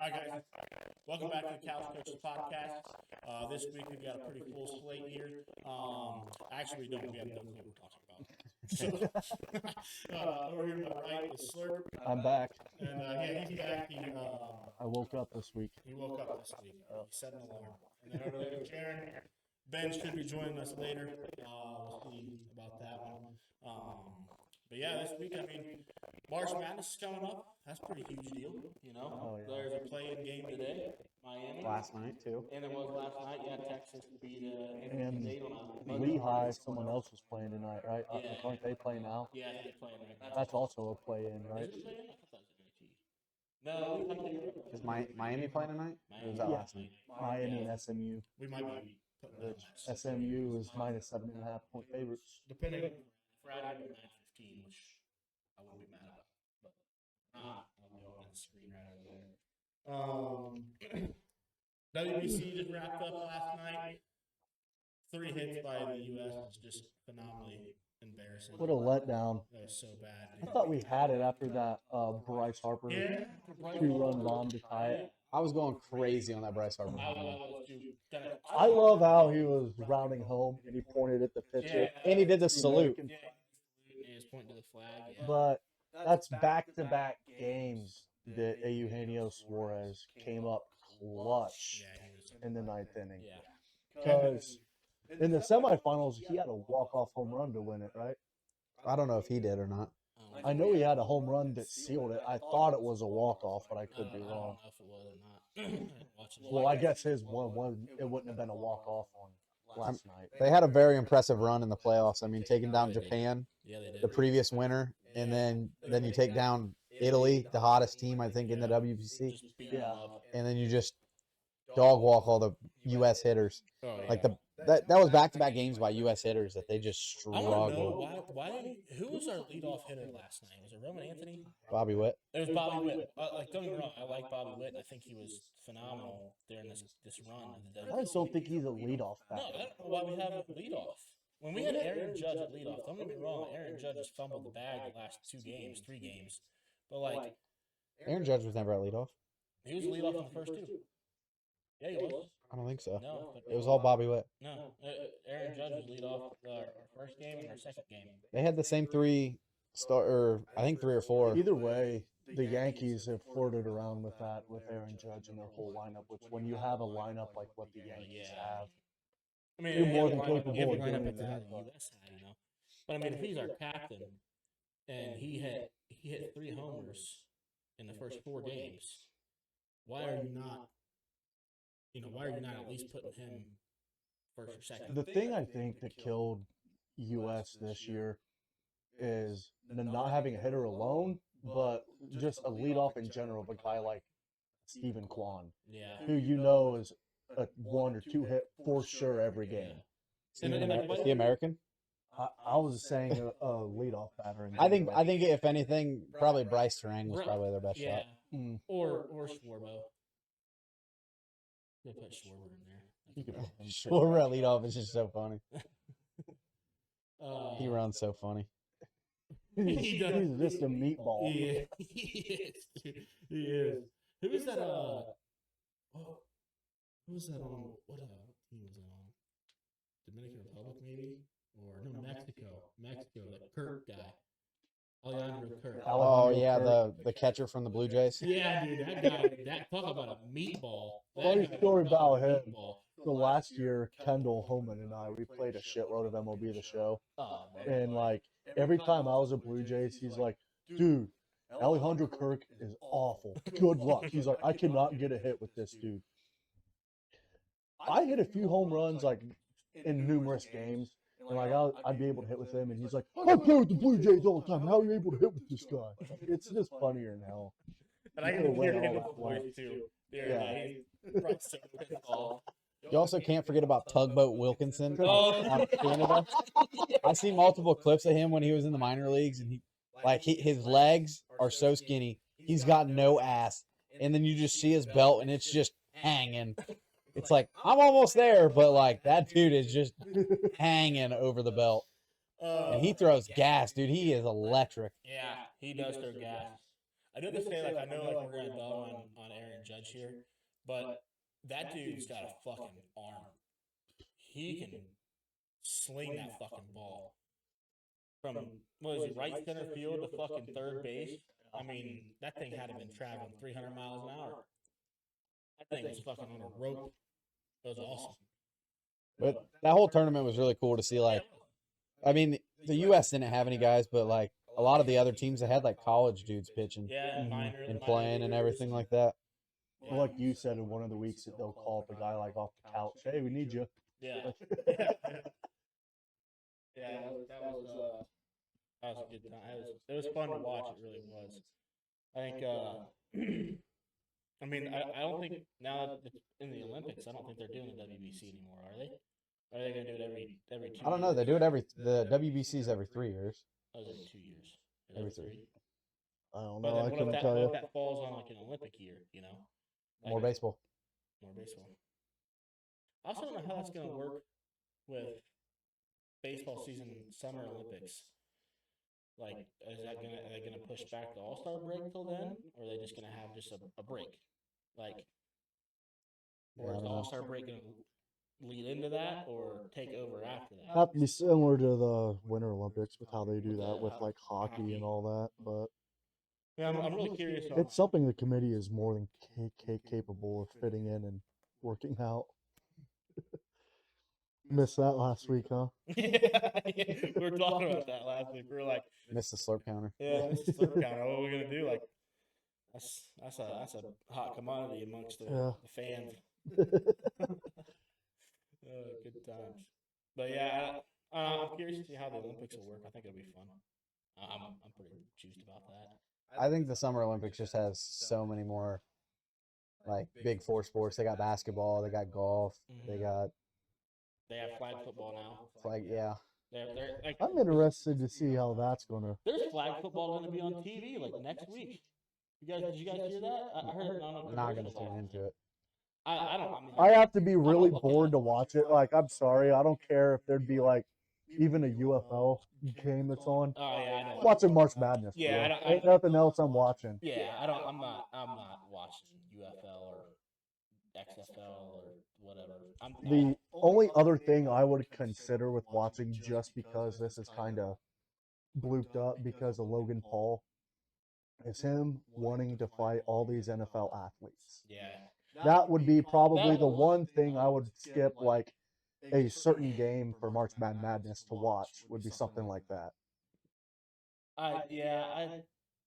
Hi guys, welcome back to the Couch Coaches Podcast. This week we've got a pretty full slate here. Actually, we don't. We have no clue what we're talking about. So, over here to my right is Slurp, I'm back. and yeah, he's back. I woke up this week. He woke up this week. He set an alarm. And then over there is Sharon. Ben should be joining us later. We'll see about that one. But yeah, this week, I mean, March Madness is coming up. That's a pretty huge deal, you know. Oh, yeah. There's a play-in game today, Miami. Last night too. And it was last night. Yeah, Texas beat And Dayton. Lehigh, someone else was playing tonight, right? Yeah. Aren't they playing now? Yeah, they're playing right now. That's also a play-in, right? Is it play-in? I thought that was an AT. No, Is Miami playing tonight? Or was that Yeah. last night? Miami and SMU. we might be putting that on. SMU is minus 7.5-point favorites. Depending on Friday at 9:15, which I wouldn't be mad about. But I'll be on the screen right over there. WBC just wrapped up last night. 3 hits by the U.S. was just phenomenally embarrassing. What a letdown. That was so bad. I thought we had it after that Bryce Harper Yeah. 2-run bomb to tie it. I was going crazy on that Bryce Harper. I love how he was rounding home and he pointed at the pitcher. And he did the salute. Yeah, he was pointing to the flag. Yeah. But that's back-to-back games that Eugenio Suarez came up clutch Yeah, he was. in the 9th inning. Yeah. Because in the semifinals, he had a walk-off home run to win it, right? I don't know if he did or not. I know he had a home run that sealed it. I thought it was a walk-off, but I could be I don't wrong. know if it was or not. I didn't watch it. Well, I guess his one it wouldn't have been a walk-off on last night. They had a very impressive run in the playoffs. I mean, taking down Japan, Yeah, they did. the previous winner, and then you take down Italy, the hottest team I think in the WBC, Just beat them Yeah. up. and then you just dog walk all the U.S. hitters. Oh, yeah. Like that was back-to-back games by U.S. hitters that they just I want to know struggled. why who was our leadoff hitter last night? Was it Roman Anthony? Bobby Witt. It was Bobby Witt. Like, don't get me wrong, I like Bobby Witt. I think he was phenomenal during this run of the I just don't think he's a leadoff No, batter. I don't know why we have a leadoff. When we had Aaron Judge at leadoff, don't get me wrong, Aaron Judge has fumbled the bag the last 3 games. But, like, Aaron Judge was never at leadoff. he was leadoff in the first 2. Yeah, he was. I don't think so. No, but It was all Bobby Witt. No, Aaron Judge was leadoff our first game and our second game. They had the same 3 or I think 3 or 4. Either way, the Yankees have flirted around with that with Aaron Judge and their whole lineup, which when you have a lineup like what the Yankees have, I mean, You're more he than had a lineup- capable he had a of lineup doing that that, the but- U.S. had, you know. But I mean, if he's our captain and he hit 3 homers in the first 4 games, why are you not? Why are you not at least putting him first or second? the thing I think that killed U.S. this year is not having a hitter alone, but just a leadoff in general of a guy like Stephen Kwan, Yeah. who you know is a 1 or 2 hit for sure every game. And like, Is he American? I was saying a leadoff batter. in I think general. if anything, probably Bryce Terang was probably their best Yeah. shot. Mm. Or Schwarbo. They put Schwarber in there. He could put him Schwarber at leadoff is just so funny. He Uh, runs so funny. He does. He's just a meatball. He is. He is. Who is that? Who was that on? What team was that on? Dominican Republic, maybe, or no, Mexico. That Kirk guy, Alejandro Kirk. Oh yeah, the catcher from the Blue Jays. Yeah, dude, that guy. That talk about a meatball. That Funny guy story was about a him. meatball. So last year, Kendall Homan and I, we played a shitload of MLB The Show. Oh, man. And like every time I was at Blue Jays, he's like, dude, Alejandro Kirk is awful. Good luck. He's like, I cannot get a hit with this dude. I hit a few home runs like in numerous games. And like I'd be able to hit with him, and he's like, I play with the Blue Jays all the time. How are you able to hit with this guy? It's just funnier than hell. And I You can could've hear went him all with that voice too. Yeah. He's right so pissed. You also can't forget about Tugboat Wilkinson Oh. on Canada. I see multiple clips of him when he was in the minor leagues, and his legs are so skinny. He's got no ass, and then you just see his belt, and it's just hanging. It's like I'm almost there, but like that dude is just hanging over the belt, and he throws gas, dude. He is electric. Yeah, he does throw gas. I know they say like I know like we're gonna dog on Aaron Judge here, but that dude's got a fucking arm. He can sling that fucking ball from what is he, right center field to fucking third base. I mean, that thing had to been traveling 300 miles an hour. That thing was fucking on a rope. It was awesome. But that whole tournament was really cool to see. Like, I mean, the U.S. didn't have any guys, but like a lot of the other teams that had like college dudes pitching Yeah, and minor and minor playing and leaguers. everything like that. Well, like you said, in one of the weeks that they'll call up a guy like off the couch. Hey, we need you. Yeah. Yeah, that was a good time. It was fun to watch. It really was. I think. I mean, I don't think now that it's in the Olympics, I don't think they're doing the WBC anymore, are they? Or are they going to do it every 2 I don't know. years? They do it the WBC's every 3 years. Oh, is it every 2 years? Is it Every three? I don't But know. then I what couldn't if tell you. that falls on like an Olympic year? You know, More like baseball. more baseball. I also don't know how that's going to work with baseball season, Summer Olympics. Like, are they gonna push back the All Star break till then, or are they just gonna have just a break? Like, or is the All Star break gonna lead into that or take over after that? Have to be similar to the Winter Olympics with how they do that with like hockey Hockey. and all that, but Yeah, I'm really curious. it's something the committee is more than capable of fitting in and working out. Missed that last week, huh? Yeah, we were talking about that last week. We were like, Missed the slurp counter. yeah, this is slip counter. What are we gonna do? Like, that's a hot commodity amongst the fans. Good times. But yeah, I'm curious to see how the Olympics will work. I think it'll be fun. I'm pretty juiced about that. I think the Summer Olympics just has so many more like big four sports. They got basketball, they got golf, they got They have flag football now. flag. Yeah, They're like, I'm interested to see how that's gonna. there's flag football going to be on TV like next week. Did you guys hear that? I heard it on a I'm not gonna commercial. tune into it. I don't. I mean, I have to be really not bored looking to at it. watch it. Like, I'm sorry, I don't care if there'd be like even a UFL game that's on. Oh yeah, I know. I'm watching March Madness. Yeah, bro. I don't- Ain't nothing else I'm watching. Yeah, I don't. I'm not watching UFL or XFL or whatever. The only other thing I would consider with watching, just because this is kind of blooped up because of Logan Paul, is him wanting to fight all these NFL athletes. Yeah. That would be probably the one thing I would skip, like a certain game for March Madness to watch would be something like that.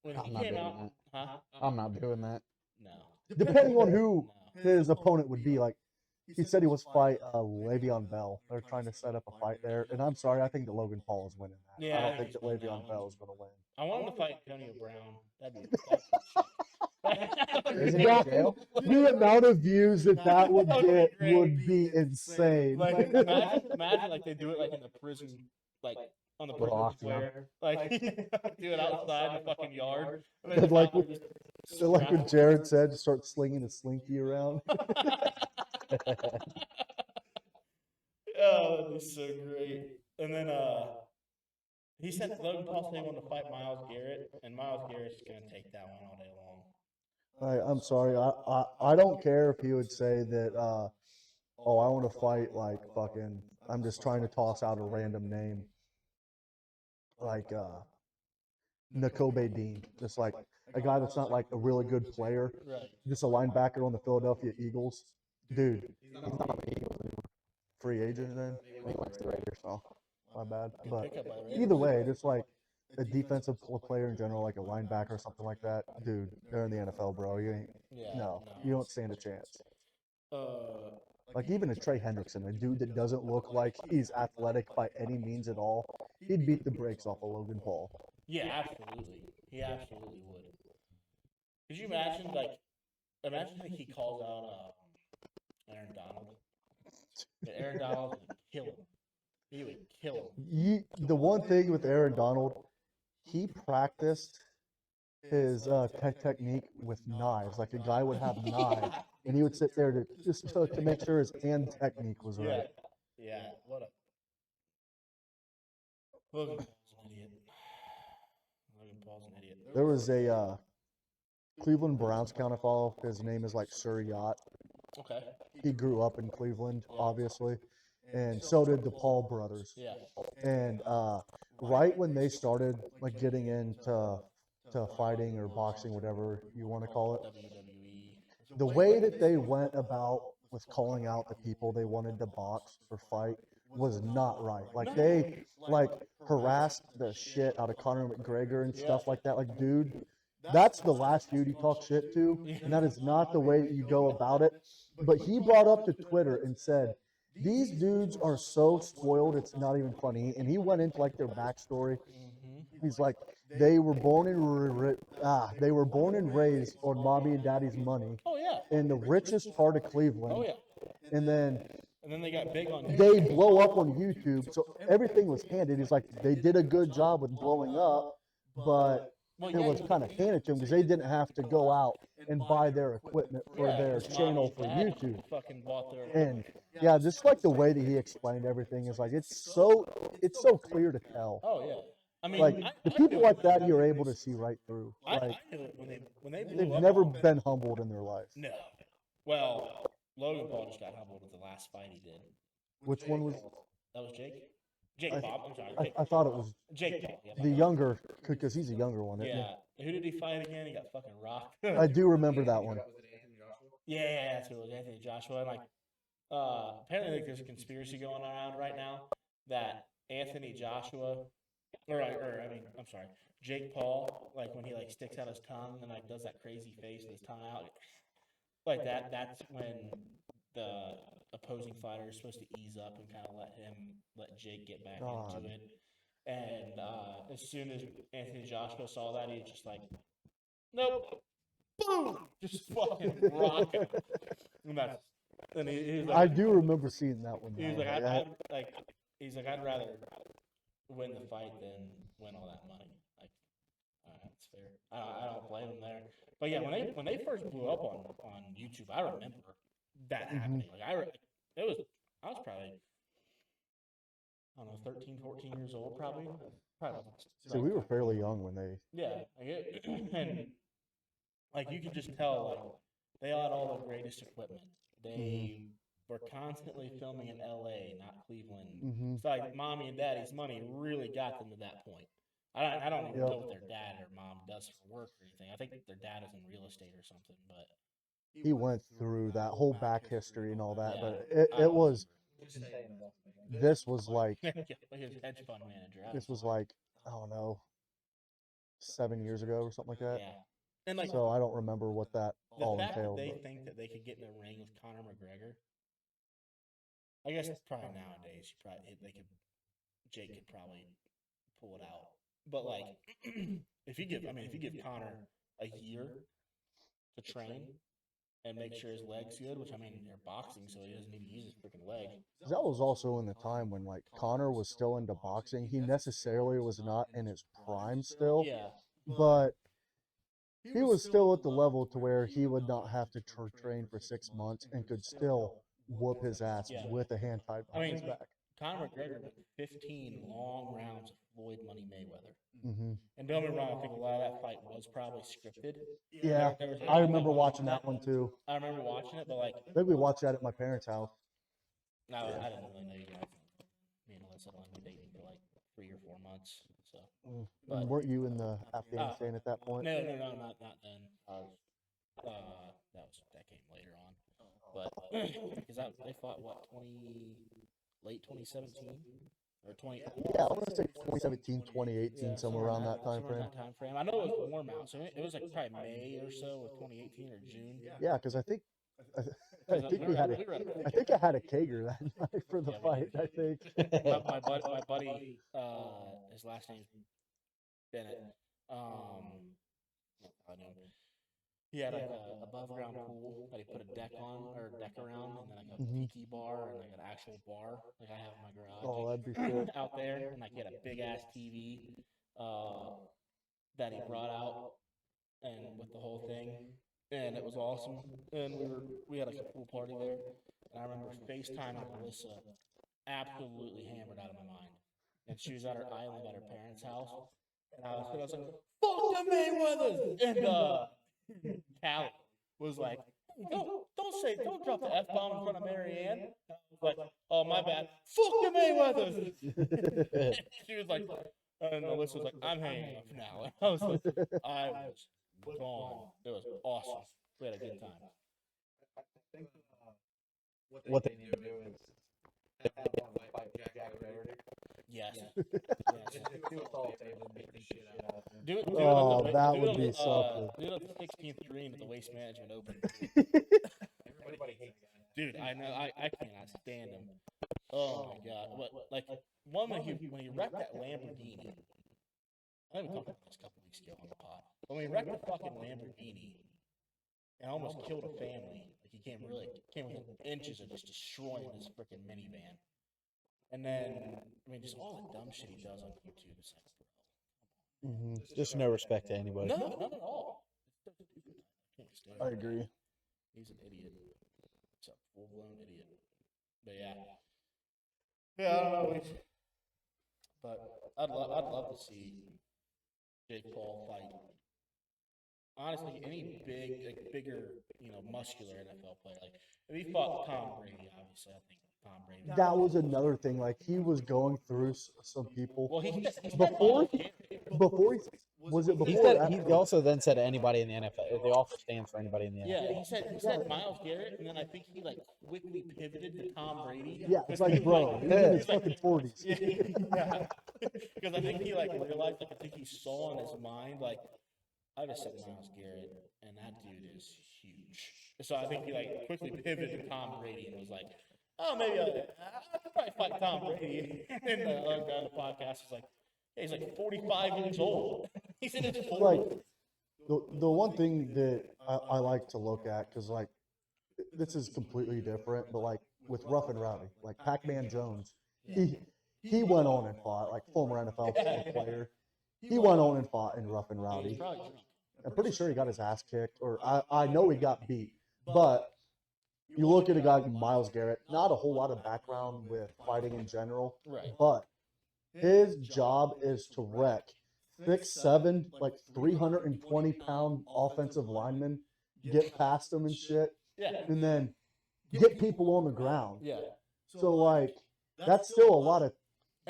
When I'm he not came doing out, huh? I'm not doing that. No. Depending on who No. his opponent would be, like he said he was fight Le'Veon Bell. They're trying to set up a fight there, and I'm sorry, I think that Logan Paul is winning that. Yeah, I I don't think think that he's winning that Le'Veon one. Bell is going to win. I want him to fight Antonio Brown. That'd be Isn't he in jail? The amount of views that would That would be get great. would be insane. Like imagine like they do it like in the prison, like on the Little prison octagon. square, like do it outside in the fucking yard. And And like the what- cop just So like strap what him. Jared said, to start slinging a slinky around. Oh, that'd be so great. And then he said Logan Paul said he wanted to fight Myles Garrett, and Myles Garrett's gonna take that one all day long. I'm sorry, I don't care if he would say that. Oh, I want to fight like fucking. I'm just trying to toss out a random name, like Nakobe Dean, just like a guy that's not like a really good player, Right. just a linebacker on the Philadelphia Eagles. Dude, he's not on the Eagles anymore. Free agent then? He went to the Raiders. Oh, my bad. Good But pickup by the Raiders. either way, just like a defensive player in general, like a linebacker or something like that, dude, they're in the NFL, bro. You ain't, Yeah. no, you don't stand a chance. Uh, Like even a Trey Hendrickson, a dude that doesn't look like he's athletic by any means at all, he'd beat the brakes off of Logan Paul. yeah, absolutely. He absolutely would. Could you imagine, like, imagine like he calls out Aaron Donald. And Aaron Donald would kill him. He would kill him. The one thing with Aaron Donald, he practiced his technique with knives. Like a guy would have knives, and he would sit there to make sure his hand technique was Yeah. right. Yeah. What a Logan Paul's an idiot. Logan Paul's an idiot. There was a Cleveland Browns account I follow. His name is like Sir Yacht. Okay. He grew up in Cleveland, Yeah. obviously, and so did the Paul brothers. Yeah. And right when they started like getting into fighting or boxing, whatever you want to call it, WWE. the way that they went about with calling out the people they wanted to box or fight was not right. Like they like harassed the shit out of Conor McGregor and stuff like that. Like, dude, that's the last dude you talk shit to, and that is not the way that you go about it. But he brought up to Twitter and said, these dudes are so spoiled, it's not even funny. And he went into like their backstory. He's like, they were born and raised on mommy and daddy's money Oh yeah. in the richest part of Cleveland. Oh yeah. And then And then they got big on they blow up on YouTube. So everything was handed. He's like, they did a good job with blowing up, but it was kind of handed to them because they didn't have to go out and buy their equipment for their channel for YouTube. Fucking bought their. And yeah, just like the way that he explained everything is like it's so clear to tell. Oh yeah. I mean, Like the people like that, you're able to see right through. I Like knew it when they blew they've up never on- been humbled in their life. No. Well, Logan Paul just got humbled with the last fight he did. Which one was? That was Jake. Jake I- Bob. I'm sorry. I thought it was Jake Paul. Yeah, the younger, because he's a younger one. Isn't yeah. Who did he fight again? He got fucking rocked. he? I do remember that one. Yeah, that's who it was. Anthony Joshua. And like, apparently, like, there's a conspiracy going around right now that Anthony Joshua, I'm sorry, Jake Paul, like when he like sticks out his tongue and like does that crazy face with his tongue out, like that. That's when the opposing fighter is supposed to ease up and kind of let Jake get back God. into it. And as soon as Anthony Joshua saw that, he was just like, nope. Boom! Just fucking rock him. And he was like, I do remember seeing that one. he was now. like, I'd rather win the fight than win all that money. Like, that's fair. I don't blame him there. But yeah, when they first blew up on YouTube, I remember that happening. Like I was probably, I don't know, 13, 14 years old, probably. So we were fairly young when they. Yeah, and like you could just tell, like they had all the greatest equipment. They were constantly filming in L.A., not Cleveland. It's like mommy and daddy's money really got them to that point. I don't even know what their dad or mom does for work or anything. I think their dad is in real estate or something. But He went through that whole back history and all that, Yeah. but it was. This was like he was a hedge fund manager. this was like I don't know, 7 years ago or something like that. Yeah, and like So I don't remember what that the all fact that entailed. they but- think that they could get in a ring with Conor McGregor. I guess probably nowadays Jake could probably pull it out. But like if you give Conor a year to train and make sure his leg's good, which I mean they're boxing, so he doesn't need to use his freaking leg. That was also in the time when like Connor was still into boxing. He necessarily was not in his prime still, Yeah. but he was still at the level to where he would not have to train for 6 months and could still whoop his ass Yeah. with a hand tied I behind his mean, back. Conor McGregor went 15 long rounds of Floyd Money Mayweather. Hmm And don't get me wrong, I think a lot of that fight was probably scripted. Yeah, There was a I lot remember that was- watching that one too. I remember watching it, but like, I think we watched that at my parents' house. no, I didn't really know you guys. Me and Alyssa only been dating for like 3 or 4 months. So But- And weren't you in the Afghanistan at that point? no, not then. That came later on. But because they fought what late 2017 or 20. Yeah, I want to say 2017, 2018, somewhere around that time frame. I know it was warm out, so it was like probably May or so of 2018 or June. Yeah, because I think I think we had I think I had a kegger that night for the Yeah, we fight. did. I think. my buddy, his last name's Bennett. I know. He had like a above ground pool that he put a deck around, and then like a tiki bar and like an actual bar, like I have in my garage. Oh, that'd be sick. Out there, and like he had a big ass TV that he brought out, and with the whole thing, and it was awesome. And we had like a pool party there, and I remember FaceTiming Alyssa, absolutely hammered out of my mind, and she was at her island at her parents' house, and I was like, "Fuck the Mayweathers!" And Callie was like, "Hey, don't drop the F-bomb in front of Marianne." I was like, "Oh, my bad. Fuck the Mayweathers." She was like, and Alyssa was like, "I'm hanging up now." I was gone. It was awesome. We had a good time. What they need to do is Yes. Oh, that would be something. Do it at the 16th green at the Waste Management Open. Dude, I know. I cannot stand him. Oh my god! Like one when he wrecked that Lamborghini. I think we talked about this a couple weeks ago on the pod. When he wrecked the fucking Lamborghini and almost killed a family, like he came within inches of just destroying this freaking minivan. And then I mean, just all the dumb shit he does on YouTube. It's like, bro. Just no respect to anybody. No, not at all. It's so stupid. I can't stand I that agree. guy. He's an idiot. He's a full-blown idiot. But yeah. Yeah, I don't know. But I'd love to see Jake Paul fight. Honestly, any bigger, muscular NFL player. Like if he fought Tom Brady, obviously, I think Tom Brady. That was another thing. Like he was going through some people. Well, he Before he was it He before? said or he after? also then said anybody in the NFL. They also stands for anybody in the NFL. Yeah, he said Myles Garrett, and then I think he like quickly pivoted to Tom Brady. Yeah, it's like, bro, he's in his fucking 40s. Yeah, because I think he like realized, like I think he saw in his mind, like I just said Myles Garrett, and that dude is huge. So I think he like quickly pivoted to Tom Brady and was like, oh, maybe I could probably fight Tom Brady. And then the other guy on the podcast is like, yeah, he's like 45 years old. He's in his 40s. Like the one thing that I like to look at, because like this is completely different, but like with Rough and Rowdy, like Pac-Man Jones, he went on and fought, like former NFL player. He went on and fought in Rough and He's Rowdy. probably drunk. I'm pretty sure he got his ass kicked, or I know he got beat. But you look at a guy like Myles Garrett, not a whole lot of background with fighting in general, Right. but his job is to wreck 6'7", like 320-pound offensive linemen, get past them and shit, Yeah. and then get people on the ground. Yeah. So like that's still a lot of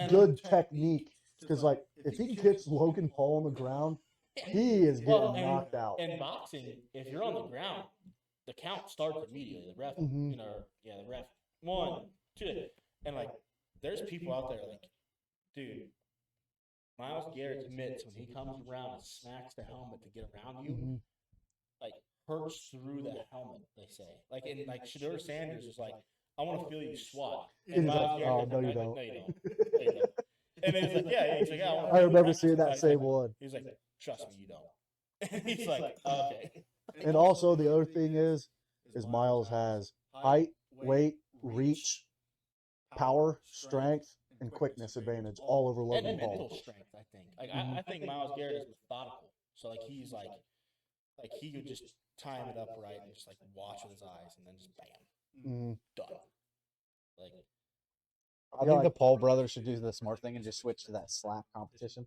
good technique, because like if he gets Logan Paul on the ground, he is getting Well, knocked out. In boxing, if you're on the ground, the count starts immediately. The ref, Mhm. the ref, 1, 2, and like, there's people out there like, dude, Myles Garrett admits when he comes around and smacks the helmet to get around you, Mhm. like hurts through the helmet. They say, like, in like Shedeur Sanders is like, I want to feel you swat. And he's like, Myles oh, Garrett's no, like, you don't. No, you don't. No, you don't. And he's like, yeah, he's like, yeah. I remember seeing that same one. He's like, trust me, you don't. And he's like, okay. And also the other thing is Miles has height, weight, reach, power, strength, and quickness advantage all over And Logan mental Paul. strength, I think. Like, I think Myles Garrett is methodical. So like he's like he could just time it up right and just like watch with his eyes and then just bam, Mhm. done. Like I think the Paul brothers should do the smart thing and just switch to that slap competition.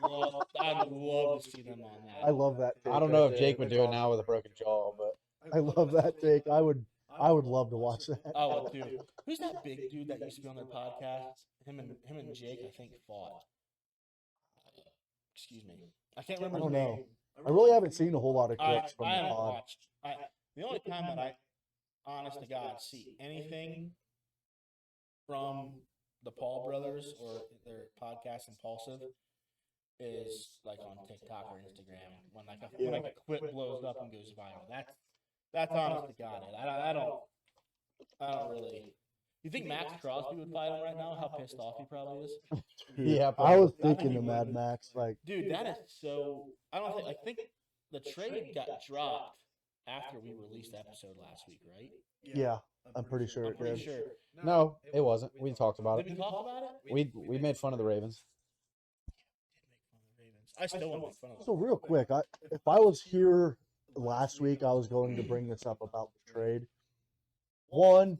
oh, I'd love to see them on that. I love that take. I don't know right if there. Jake would do it now with a broken jaw, but I love that take. I would love to watch that. Oh, well, dude. Who's that big dude that used to be on their podcast? Him and Jake, I think, fought. Excuse me. I can't remember I his don't name. know. I really haven't seen a whole lot of I clips from the haven't pod. watched. The only time that I, honest to God, see anything from the Paul brothers or their podcast Impulsive is like on TikTok or Instagram when like a clip blows up and goes viral. That's honest to God. I don't really. You think Max Crosby would fight him right now? How pissed off he probably is. yeah, I was I think thinking he of would. Mad Max. Like, Dude, that is so. I don't think. I think the trade got dropped after we released the episode last week, right? yeah, I'm pretty sure I'm it pretty did. sure. no, it wasn't. We talked about Did it. we talk about it? We made fun of the Ravens. I still want to make fun of So them. real quick, if I was here last week, I was going to bring this up about the trade. One,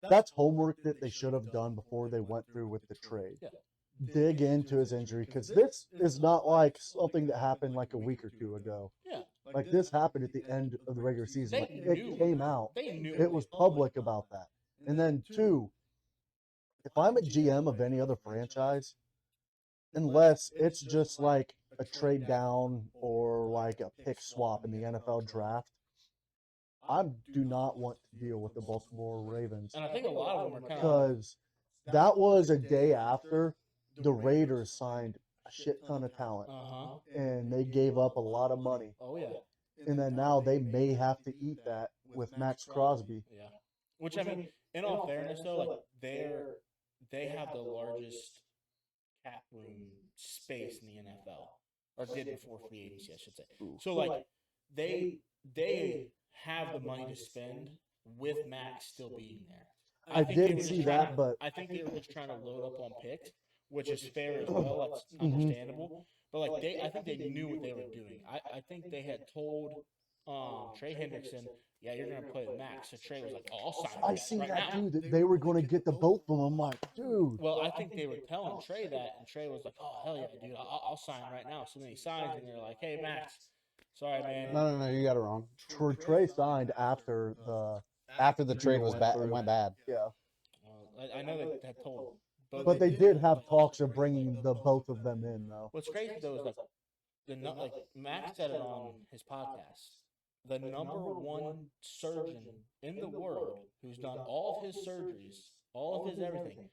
that's homework that they should have done before they went through with the trade. Yeah. dig into his injury because this is not like something that happened like a week or two ago. Yeah. Like this happened at the end of the regular season. They Like knew. it came out. They knew It was public about that. And then two, if I'm a GM of any other franchise, unless it's just like a trade down or like a pick swap in the NFL draft, I do not want to deal with the Baltimore Ravens And I think a lot of them are kind of. because that was a day after the Raiders signed a shit ton of talent Uh-huh. and they gave up a lot of money. Oh, yeah. And then now they may have to eat that with Max Crosby. Yeah. Which, I mean, in all fairness, though, like, they have the largest cap room space in the NFL. Or did before free agency, I should say. So, like, they have the money to spend with Max still being there. I think they did were see just that, trying to- but I think they were just trying to load up on picks, which is fair as well. That's Mhm. understandable. But like I think they knew what they were doing. I think they had told Trey Hendrickson, yeah, you're gonna play with Max. So Trey was like, oh, I'll sign. I with seen right that now. too, that they were going to get the both of them. I'm like, dude. Well, I think they were telling Trey that, and Trey was like, oh hell yeah, dude, I'll sign right now. So then he signs, and they're like, hey Max, sorry man. No, you got it wrong. Trey signed after the After the trade was went bad, through. went bad. yeah, I know they had told. but they did have talks of bringing the both of them in though. What's crazy though is like Max said it on his podcast. The number one surgeon in the world who's done all of his surgeries, all of his everything,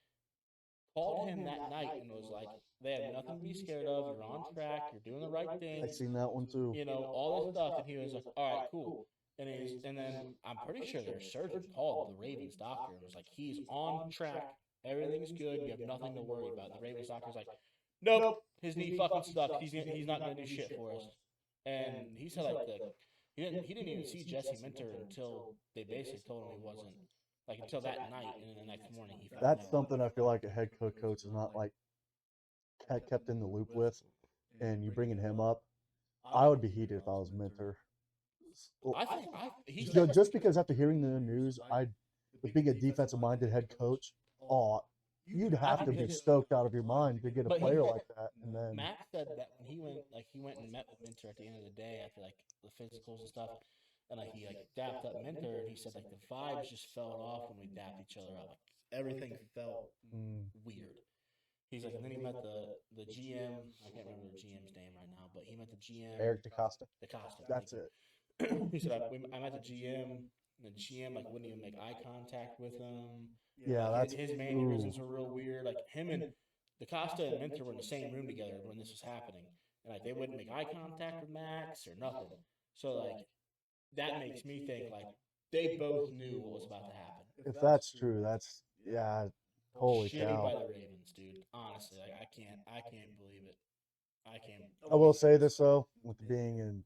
called him that night and was like, they have nothing to be scared of. You're on track. You're doing the right thing. I seen that one too. You know, all this stuff. And he was like, all right, cool. And then I'm pretty sure their surgeon called the Ravens doctor and was like, he's on track. Everything's good. You have nothing to worry about. The Ravens doctor's like, nope, his knee fucking sucks. He's not gonna do shit for us. And he said like he didn't even see Jesse Minter until they basically told him he wasn't, like until that night, and then the next morning he found That's out. something I feel like a head coach is not like kept in the loop with, and you bringing him up. I would be heated if I was Minter. I think he's Just because after hearing the news, with being a defensive-minded head coach, you'd have to be stoked out of your mind to get a But he player had- like that. And then Max said that when he went and met with Minter at the end of the day after like the physicals and stuff, and like he like dapped up Minter, and he said like the vibes just fell off when we dapped each other up. Like everything felt weird. He's like, and then he met the GM. I can't remember the GM's name right now, but he met the GM. Eric DaCosta. DaCosta. that's it. He said I met the GM. And the GM like wouldn't even make eye contact with him. Yeah, Like, that's his mannerisms were real weird. Like him and DaCosta and Minter were in the same room together when this was happening, and like they wouldn't make eye contact with Max or nothing. So like that makes me think like they both knew what was about to happen. If that's true, that's holy Shitty cow. by the Ravens, dude. Honestly, like, I can't believe it. I can't. I will say this though, with being an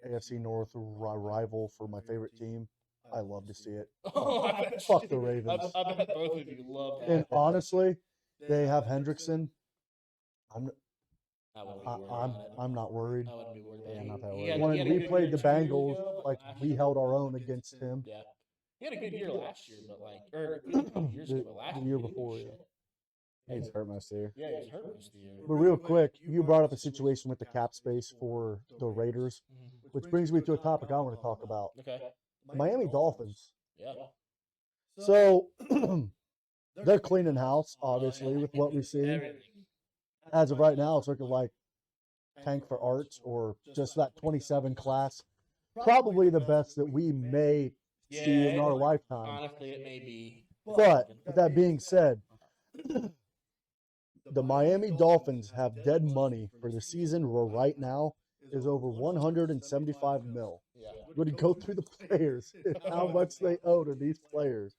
AFC North rival for my favorite team, I love to see it. Oh, I bet Fuck you- the Ravens. I bet both of you love that. And honestly, they have Hendrickson. I'm I wouldn't be worried about it. I'm not worried. I wouldn't be worried about Yeah, it. not that He worried. had- When he had a we good played year the 2 years Bengals, ago, but like last we year- held our own against him. Yeah. He had a good year last year, but like, or a couple years ago, but last the year, year he didn't do before, shit. He's hurt most of the year. Yeah, he was hurt most of the year. But real quick, you brought up a situation with the cap space for the Raiders, Mhm. which brings me to a topic I want to talk about. Okay. Miami Dolphins. Yeah. So they're cleaning house, obviously, with what we've seen. Everything. As of right now, it's looking like Tank for Arts or just that 27 class. Probably the best that we may see in Yeah, our lifetime. Honestly, it may be. But with that being said, the Miami Dolphins have dead money for the season right now is over 175 mil. Yeah. We're going to go through the players and how much they owe to these players.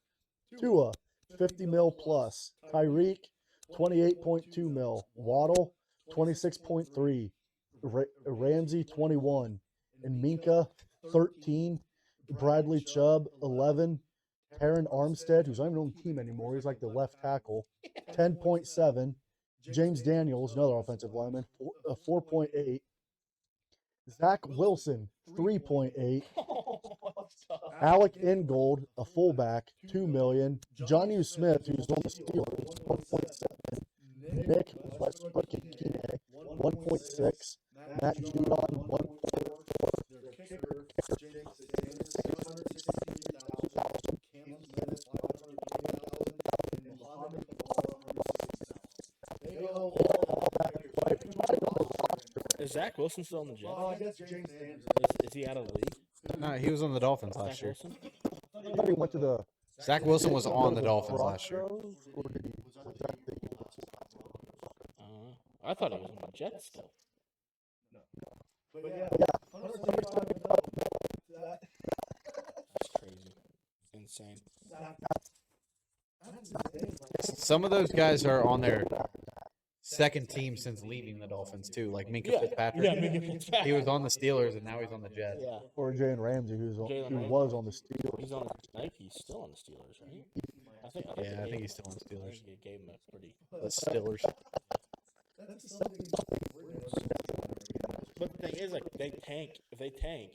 Tua, 50 mil plus. Tyreek, 28.2 mil. Waddle, 26.3. Ramsey, 21. And Minka, 13. Bradley Chubb, 11. Taron Armstead, who's not even on the team anymore, he's like the left tackle, 10.7. James Daniels, another offensive lineman, 4.8. Zach Wilson, 3.8. Alec Ingold, a fullback, 2 million. Jonnu Smith, who's on the Steelers, 1.7. Nick Westbrook and Kine, 1.6. Matt Judon, 1.4. Their kicker, James Sanders, 663,000. Cam Smith, 580,000. And Mohamed Iqbal, 160,000. They go all Is Zach Wilson still on the Jets? I guess James Sanders. Is he out of the league? No, he was on the Dolphins Zach last year. Wilson? I thought he went to the. Zach Wilson was on the the Dolphins last year. Broncos, or did he? Was that the Eagles? I thought he was on the Jets still. But yeah, That's crazy. Insane. Some of those guys are on their second team since leaving the Dolphins too, like Minka Fitzpatrick. Yeah, Minka Fitzpatrick. He was on the Steelers and now he's on the Jets. Yeah. Or Jalen Ramsey, who Jalen was on the Steelers. He's on. I think he's still on the Steelers, right? Yeah, I think he's still on the I Steelers. think they gave him a pretty. The Steelers. But the thing is, like, they tank. If they tank,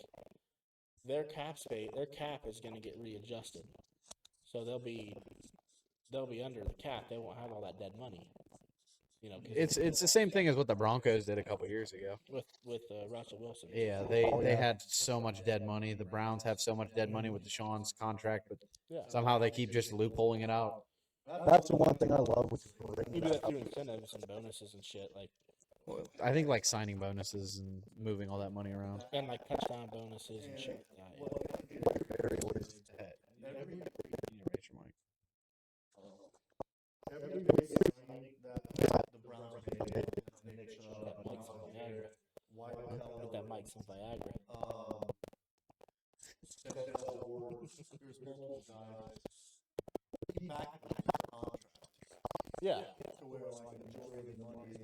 their cap is going to get readjusted. So they'll be under the cap. They won't have all that dead money. You know, 'cause It's the same thing as what the Broncos did a couple years ago. with Russell Wilson. Yeah, they had so much dead money. The Browns have so much dead money with Deshaun's contract, but Yeah. somehow they keep just loopholing it out. That's the one thing I love with the We do that through incentives and bonuses and shit, like I think like signing bonuses and moving all that money around. and like touchdown bonuses and shit like that. Yeah. You need to raise your mic. Every big signing that the Browns made, they make sure That Mike's some Viagra. White Get that Mike some Viagra. Denzel Ward, there's multiple guys. He backed the contract Yeah, to where like the majority of the money is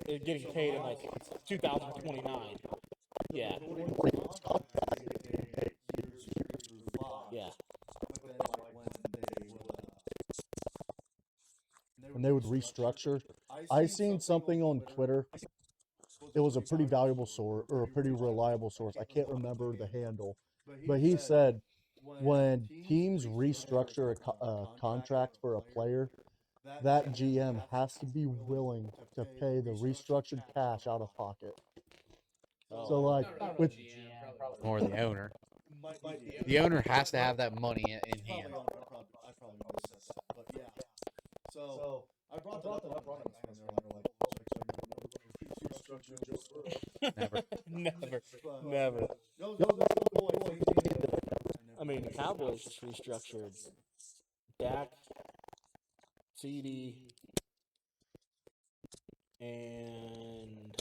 it's getting paid in like 2029. Yeah, yeah. when they would restructure. I seen something on Twitter. It was a pretty valuable source or a pretty reliable source. I can't remember the handle, but he said when teams restructure a contract for a player, that GM has to be willing to pay the restructured cash out of pocket. So like with Or the owner. The owner has to have that money in hand. I probably would have said that, but yeah. So I brought that up. I brought it and they're like, Never. Never. I mean, the Cowboys just restructured Dak, CD, and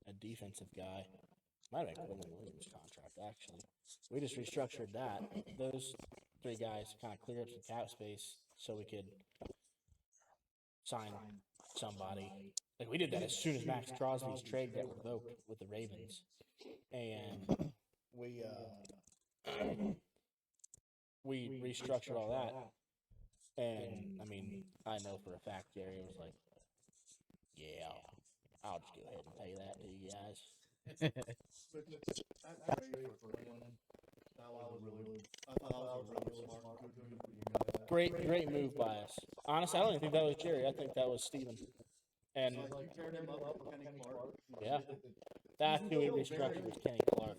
a defensive guy. Might have been Quinn Williams' contract, actually. We just restructured that. Those three guys kind of cleared up some cap space so we could sign somebody. Like, we did that as soon as Max Crosby's trade got revoked with the Ravens. And we restructured all that. And, I mean, I know for a fact Gary was like, yeah, I'll just go ahead and pay that to you guys. Great move by us. Honestly, I don't even think that was Jerry. I think that was Steven. And yeah, that's who we restructured was Kenny Clark.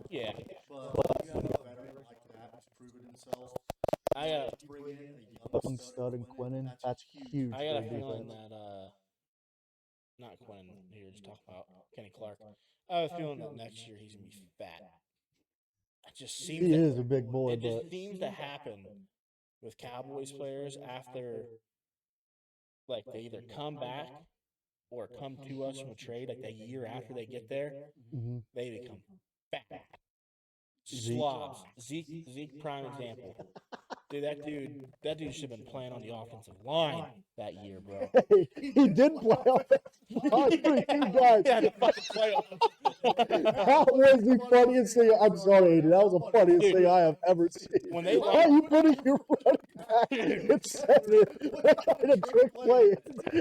Yeah. I young stud and Quinnen, that's huge. I got a for feeling defense. that not Quinn here, just talking about Kenny Clark. I have a feeling that next year he's gonna be fat. It just seems He to, is a big boy, it just but seems to happen with Cowboys players after, like, they either come back or come to us from a trade, like the year after they get there, mhm. they become fat. Zeke. Slobs. Zeke, prime example. Dude, that dude should have been playing on the offensive line that year, bro. Hey, he did play off. You guys, Yeah, the fucking playoff. that was the funniest thing. I'm sorry, Aiden. That was the funniest Dude, thing I have ever seen. when they Why are you putting your running back in center? What kind of trick play?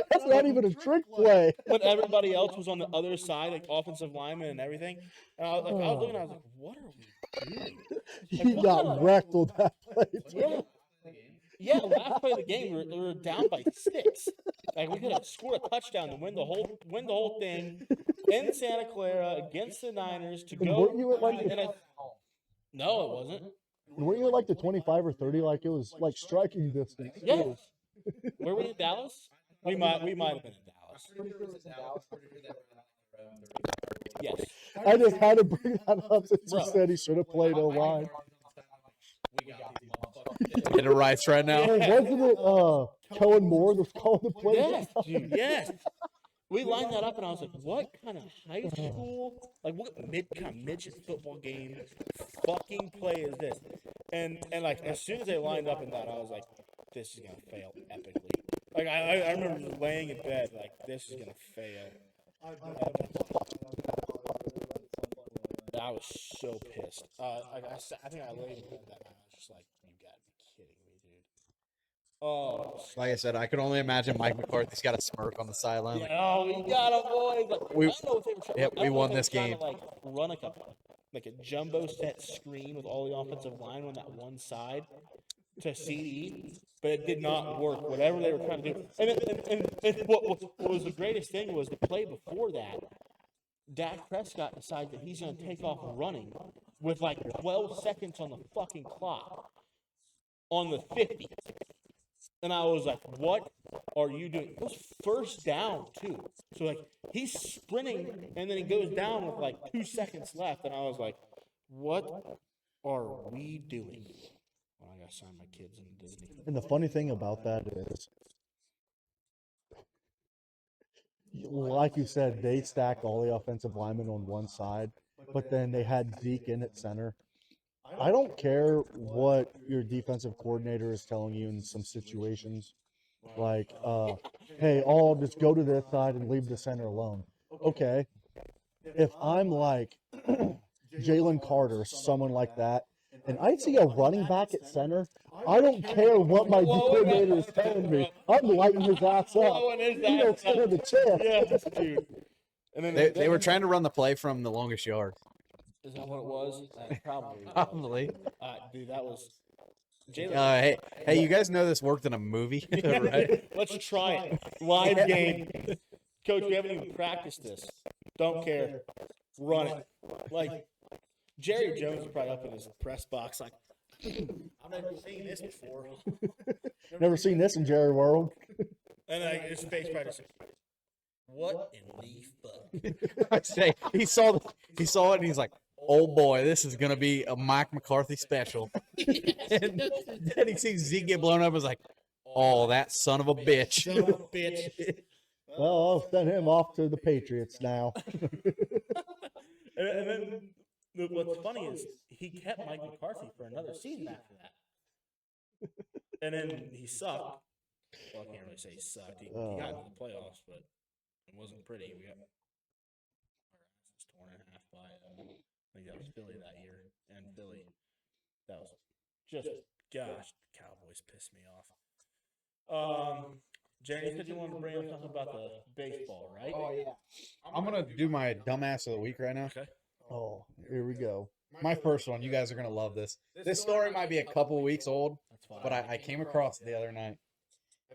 That's not even a trick play. When everybody else was on the other side, like offensive linemen and everything, and I was looking, I was like, what are we doing? He got wrecked on that play. Yeah. Yeah, last play of the game, we were down by 6. Like we could have scored a touchdown to win the whole thing in Santa Clara against the Niners to And go. weren't you at like and no, it wasn't. weren't you at like the 25 or 30? Like it was like striking distance. Yeah. too. Were we in Dallas? We might have been in Dallas. Pretty sure it was in Dallas. Pretty sure that were around Yes. I just had to bring that up since Bro. you said he should have played O line. We got these motherfuckers. Get it right right now. Hey, wasn't it Kellen Moore that was calling the play? Yes, dude, yes. We lined that up, and I was like, "What kind of high school, like what kind of midget football game, fucking play is this?" And like as soon as they lined up in that, I was like, "This is gonna fail epically." Like I remember just laying in bed, like this is gonna fail. I was so pissed. Like I think I laid in bed that night. I was just like, "You gotta be kidding me, dude." Oh, Like I said, I could only imagine Mike McCarthy's got a smirk on the sideline. yeah, oh, we got him, boys. Like, We- I don't know if they were trying, yep, I don't we know won if they were this trying game. To, like run like a jumbo set screen with all the offensive line on that one side to CD, but it did not work. Whatever they were trying to do, and what was the greatest thing was the play before that. Dak Prescott decides that he's going to take off running with like 12 seconds on the fucking clock on the 50. And I was like, what are you doing? It was first down, too. So, like, he's sprinting, and then he goes down with, like, 2 seconds left. And I was like, what are we doing? Well, I got to sign my kids into Disney. And the funny thing about that is, like you said, they stacked all the offensive linemen on one side, but then they had Zeke in at center. I don't care what your defensive coordinator is telling you in some situations, like, hey, I'll just go to this side and leave the center alone. Okay, if I'm like Jalen Carter, someone like that, and I see a running back at center, I don't care what my coordinator is telling me. I'm lighting his ass up. Blowing his He don't ass stand up. a chance. Yes, dude. And then They were trying to run the play from the longest yard. Is that what it was? Probably. Probably. Dude, that was. Jalen. Hey, you guys know this worked in a movie, right? Let's try it. Live game. Coach, we haven't even practiced this. Don't care. Run it. Like, Jerry Jones is probably up in his press box, like, I've never seen this before. Never seen this in Jerry World. And like, his face probably just, what in the fuck? I say he saw it and he's like, "Oh boy, this is gonna be a Mike McCarthy special." And then he sees Zeke get blown up. And is like, "Oh, that son of a bitch." Son of a bitch. Well, I'll send him off to the Patriots now. And then what's funny is he kept Mike McCarthy for another season after that. And then he sucked. Well, I can't really say he sucked. He got into the playoffs, but it wasn't pretty. We got our asses torn in half by, I think that was Philly that year. And Philly, that was just, gosh, the Cowboys pissed me off. Jerry, you said you wanted to bring up something about the baseball, right? Oh yeah. I'm gonna do my dumbass of the week right now. Okay. Oh, here we go. My first one. You guys are gonna love this. This story might be a couple weeks old, That's fine. but I came across it the other night.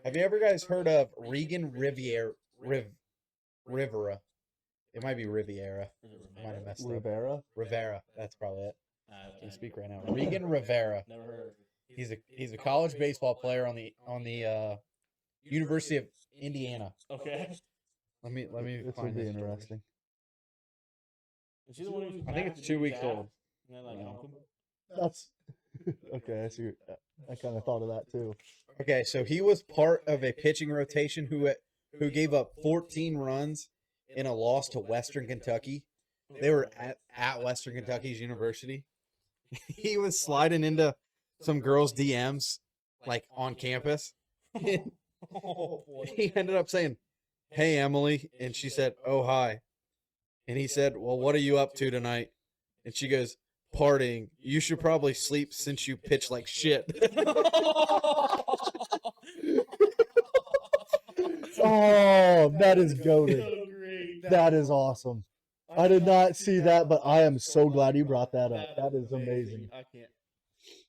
Have you ever guys heard of Regan Rivera? It might be Riviera. Is it I might have messed up. Rivera. Rivera. That's probably it. I Can speak right now. Regan Rivera. never heard. He's a college baseball player on the University of Indiana. Okay. Let me This would find be this story. interesting. Is he the one who's I think it's 2 weeks old. Yeah, like Uncle. That's okay. I see. I kind of thought of that too. Okay, so he was part of a pitching rotation who gave up 14 runs in a loss to Western Kentucky. They were at Western Kentucky's university. He was sliding into some girls' DMs like on campus. Oh boy. He ended up saying, "Hey Emily," and she said, "Oh hi." And he said, "Well, what are you up to tonight?" And she goes, "Partying. You should probably sleep since you pitch like shit." Oh, that is goaded. So great. That is awesome. I did not see that, but I am so glad you brought that up. That is amazing. I can't.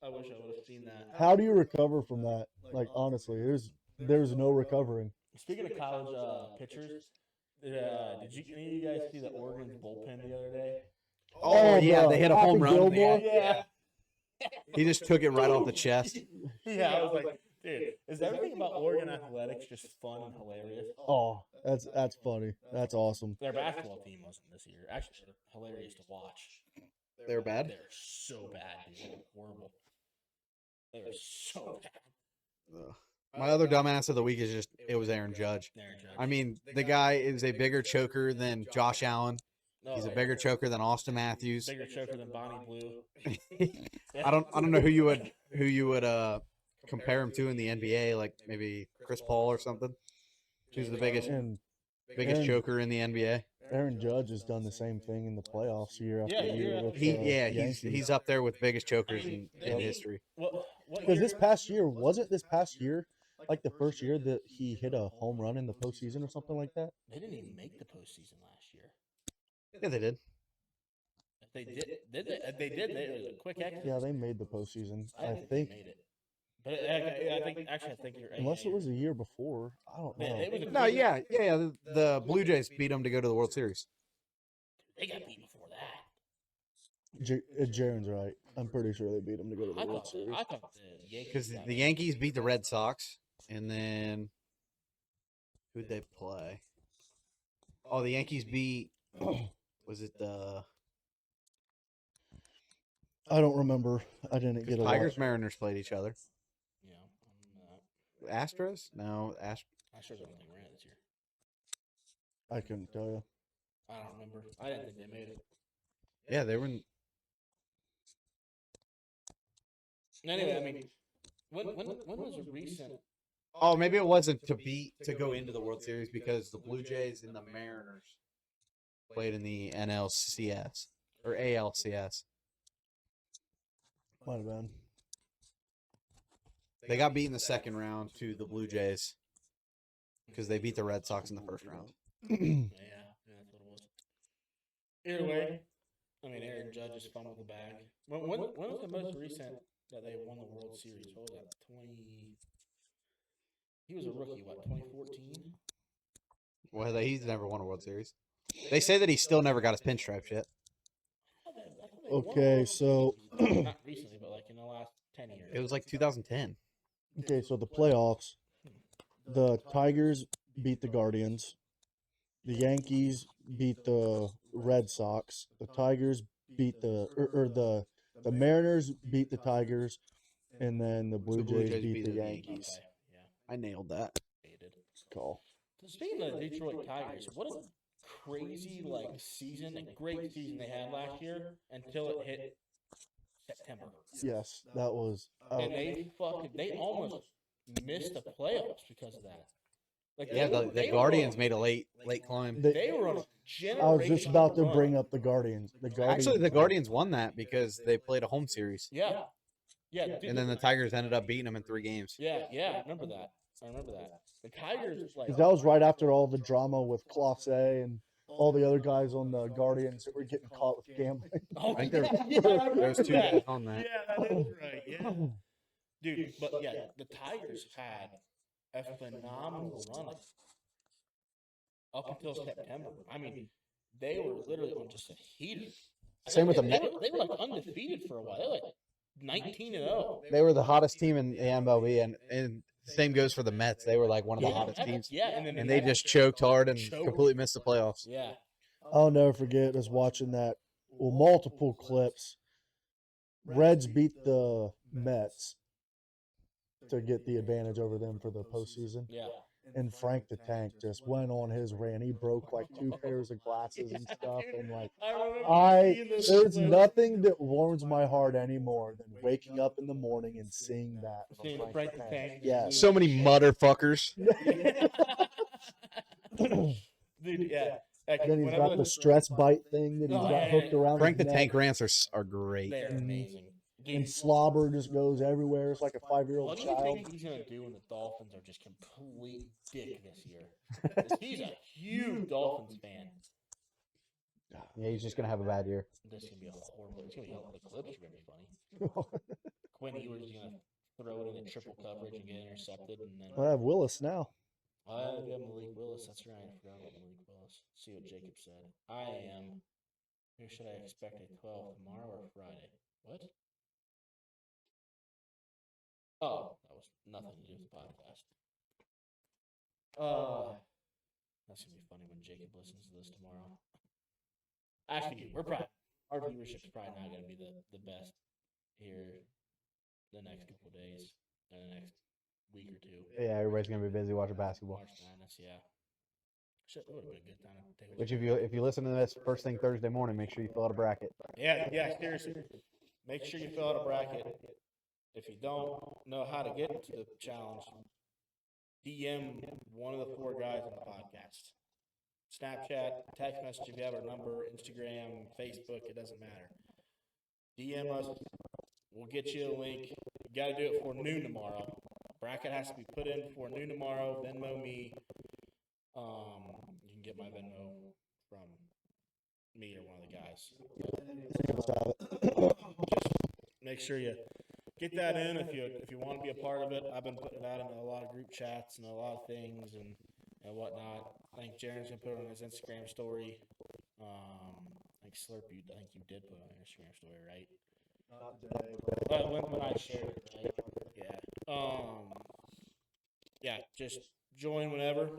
I wish I would have seen that. How do you recover from that? Like honestly, there's no recovering. Speaking of college pitchers, did any of you guys see the Oregon's bullpen the other day? Oh, yeah, the they hit a Happy home run. in the Gilmore? end. Yeah. He just took it right off the chest. Yeah, I was like, dude, is everything about Oregon athletics just fun and hilarious? Oh, that's funny. That's awesome. Their basketball team wasn't this year. Actually, they're hilarious to watch. They're bad. They're so bad, dude. They're horrible. They're so bad. Ugh. My other dumbass of the week is just it was Aaron Judge. I mean, the guy is a bigger choker than Josh Allen. He's a bigger choker than Austin Matthews. Bigger choker than Bonnie Blue. I don't know who you would compare him to in the NBA, like maybe Chris Paul or something. Who's the biggest And biggest Aaron- choker in the NBA? Aaron Judge has done the same thing in the playoffs year after Yeah, year. year with, after He's up there with biggest chokers I mean, in they- history. What Because this year- past year wasn't this past year like the first year that he hit a home run in the postseason or something like that. They didn't even make the postseason last year. Yeah, they did. If they did they? If they did. It was a quick exit. Yeah, they made the postseason. I didn't think, they made it. But I think you're right. unless it was a year before. I don't know. It was a No, quick- yeah. The Blue Jays beat them to go to the World Series. They got beat before that. Jaren's right. I'm pretty sure they beat him to go to the World Series. I thought the Yankees Because got the Yankees beat the Red Sox, and then who'd they play? Oh, the Yankees beat. Was it the I don't remember. I didn't get a Tigers? watch. Mariners played each other. Yeah, Astros? No, I sure don't think we're in this year. I couldn't tell you. I don't remember. I didn't think they made it. Yeah, they were. In, Anyway, I mean, when was a recent? oh, maybe it wasn't to go into the World Series because the Blue Jays and the Mariners played in the NLCS or ALCS. Might have been. They got beat in the second round to the Blue Jays because they beat the Red Sox in the first round. Yeah, that's what it was. Either way, I mean, Aaron Judge is fun with the bag. When was the most recent that they won the World Series? What was that? 20. He was a rookie. What? 2014. Well, he's never won a World Series. They say that he still never got his pinstripes yet. Okay, so not recently, but like in the last 10 years. It was like 2010. okay, so the playoffs, the Tigers beat the Guardians, the Yankees beat the Red Sox, the Tigers beat the Mariners beat the Tigers, and then the Blue Jays beat the Yankees. Okay, yeah, I nailed that. they did. Call. Speaking of the Detroit Tigers, what a crazy season, a great season they had last year until it hit September. Yes, that was. And they almost missed the playoffs because of that. Like Yeah, the Guardians made a late climb. They were on a generation. I was just about to bring up the Guardians. The Guardians. Actually, the Guardians won that because they played a home series, Yeah, yeah. Dude, and then the Tigers ended up beating them in 3 games. yeah. I remember that. The Tigers like 'Cause that was right after all the drama with Clase and all the other guys on the Guardians that were getting caught with gambling. Oh, I think there- yeah, I remember There's 2 that. guys on that. Yeah, that is right. Yeah, dude. But yeah, the Tigers had a phenomenal run up until September. I mean, they were literally on just a heater. Same with the They Mets. were like undefeated for a while. They were like 19-0. They were the hottest team in the MLB, and same goes for the Mets. They were like one of the hottest teams, Yeah, and then and they just choked hard and Choked. completely missed the playoffs. Yeah. I'll never forget us watching that. Well, multiple clips. Reds beat the Mets to get the advantage over them for the postseason. Yeah. And Frank the Tank just went on his rant. He broke like 2 pairs of glasses and stuff. And like, there's nothing that warms my heart anymore than waking up in the morning and seeing that. from Seeing Frank Frank the the Tank. Tank. Yeah. So many motherfuckers. Dude, yeah. Like, Then he's whenever got the stress bite thing that he's Oh, got yeah, hooked yeah. around Frank the his Tank neck. rants are great. They're amazing. And Dude, slobber just goes everywhere. It's like a 5-year-old what do you child. think he's gonna do when the Dolphins are just complete dick this year? 'Cause he's a huge Dolphins fan. Yeah, he's just gonna have a bad year. This is gonna be a horrible. It's gonna be the clips are gonna be funny. Quinn Ewers gonna throw it in the triple coverage and get intercepted, and then I have Willis now. I do have Malik Willis. That's right. I forgot about Malik Willis. See what Jacob said. I am. Who should I expect a 12 tomorrow or Friday? What? Oh, that was nothing to do with the podcast. That's gonna be funny when Jacob listens to this tomorrow. Actually, our viewership's probably not gonna be the best here the next couple of days and the next week or two. Yeah, everybody's gonna be busy watching basketball. March Madness, yeah. It would have been a good time to take a Which if you listen to this first thing Thursday morning, make sure you fill out a bracket. Yeah, seriously. Make sure you fill out a bracket. If you don't know how to get to the challenge, DM one of the 4 guys on the podcast. Snapchat, text message if you have our number, Instagram, Facebook, it doesn't matter. DM us. We'll get you a link. You got to do it before noon tomorrow. Bracket has to be put in before noon tomorrow. Venmo me. You can get my Venmo from me or one of the guys. Just make sure you get that in if you want to be a part of it. I've been putting it out in a lot of group chats and a lot of things and whatnot. I think Jaren's gonna put it on his Instagram story. I think Slurp, I think you did put it on your Instagram story, right? Not today, But when I shared it, right? Yeah. Yeah, just join whenever.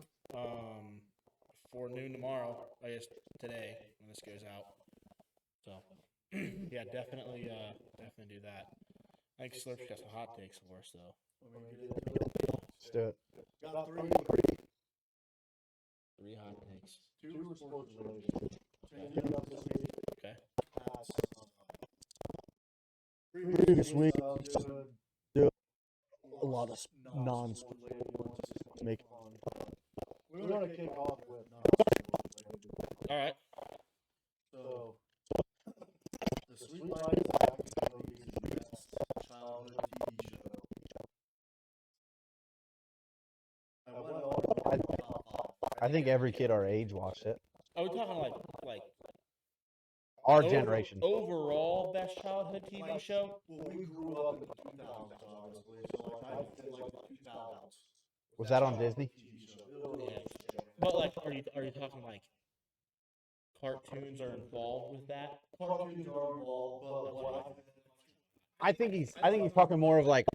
For noon tomorrow, I guess today when this goes out. So yeah, definitely do that. I think Slurp's got some hot takes for us though. Let's do it. got 3 3 hot takes. 2 were sports related. Changing up this week. Okay. Previous week, do a lot of non-sport related ones. make We're gonna kick off with non-sport related. All right. So, the Sweet Life of Zach is the best childhood TV show. I went over the top 5. I think every kid our age watched it. Are we talking like Our generation. overall best childhood TV show? Well, we grew up in the 2000s, obviously, so like I feel like the 2000s. Was that on Disney? TV show. Yeah. But like, are you talking like cartoons are involved with that? Cartoons are involved, but what I think he's talking more of like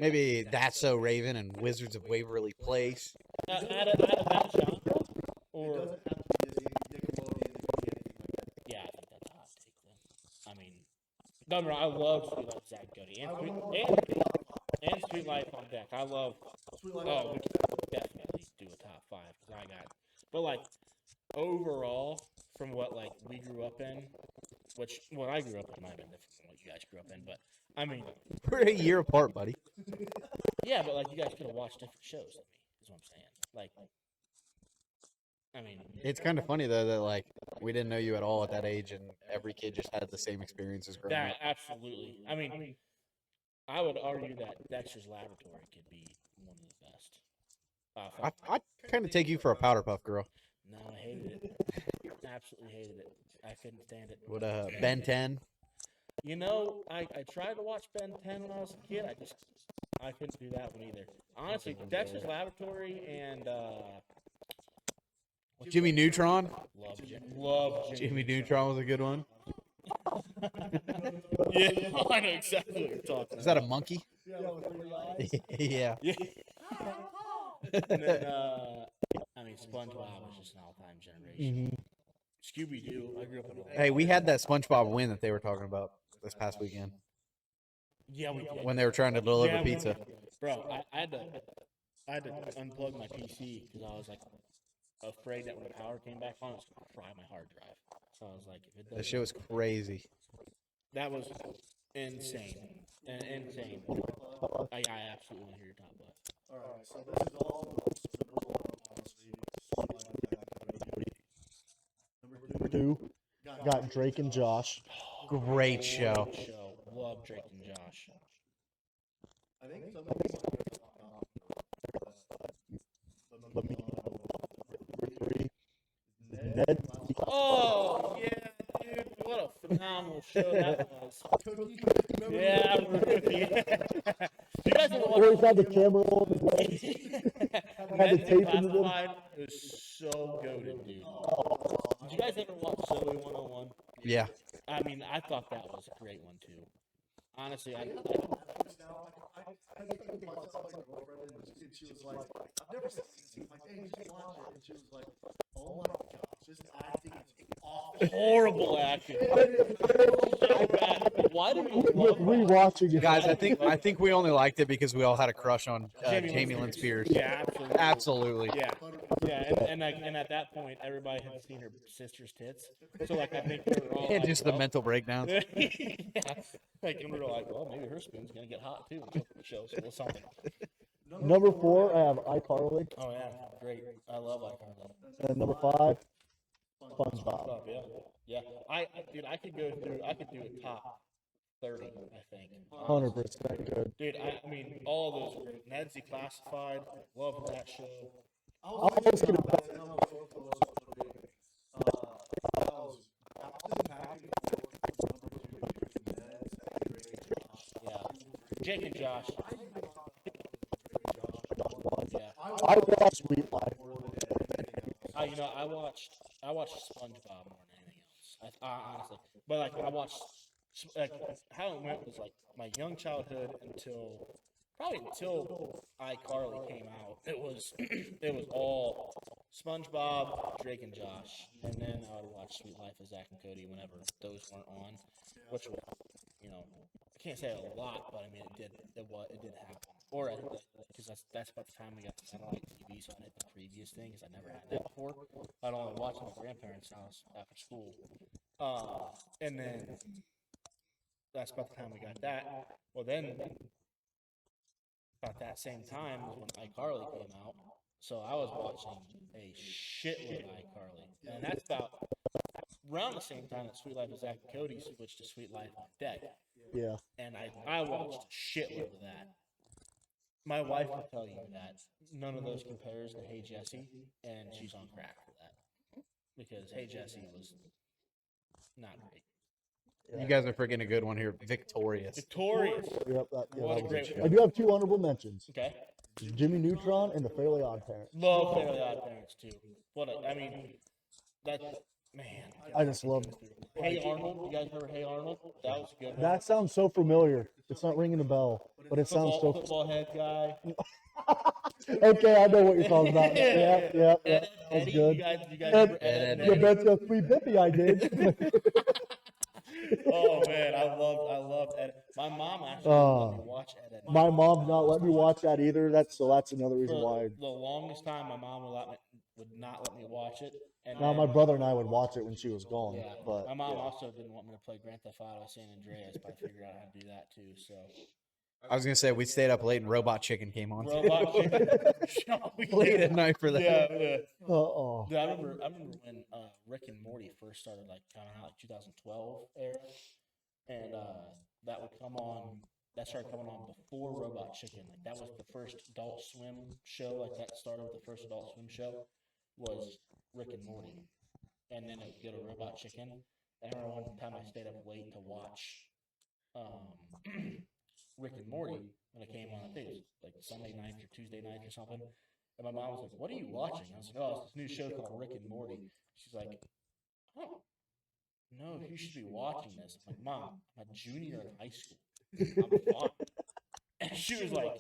maybe That's So Raven and Wizards of Waverly Place. Out of that genre? it Or doesn't have to be Disney, Nickelodeon, it could be anything like that. yeah, I think that's a hot take then. I mean, don't get me wrong, I love Sweet Life of Zach Cody and Sweet Life on Deck. I love. Sweet Life Oh, we could definitely do a top 5 because I got. But like overall, from what like we grew up in, which what I grew up in might have been different from what you guys grew up in, but I mean, We're a year apart, buddy. yeah, but like you guys could have watched different shows than me. Is what I'm saying. Like, I mean, It's kind of funny though that like we didn't know you at all at that age, and every kid just had the same experiences growing that up. absolutely. I mean, I would argue that Dexter's Laboratory could be one of the best. I kind of take you for a powder puff girl. No, I hated it. Absolutely hated it. I couldn't stand it. Would Ben 10? You know, I tried to watch Ben 10 when I was a kid. I couldn't do that one either. Honestly, Dexter's Laboratory and Jimmy Neutron. love Jimmy Neutron was a good one. Yeah, I know exactly what you're talking Is that a monkey? Yeah, with 3 eyes. Yeah. Yeah. And then, I mean, SpongeBob was just an all-time generation. Scooby-Doo, I grew up in a Hey, we had that SpongeBob win that they were talking about this past weekend Yeah, we did. when they were trying to deliver Yeah, we pizza. did. Bro, I had to unplug my PC because I was like afraid that when the power came back on, it was gonna fry my hard drive. So I was like, if it That doesn't, shit was crazy. that was insane, insane. I absolutely want to hear your top left. Alright, so this is also number 1, honestly. Sweet Life of Zach Cody. Number 2, 2 got Drake and Josh. Great show. Love Drake and Josh. I think some of these Let me- Number 3 Ned. Oh yeah, dude! What a phenomenal show that was. Cookie. Yeah, I remember Cookie. You guys ever watch Always had the camera on his legs. Had the Ned's tape in the middle. Declassified? It was so goated, dude. Did you guys ever watch Zoe 101? Yeah. I mean, I thought that was a great one too. Honestly, I think my girlfriend, and she was like, I've never seen this. I'm like, hey, you should watch it. And she was like, oh my gosh, this acting is awful. horrible acting. So bad. Why do we With love that? rewatching it. Guys, I think we only liked it because we all had a crush on Jamie Lynn Spears. Yeah, absolutely. Absolutely. Yeah, yeah, and at that point, everybody had seen her sister's tits, so like I think they were all And like, just the well, mental breakdowns. yeah. Like, and we were like, well, maybe her spoon's gonna get hot too until the show's a little something. Number 4, I have iCarly. Oh yeah, great. I love iCarly. And number 5, SpongeBob. Yeah. Dude, I could do a top 30, I think. 100% good. Dude, I mean, all of those were great. Ned's Declassified. Love that show. I was thinking about it. I was so close to putting I was happy Yeah. Jake and Josh. Yeah. I watched Sweet Life. I watched SpongeBob more than anything else. Honestly, but like I watched like how it went was like my young childhood until iCarly came out. It was all SpongeBob, Drake and Josh, and then I would watch Sweet Life of Zach and Cody whenever those weren't on, which were, I can't say a lot, but I mean it did happen. Or because that's about the time we got the satellite TV, so I did the previous thing because I never had that before. I'd only watch at my grandparents' house after school, and then that's about the time we got that. Well, then about that same time was when iCarly came out, so I was watching a shitload of iCarly, and that's about around the same time that Sweet Life of Zach and Cody switched to Sweet Life on Deck, Yeah. and I watched a shitload of that. My wife will tell you that none of those compares to Hey Jesse, and she's on crack for that because Hey Jesse was not great. You guys are forgetting a good one here. Victorious. Victorious. Yep. What a that was great it. one. I do have 2 honorable mentions. Okay. Jimmy Neutron and the Fairly Odd Parents. Love Fairly Odd Parents too. Man. I just love Hey Arnold. You guys remember Hey Arnold? That was a good. that. Sounds so familiar. It's not ringing a bell, but it sounds so. Football head guy. Okay, I know what you're talking about. Yeah. That's Eddie, good. You guys Ed, remember Ed, Ed? You bet you sweet bippy I did. Oh man, I loved Ed. My mom actually let me watch Ed. My mom did not let me watch that either. That's another reason why. For the longest time, my mom would not let me watch it. And Now then- my brother and I would watch it when she was gone. Yeah, But my mom also didn't want me to play Grand Theft Auto San Andreas, but I figured out how to do that too. So I was gonna say we stayed up late and Robot Chicken came on. Robot Chicken. Late at night for that. Yeah. oh, Dude, I remember when Rick and Morty first started like coming out, like 2012 era, and that would come on. That started coming on before Robot Chicken. Like that was the first Adult Swim show. Like that started with the first Adult Swim show was Rick and Morty, and then it would go to Robot Chicken. And I remember one time I stayed up late to watch Rick and Morty when it came on. I think it was like Sunday night or Tuesday night or something. And my mom was like, "What are you watching?" I was like, "Oh, it's this new show called Rick and Morty." She's like, "Oh, no, you should be watching this." I'm like, "Mom, I'm a junior in high school. I'm fine." And she was like,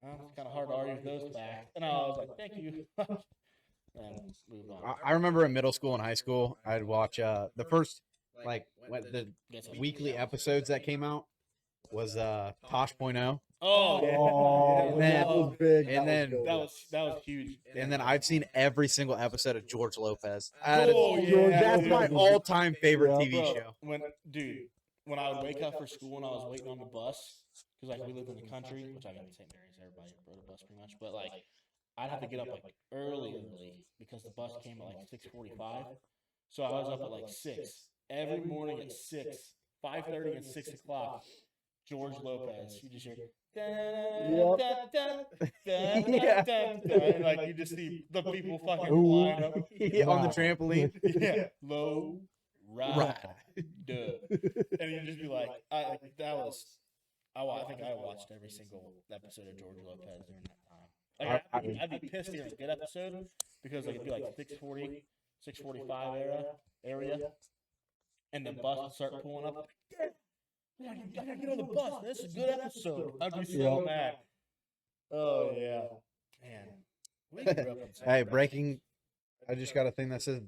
"Well, it's kind of hard to argue with those facts." And I was like, "Thank you." And moved on. I remember in middle school and high school, I'd watch the first the weekly episodes that came out was Tosh.0. Oh, yeah. oh, And then- that was big. and then- good. that was huge. And then I've seen every single episode of George Lopez. Oh, yeah, That's dude. my all-time favorite Yeah. TV Bro, show. when I would wake up for school and I was waiting on the bus, because like we lived in the country, which I got in St. Mary's, everybody rode a bus pretty much, but like I'd have to get up like early because the bus came at like 6:45, so I was up at like 6 every morning at 6, 5:30 and 6 o'clock. George Lopez, you just hear. And like you just see the people fucking flying up. On the trampoline. Yeah, low Right. Duh. And you'd just be like, that was. I think I watched every single episode of George Lopez during that time. Like, I'd be pissed during a good episode because like it'd be like 6:40, 6:45 area, and the bus would start pulling up. I gotta get on the bus. This is a good episode. I'd be so mad. Oh yeah, man. We grew up in Hey, breaking. I just got a thing that says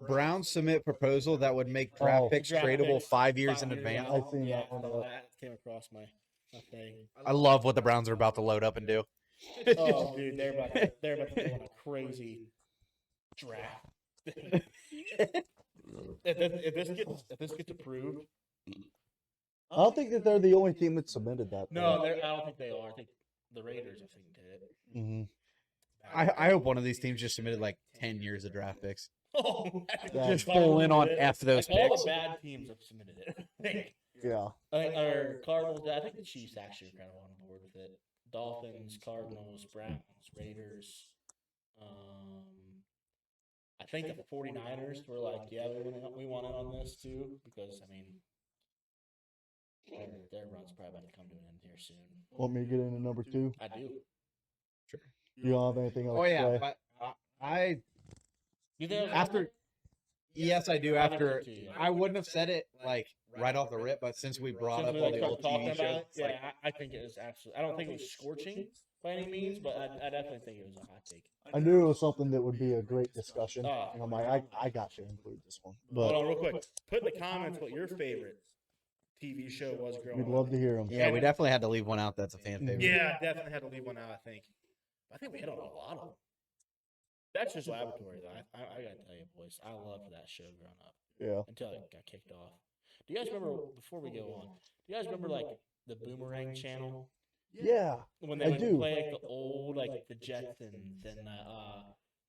Browns submit proposal that would make draft picks Draft tradable picks 5 years in advance. I've seen Yeah, that one. that came across my thing. I love what the Browns are about to load up and do. Oh, dude, they're about to go on a crazy draft. if this gets approved, I don't think that they're the only team that submitted that. no, I don't think they are. I think the Raiders, I think, did it. Mm-hmm. I hope one of these teams just submitted like 10 years of draft picks. Oh, Just full in on F those all picks. the bad teams have submitted it. I think. Yeah. Or Cardinals. I think the Chiefs actually are kind of on board with it. Dolphins, Cardinals, Browns, Raiders. I think the 49ers were like, yeah, we want in on this too because I mean, their run's probably about to come to an end here soon. Want me to get into number 2? I do. You don't have anything else Oh to yeah, say? but I You think after. Yes, I do. After too, yeah. I wouldn't have said it like right off the rip, but since we brought up all the old TV shows, it's like, I think it was absolutely. I don't think it was scorching by any means, but I definitely think it was a hot take. I knew it was something that would be a great discussion. Oh. And I'm like, I got to include this one. Hold But on, real quick. Put in the comments what your favorite TV show was growing we'd up. love to hear them. yeah, we definitely had to leave one out. That's a fan favorite. Yeah, definitely had to leave one out. I think we hit on a lot of them. That's just laboratory, though. I gotta tell you, boys, I loved that show growing up Yeah. until it got kicked off. Do you guys remember? Before we go on, do you guys remember like the Boomerang channel Yeah. when they I would do. play like the old like the Jetsons and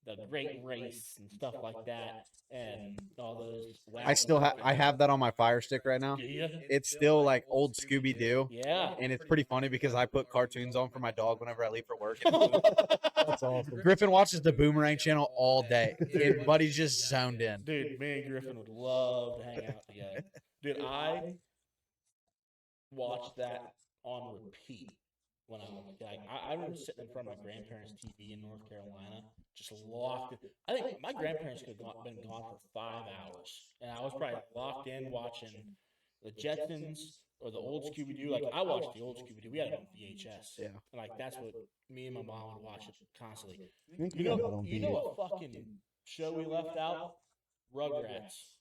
the Great Race and stuff like that, and all those. I still have. I have that on my Fire Stick right now. Do you? It's still like old Scooby Doo. Yeah. And it's pretty funny because I put cartoons on for my dog whenever I leave for work. That's awesome. Griffin watches the Boomerang channel all day. And Buddy's just zoned in. Dude, me and Griffin would love to hang out together. Dude, I watched that on repeat when I was like, I remember sitting in front of my grandparents' TV in North Carolina, just locked in. I think my grandparents could have been gone for 5 hours, and I was probably locked in watching the Jetsons or the old Scooby Doo. Like I watched the old Scooby Doo. We had it on VHS. Yeah. And like that's what me and my mom would watch it constantly. I think You we got that know, on you video. know what fucking show we left out? Rugrats.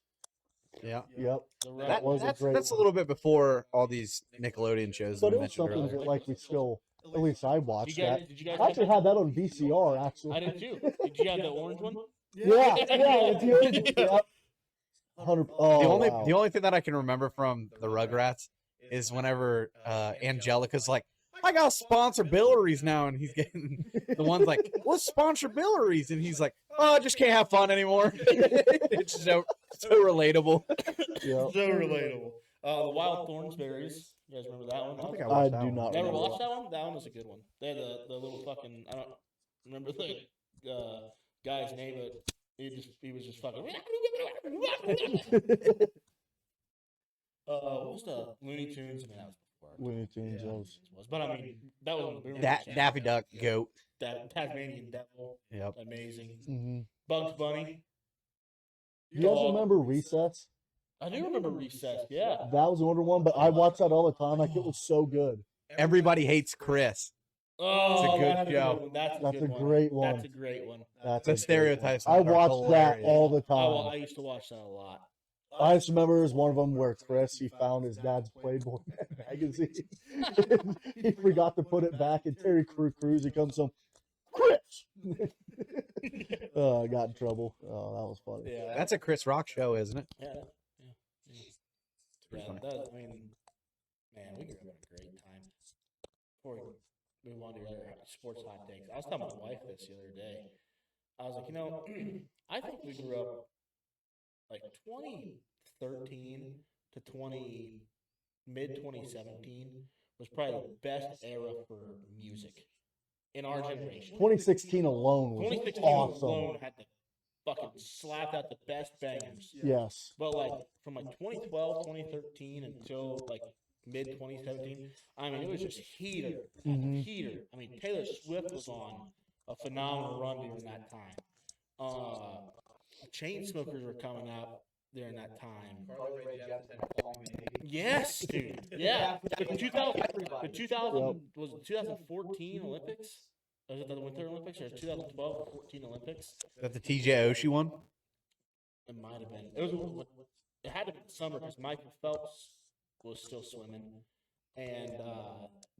Yeah. Yep. The That was a that's great that's a one. little bit before all these Nickelodeon shows that But we it was mentioned something earlier. that like we still, at least I watched that. Did you guys I actually had that on VCR actually. I did too. Did you have the orange one? Yeah, it's yours. Yep. 100. Oh, wow. The only thing that I can remember from the Rugrats is whenever Angelica's like, I got sponsor Billeries now, and he's getting the one's like, what's sponsor Billeries? And he's like, oh, I just can't have fun anymore. It's so relatable. Yep. So relatable. The Wild Thornsberries. You guys remember that one? I don't think I I watched that do one. not Never remember watched that one? That one was a good one. They had the little fucking, I don't remember the guy's name, but he was just fucking. What was the Looney Tunes? I mean, that was before. Looney Tunes. Yeah, Was. but I mean, that was on the Boomerang channel. Daffy Duck, goat. Tasmanian Devil, Yep. amazing. Mm-hmm. Bugs Bunny. You guys remember Recess? I do remember Recess. Yeah. That was another one, but I watched that all the time. Like it was so good. Everybody hates Chris. Oh, good that's show. one. That's That's good a great one. one. That's a great one. That's The a great stereotypes. one. I are watched that hilarious. all the Oh, well, time. I used to watch that a lot. I just remember there was one of them where Chris he found his dad's Playboy magazine. He forgot to put it back, and Terry Crews he comes home, Chris. I got in trouble. Oh, that was funny. Yeah. That's a Chris Rock show, isn't it? Yeah. pretty Yeah, funny. I mean, man, we grew up at a great time. Before we move on to your other sports hot takes, I was telling my wife this the other day. I was like, you know, I think we grew up like 2013 to mid 2017 was probably the best era for music in our generation. 2016 alone was 2016 awesome. alone had the fucking slapped out the best bangers. Yes. But like from like 2012, 2013 until like mid 2017, I mean, it was just heater, Mhm. heater. I mean, Taylor Swift was on a phenomenal run during that time. Chainsmokers were coming out during that time. Yes, dude. Yeah. The 2000 was it 2014 Olympics? Was it the Winter Olympics or 2012 or 14 Olympics? Is that the TJ Oshie one? It might have been. It had to be summer because Michael Phelps was still swimming, and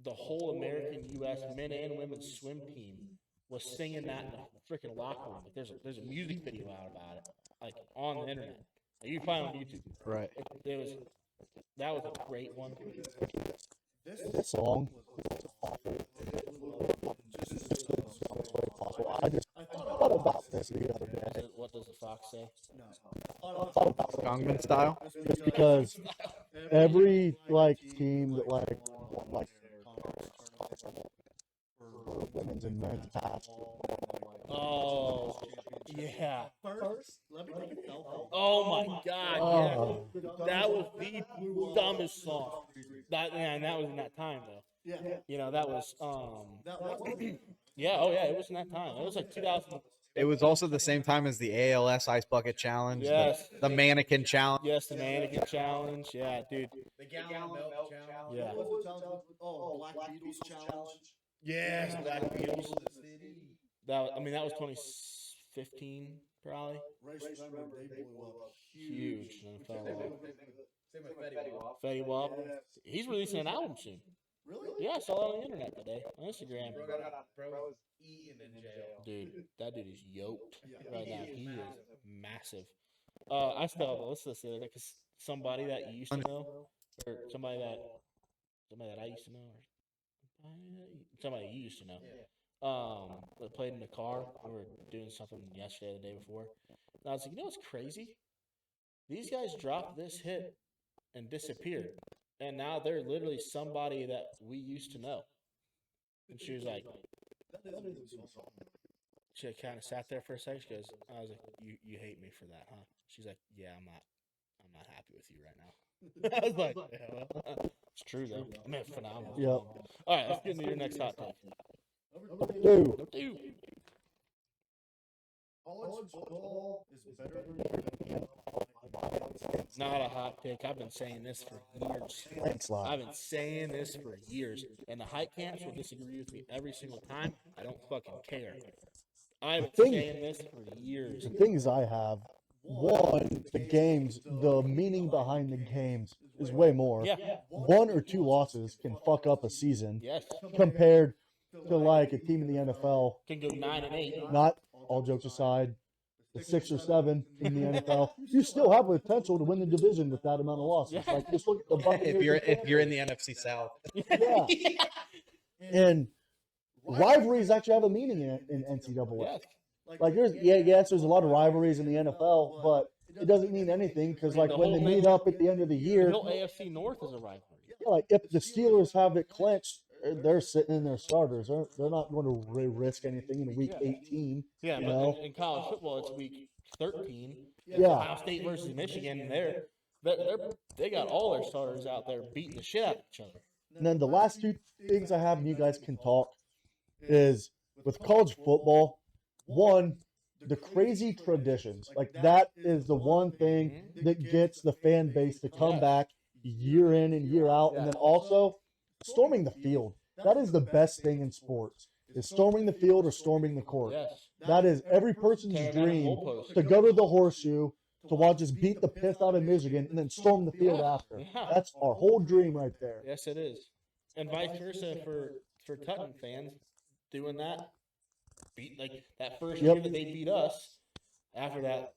the whole American U.S. men and women's swim team was singing that in the freaking locker room. Like, there's a music video out about it, like on the internet. Like, you can find it on YouTube. Right. That was a great one. This song was awful. I just thought about this the other day. What does the fox say? Gangnam Style? Just because every like team that like for women's and men's basketball. Oh, yeah. First, let me take a selfie. Oh my God, Oh. yeah. That was the dumbest song. That was in that time though. Yeah. You know, that was That was yeah, oh yeah, it was in that time. It was like 2000. It was also the same time as the ALS Ice Bucket Challenge, Yes. the Mannequin Challenge. Yes, the mannequin challenge. Yeah, dude. The Gallon Milk Challenge. Yeah. What was the challenge? Oh, Black Beatles challenge. Yes, Black Beatles. That was 2015 probably. Race, remember, they blew up. Huge. And fell off. Same with Fetty Wap. Fetty Wap. Yes. He's releasing an album soon. Really? Yeah, I saw it on the internet today on Instagram. Bro was eating in jail. Dude, that dude is yoked Yeah. right now. He is He massive. is massive. I still listen to this because somebody that you used to know, or somebody that I used to know, or somebody you used to know, that played in the car. We were doing something yesterday, or the day before. And I was like, you know what's crazy? These guys dropped this hit and disappeared, and now they're literally somebody that we used to know. And she was like, she kind of sat there for a second. She goes, I was like, you hate me for that, huh? She's like, yeah, I'm not happy with you right now. I was like, yeah, well, it's true though. I mean, it's phenomenal. Yep. All right, let's get into your next hot take. Dude, Dude. College football is better than Not a hot take. I've been saying this for years. thanks, I've Lyle. been saying this for years, and the hype camps will disagree with me every single time. I don't fucking care. I've been saying this for years. The things I have, one, the games, the meaning behind the games is way more. Yeah. One or two losses can fuck up a season Yes. compared to like a team in the NFL. Can go 9-8. Not all jokes aside, the 6 or 7 in the NFL, you still have the potential to win the division with that amount of losses. Yeah. Like just look at the Buccaneers. If you're in the NFC South. Yeah. And rivalries actually have a meaning in NCAA. Yes. Like yes, there's a lot of rivalries in the NFL, but it doesn't mean anything because like when they meet up at the end of the The year, whole AFC North is a rivalry. like if the Steelers have it clinched, they're sitting in their starters. They're not going to risk anything in week 18. Yeah, You but know? in college football, it's week 13. Yeah. Ohio State versus Michigan, and they got all their starters out there beating the shit out of each other. And then the last two things I have, and you guys can talk, is with college football, one, the crazy traditions. Like that is the one thing that gets the fan base to come back year in and year out. And then also storming the field. That is the best thing in sports. Is storming the field or storming the court. Yes. That is every person's Tear down a dream goalpost. to go to the horseshoe, to watch us beat the piss out of Michigan, and then storm the field after. Yeah. That's our whole dream right there. Yes, it is. And vice versa for Tutton fans doing that. Beat like that first Yep. year that they beat us, after that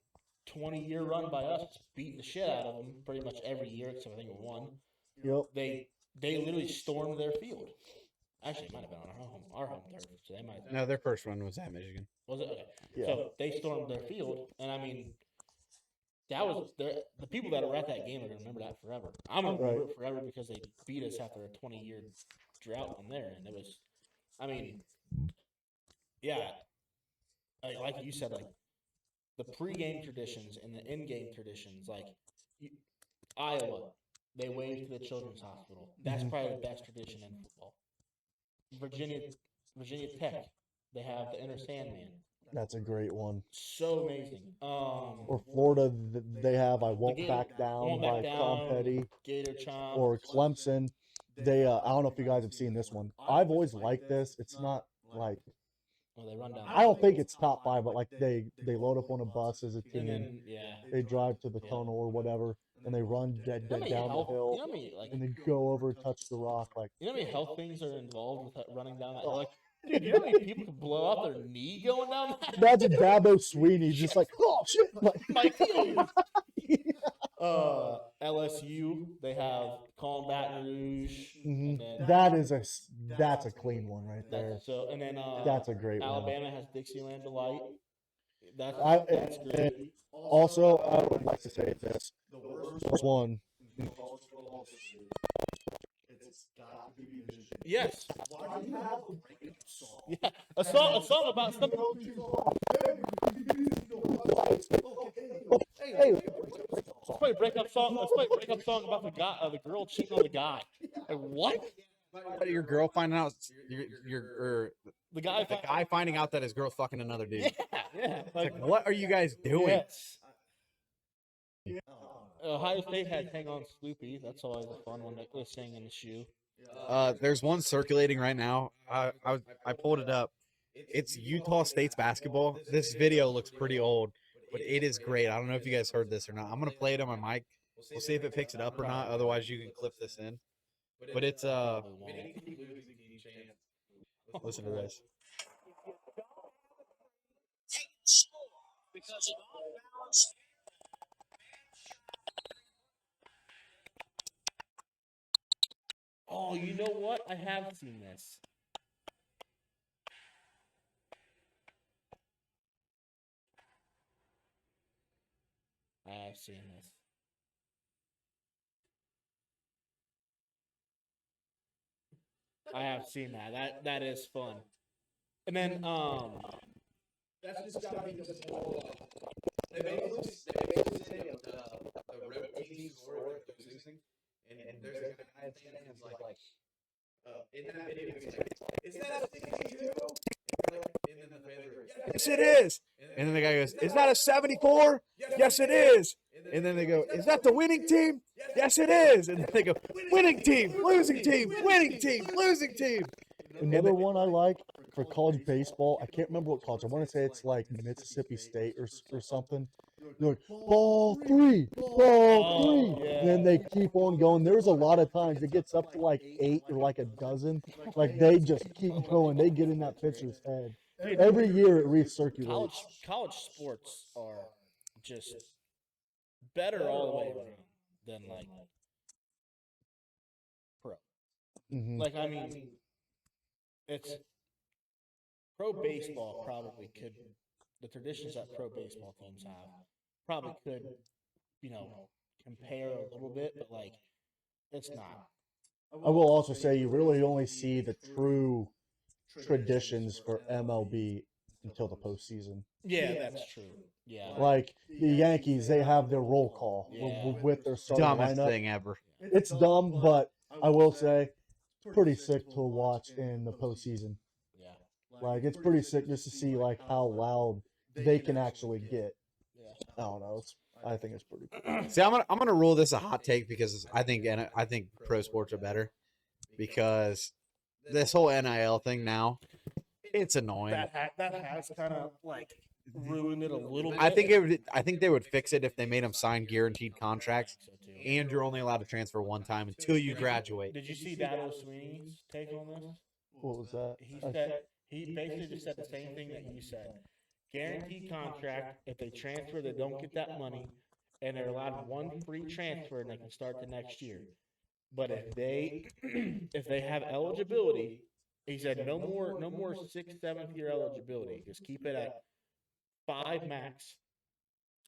20-year run by us, beating the shit out of them pretty much every year except I think one. Yep. They literally stormed their field. Actually, it might have been on our home turf, so they might. No, their first one was at Michigan. Was it? Okay. Yeah. So they stormed their field, and I mean, that was the people that were at that game are gonna remember that forever. I'm gonna remember it forever because they beat us after a 20-year drought on there, and it was, I mean, yeah, like you said, like the pregame traditions and the in-game traditions, like Iowa, they wave to the children's hospital. That's probably the best tradition in football. Virginia Tech, they have the Inner Sandman. That's a great one. So amazing. Or Florida, they have "I Won't Gator- Back Down" Won't by Back Tom Down, Petty. Gator Chomp. Or Clemson, they I don't know if you guys have seen this one. I've always liked this. It's not like Oh, they run down. I don't think it's top 5, but like they load up on a bus as a And team. then, yeah. They drive to the tunnel or whatever, and they run dead down the hill, You know how many, like, and then go over and touch the rock. Like, you know how many health things are involved with running down that hill? Like, dude, you know how many people can blow out their knee going down that? imagine Dabo Sweeney just like, oh shit, like, My feelings. LSU, they have Colin Baton Rouge. And then, that's a clean one right there. so, and then That's a great one. Alabama has Dixieland Delight. That's And great. also, I would like to say this: the worst one. It's got to be Michigan. Yes. Why do you have a breakup song? Yeah. A song about something. Hey, Let's play a breakup song. Let's play a breakup song about the guy, the girl cheating on the guy. Like, what? Your girl finding out or The guy. the guy finding out that his girl's fucking another dude. Yeah. It's like, what are you guys doing? Yes. Ohio State had "Hang On, Sloopy." That's always a fun one to sing in the shoe. There's one circulating right now. I pulled it up. It's Utah State's basketball. This video looks pretty old, but it is great. I don't know if you guys heard this or not. I'm gonna play it on my mic. We'll see if it picks it up or not. Otherwise, you can clip this in. But it's listen to this. Oh, you know what? I have seen this. I have seen this. I have seen that. That is fun. And then That's just gotta be because it's more They basically say the rotating score if they're losing, and there's a guy at the end who's like, in that video, he's like, is that a 62? And then the fans are, yes, it is. And then the guy goes, is that a 74? Yes, it is. And then they go, is that the winning team? Yes, it is. And then they go, winning team, losing team, winning team, losing team. Another one I like for college baseball, I can't remember what college. I want to say it's like Mississippi State or something. They're like, ball three, ball three. yeah. And then they keep on going. There's a lot of times it gets up to like 8 or like a dozen. Like they just keep going. They get in that pitcher's head. Every year it recirculates. college sports are just better all the way around than like pro. Mhm. Like, I mean, it's pro baseball probably could, the traditions that pro baseball teams have probably could, compare a little bit, but like, it's not. I will also say you really only see the true traditions for MLB until the postseason. Yeah, that's true. Yeah. Like the Yankees, they have their roll call Yeah. with their starting Dumbest lineup. thing ever. It's dumb, but I will say it's pretty sick to watch in the postseason. Yeah. Like it's pretty sick just to see like how loud they can actually get. Yeah. I don't know. I think it's pretty cool. See, I'm gonna rule this a hot take because I think pro sports are better because this whole NIL thing now, it's annoying. That has kind of like ruined it a little bit. I think they would fix it if they made them sign guaranteed contracts, and you're only allowed to transfer one time until you graduate. Did you see Dabo Sweeney's take on this? What was that? He basically just said the same thing that you said. Guaranteed contract. If they transfer, they don't get that money, and they're allowed one free transfer, and they can start the next year. But if they have eligibility, he said no more 6th, 7th year eligibility. Just keep it at 5 max.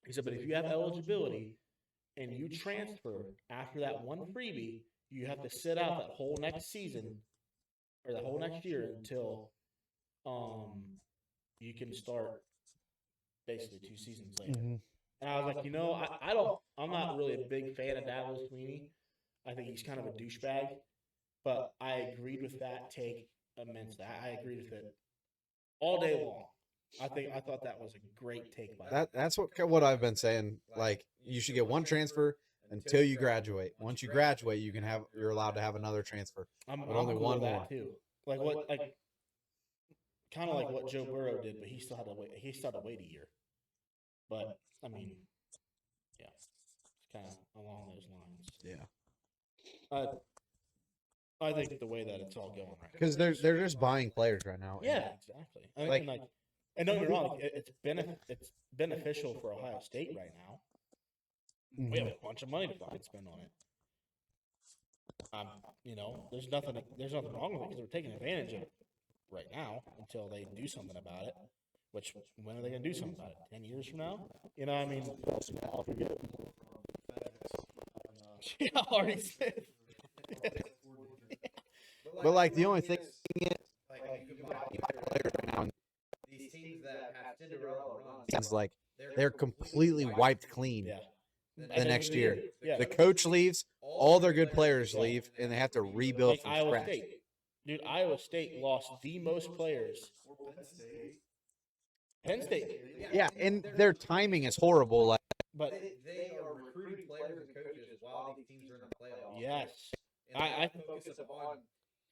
He said, but if you have eligibility and you transfer after that one freebie, you have to sit out that whole next season or the whole next year until you can start basically 2 seasons later. Mhm. And I was like, I'm not really a big fan of Dabo Sweeney. I think he's kind of a douchebag, but I agreed with that take immensely. I agreed with it all day long. I thought that was a great take by him. That's what I've been saying. Like, you should get one transfer until you graduate. Once you graduate, you're allowed to have another transfer. I'm only cool one with that more. too. Kind of like what Joe Burrow did, but he still had to wait. He still had to wait a year. But I mean, yeah, it's kind of along those lines. Yeah, I think the way that it's all going right now. because they're just buying players right now. Yeah, exactly. And don't get me wrong, it's beneficial for Ohio State right now. We have a bunch of money to fucking spend on it. There's nothing wrong with it because we're taking advantage of it right now until they do something about it. Which, when are they going to do something about it? 10 years from now? You know, I mean, yeah, already said. But like the only thing is, like, you can buy players right now. And these teams that have Cinderella runs, it's like they're completely wiped clean Yeah. the next year. Yeah. The coach leaves, all their good players leave, and they have to rebuild Like from Iowa scratch. State. Dude, Iowa State lost the most players. Or Penn State. Penn State. Yeah, and their timing is horrible. Like, But, they are recruiting players and coaches while these teams are in the playoffs. yes. And they I have to focus upon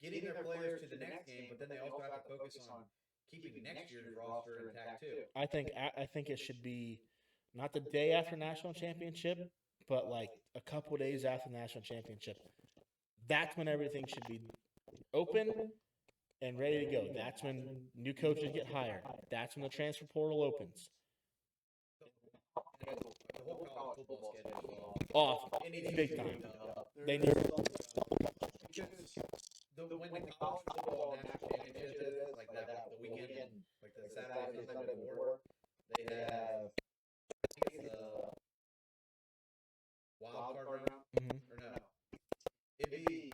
getting their players to the next game, but then they also have to focus on keeping next year's roster intact too. I think it should be not the day after national championship, but like a couple days after the national championship. That's when everything should be open and ready to go. That's when new coaches get hired. That's when the transfer portal opens. And the whole college football schedule Off it needs to big be time. cleaned up. They need When the college football national championship is like that, the weekend, like the Saturday, Sunday before, they have I think it's the wild card round. Mhm. Or no, it'd be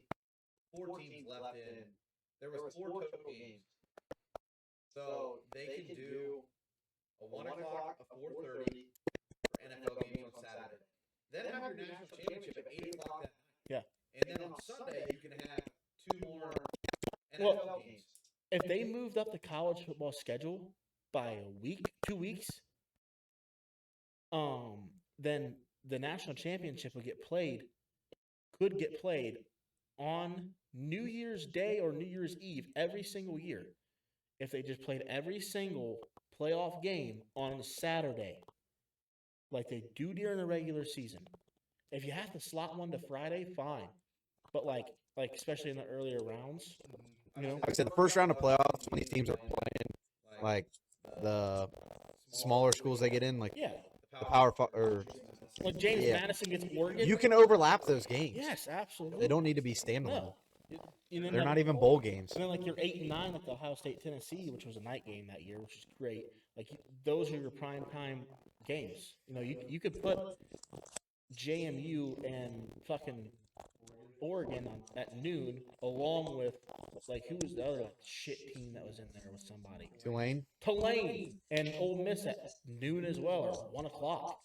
4 teams left in. There was 4 total games, so they can do a 1 o'clock, a 4:30 for NFL games on Saturday. Then have your national championship at 8 o'clock that night. Yeah. And then on Sunday you can have 2 more Well, NFL games. If they moved up the college football schedule by a week, 2 weeks, then the national championship could get played on New Year's Day or New Year's Eve every single year. If they just played every single playoff game on a Saturday, like they do during the regular season. If you have to slot one to Friday, fine. But like especially in the earlier rounds, like I said, the first round of playoffs, when these teams are playing, like the smaller schools they get in, like yeah. the or Like James Yeah. Madison gets Oregon. you can overlap those games. Yes, absolutely. They don't need to be standalone. No. They're not even bowl games. And then like your 8 and 9 like the Ohio State Tennessee, which was a night game that year, which is great. Like those are your prime time games. You could put JMU and fucking Oregon at noon, along with like who was the other shit team that was in there with somebody? Tulane and Ole Miss at noon as well, or 1 o'clock.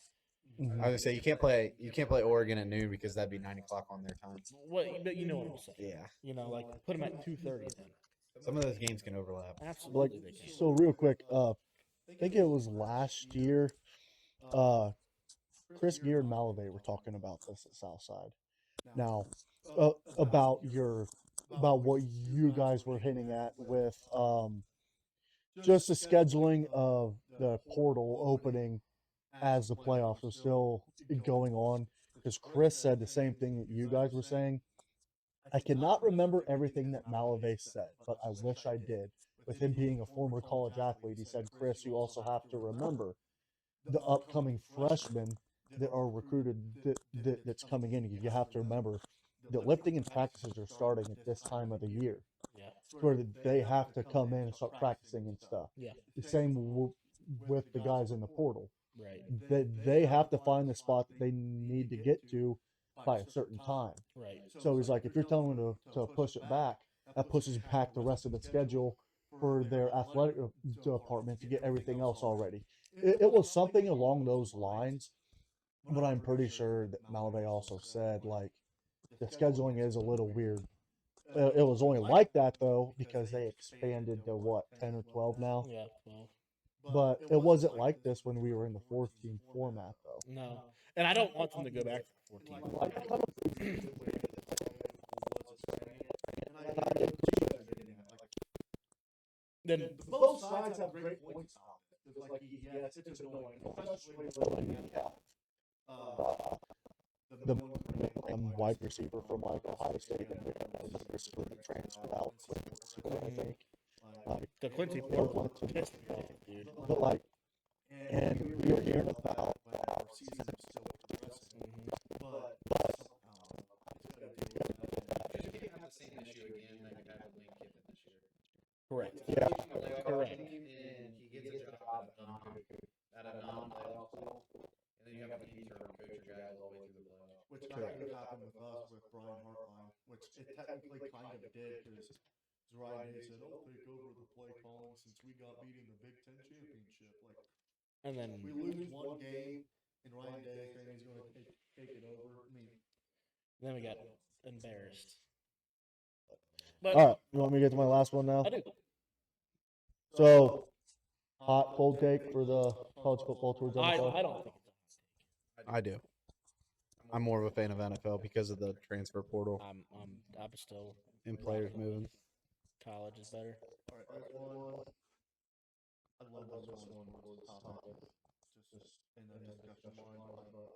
I was gonna say you can't play Oregon at noon because that'd be 9 o'clock on their time. But you know what I'm saying. Yeah, Like put them at 2:30 then. some of those games can overlap. Like, Absolutely, they can. so real quick, I think it was last year, Chris Gear and Malavey were talking about this at Southside. Now, about what you guys were hinting at with just the scheduling of the portal opening as the playoffs are still going on. Because Chris said the same thing that you guys were saying. I cannot remember everything that Malavey said, but I wish I did. With him being a former college athlete, he said, Chris, you also have to remember the upcoming freshmen that are recruited that's coming in. You have to remember that lifting and practices are starting at this time of the year, Yeah. where they have to come in and start practicing and stuff. Yeah. The same with the guys in the portal. Right. They have to find the spot that they need to get to by a certain time. Right. So he's like, if you're telling them to push it back, that pushes back the rest of the schedule for their athletic department to get everything else all ready. it was something along those lines, but I'm pretty sure that Malve also said like the scheduling is a little weird. It was only like that though because they expanded to what 10 or 12 now. Yeah. Well, But it wasn't like this when we were in the 14 format though. no. And I don't want them to go back to 14. Then Both sides have great points on it. It's like, yes, it's annoying, especially when The wide receiver from like Ohio State and the receiver that transferred out, I think. Like, the Quincy Porter Porter went to- pissed me off, dude. but like, and we were hearing about our season is still progressing, but it's gonna do You can't have the same issue again that you had with Lane Kiffin this year. Correct. Yeah. Correct. And he gets a job at a non-playoff school, and then you have an interim coach your guys all the way through the playoffs. which that could have happened with us with Brian Hartline, which it technically kind of did because Ryan Day said, "I'll take over the play calling since we got beat in the Big Ten championship." Like And then we lose one game, and Ryan Day saying he's going to take it over. I mean, we got embarrassed. But all right, you want me to get to my last one now? I do. So, hot cold take for the college football towards I NFL. don't think it's I do. I'm more of a fan of NFL because of the transfer portal I'm still and players moving. college is better. all right, there's one. I love this one was topic, just in the discussion line, but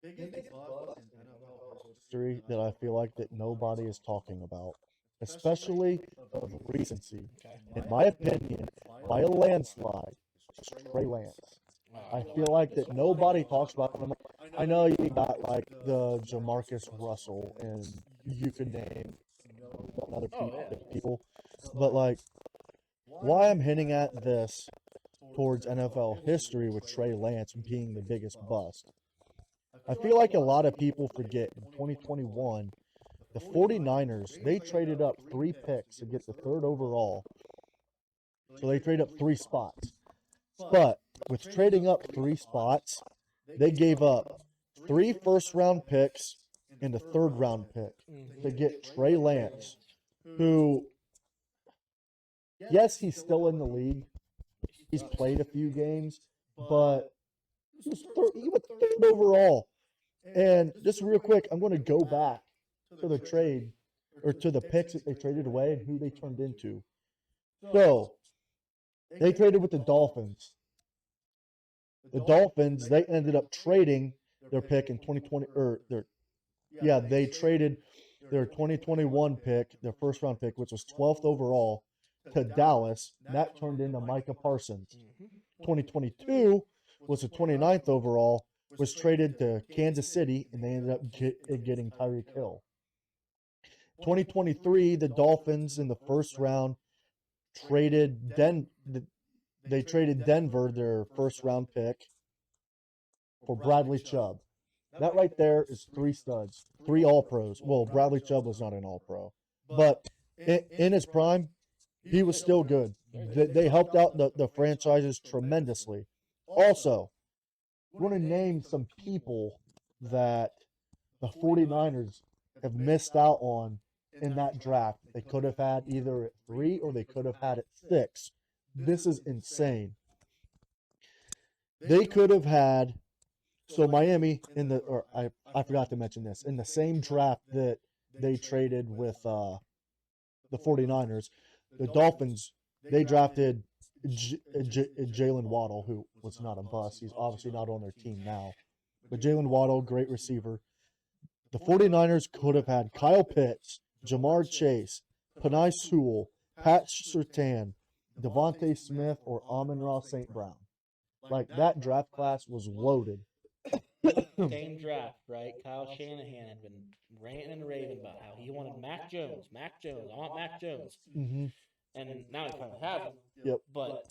biggest bust in NFL History that I feel like that nobody is talking about, especially of recency. Okay. In my opinion, by a landslide, is Trey Lance. I feel like that nobody talks about him. I know you got like the Jamarcus Russell, and you could name other people, but like why I'm hinting at this towards NFL history with Trey Lance being the biggest bust. I feel like a lot of people forget in 2021, the 49ers, they traded up 3 picks to get the 3rd overall. So they traded up 3 spots. But with trading up 3 spots, they gave up 3 first-round picks and a 3rd-round pick to get Trey Lance, who, yes, he's still in the league. He's played a few games, but he went 3rd overall. And just real quick, I'm going to go back to the trade, or to the picks that they traded away and who they turned into. So, they traded with the Dolphins. The Dolphins, they ended up trading their pick in 2020, they traded their 2021 pick, their first round pick, which was 12th overall, to Dallas. That turned into Micah Parsons. 2022 was the 29th overall, was traded to Kansas City, and they ended up getting Tyreek Hill. 2023, the Dolphins in the first round traded they traded Denver their first round pick for Bradley Chubb. That right there is 3 studs, 3 All-Pros. Well, Bradley Chubb was not an All-Pro, but in his prime, he was still good. They helped out the franchises tremendously. Also, I want to name some people that the 49ers have missed out on in that draft. They could have had either at 3 or they could have had at 6. This is insane. They could have had, so Miami I forgot to mention this, in the same draft that they traded with the 49ers, the Dolphins, they drafted Jalen Waddle, who was not a bust. He's obviously not on their team now. But Jalen Waddle, great receiver. The 49ers could have had Kyle Pitts, Jamar Chase, Penei Sewell, Pat Surtain, Devontae Smith, or Amon-Ra St. Brown. Like, that draft class was loaded. Same draft, right? Kyle Shanahan had been ranting and raving about how he wanted Mac Jones. Mac Jones. I want Mac Jones. Mm-hmm. And now he finally has him. Yep. But